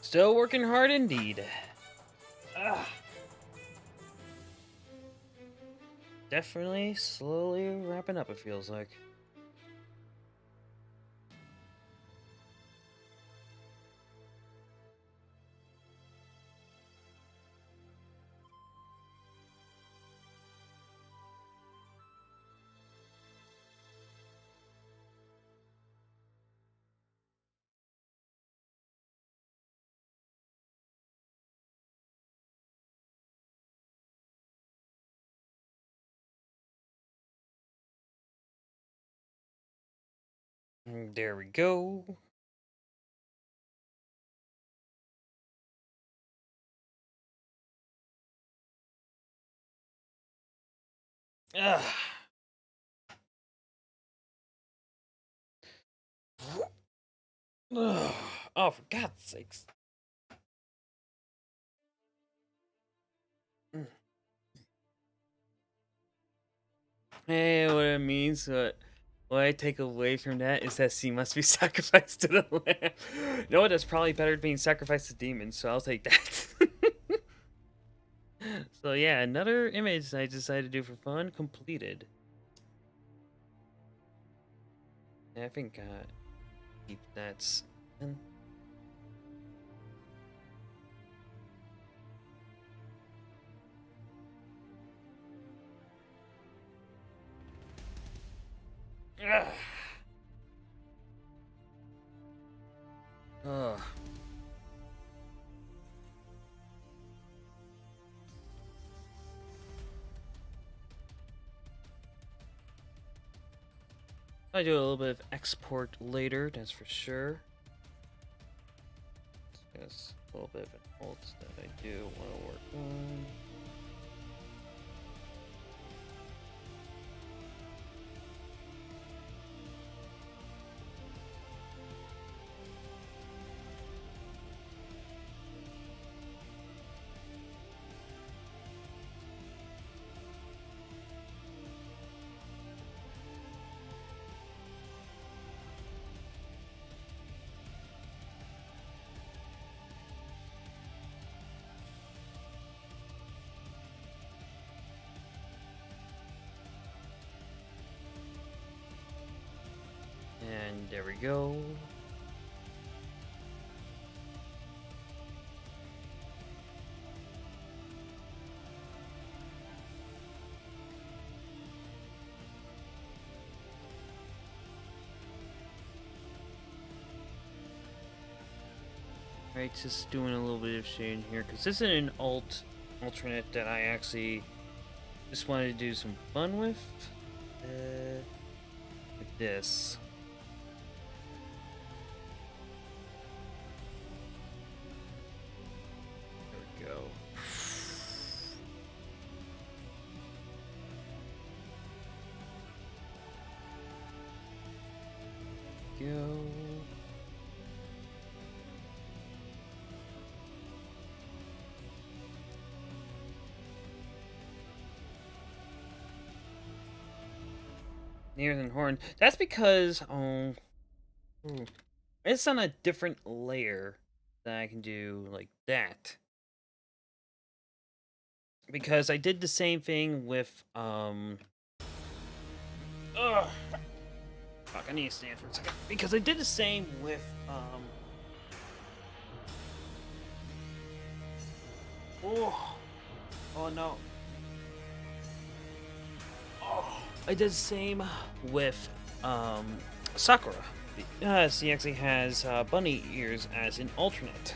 Still working hard indeed. Ugh. Definitely slowly wrapping up, it feels like. There we go. Ugh. Ugh. Oh, for God's sakes. Mm. Hey, what it means, what I take away from that is that she must be sacrificed to the lamb. You know what? That's probably better than being sacrificed to demons, so I'll take that. So yeah, another image I decided to do for fun completed. I think keep that. Ugh. Ugh. I do a little bit of export later, that's for sure. There's a little bit of an alt that I do want to work on. There we go. Right, just doing a little bit of shading here because this is an alternate that I actually just wanted to do some fun with. Like this. There we go. Go. Near than horn. That's because it's on a different layer that I can do like that. Because I did the same thing with Ugh. Fuck, I need to stand for a second. Because I did the same with Oh no. I did the same with Sakura. Because he actually has bunny ears as an alternate.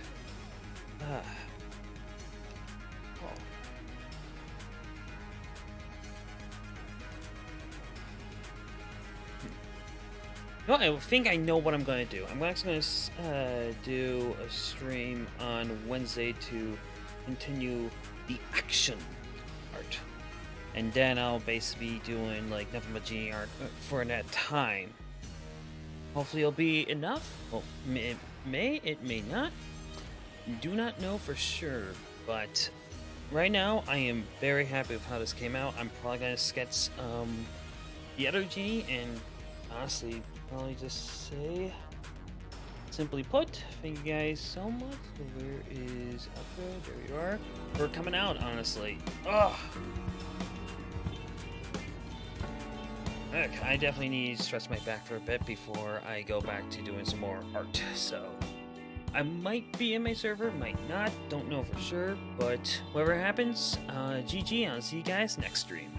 No, I think I know what I'm going to do. I'm actually going to do a stream on Wednesday to continue the action art. And then I'll basically be doing like nothing but Genie art for that time. Hopefully it'll be enough. Well, it may not. Do not know for sure, but right now I am very happy with how this came out. I'm probably going to sketch the other Genie and honestly probably just say, simply put, thank you guys so much. Where is Upload? There you are. For coming out, honestly. Ugh. Look, I definitely need to stretch my back for a bit before I go back to doing some more art. So I might be in my server, might not, don't know for sure. But whatever happens, GG, I'll see you guys next stream.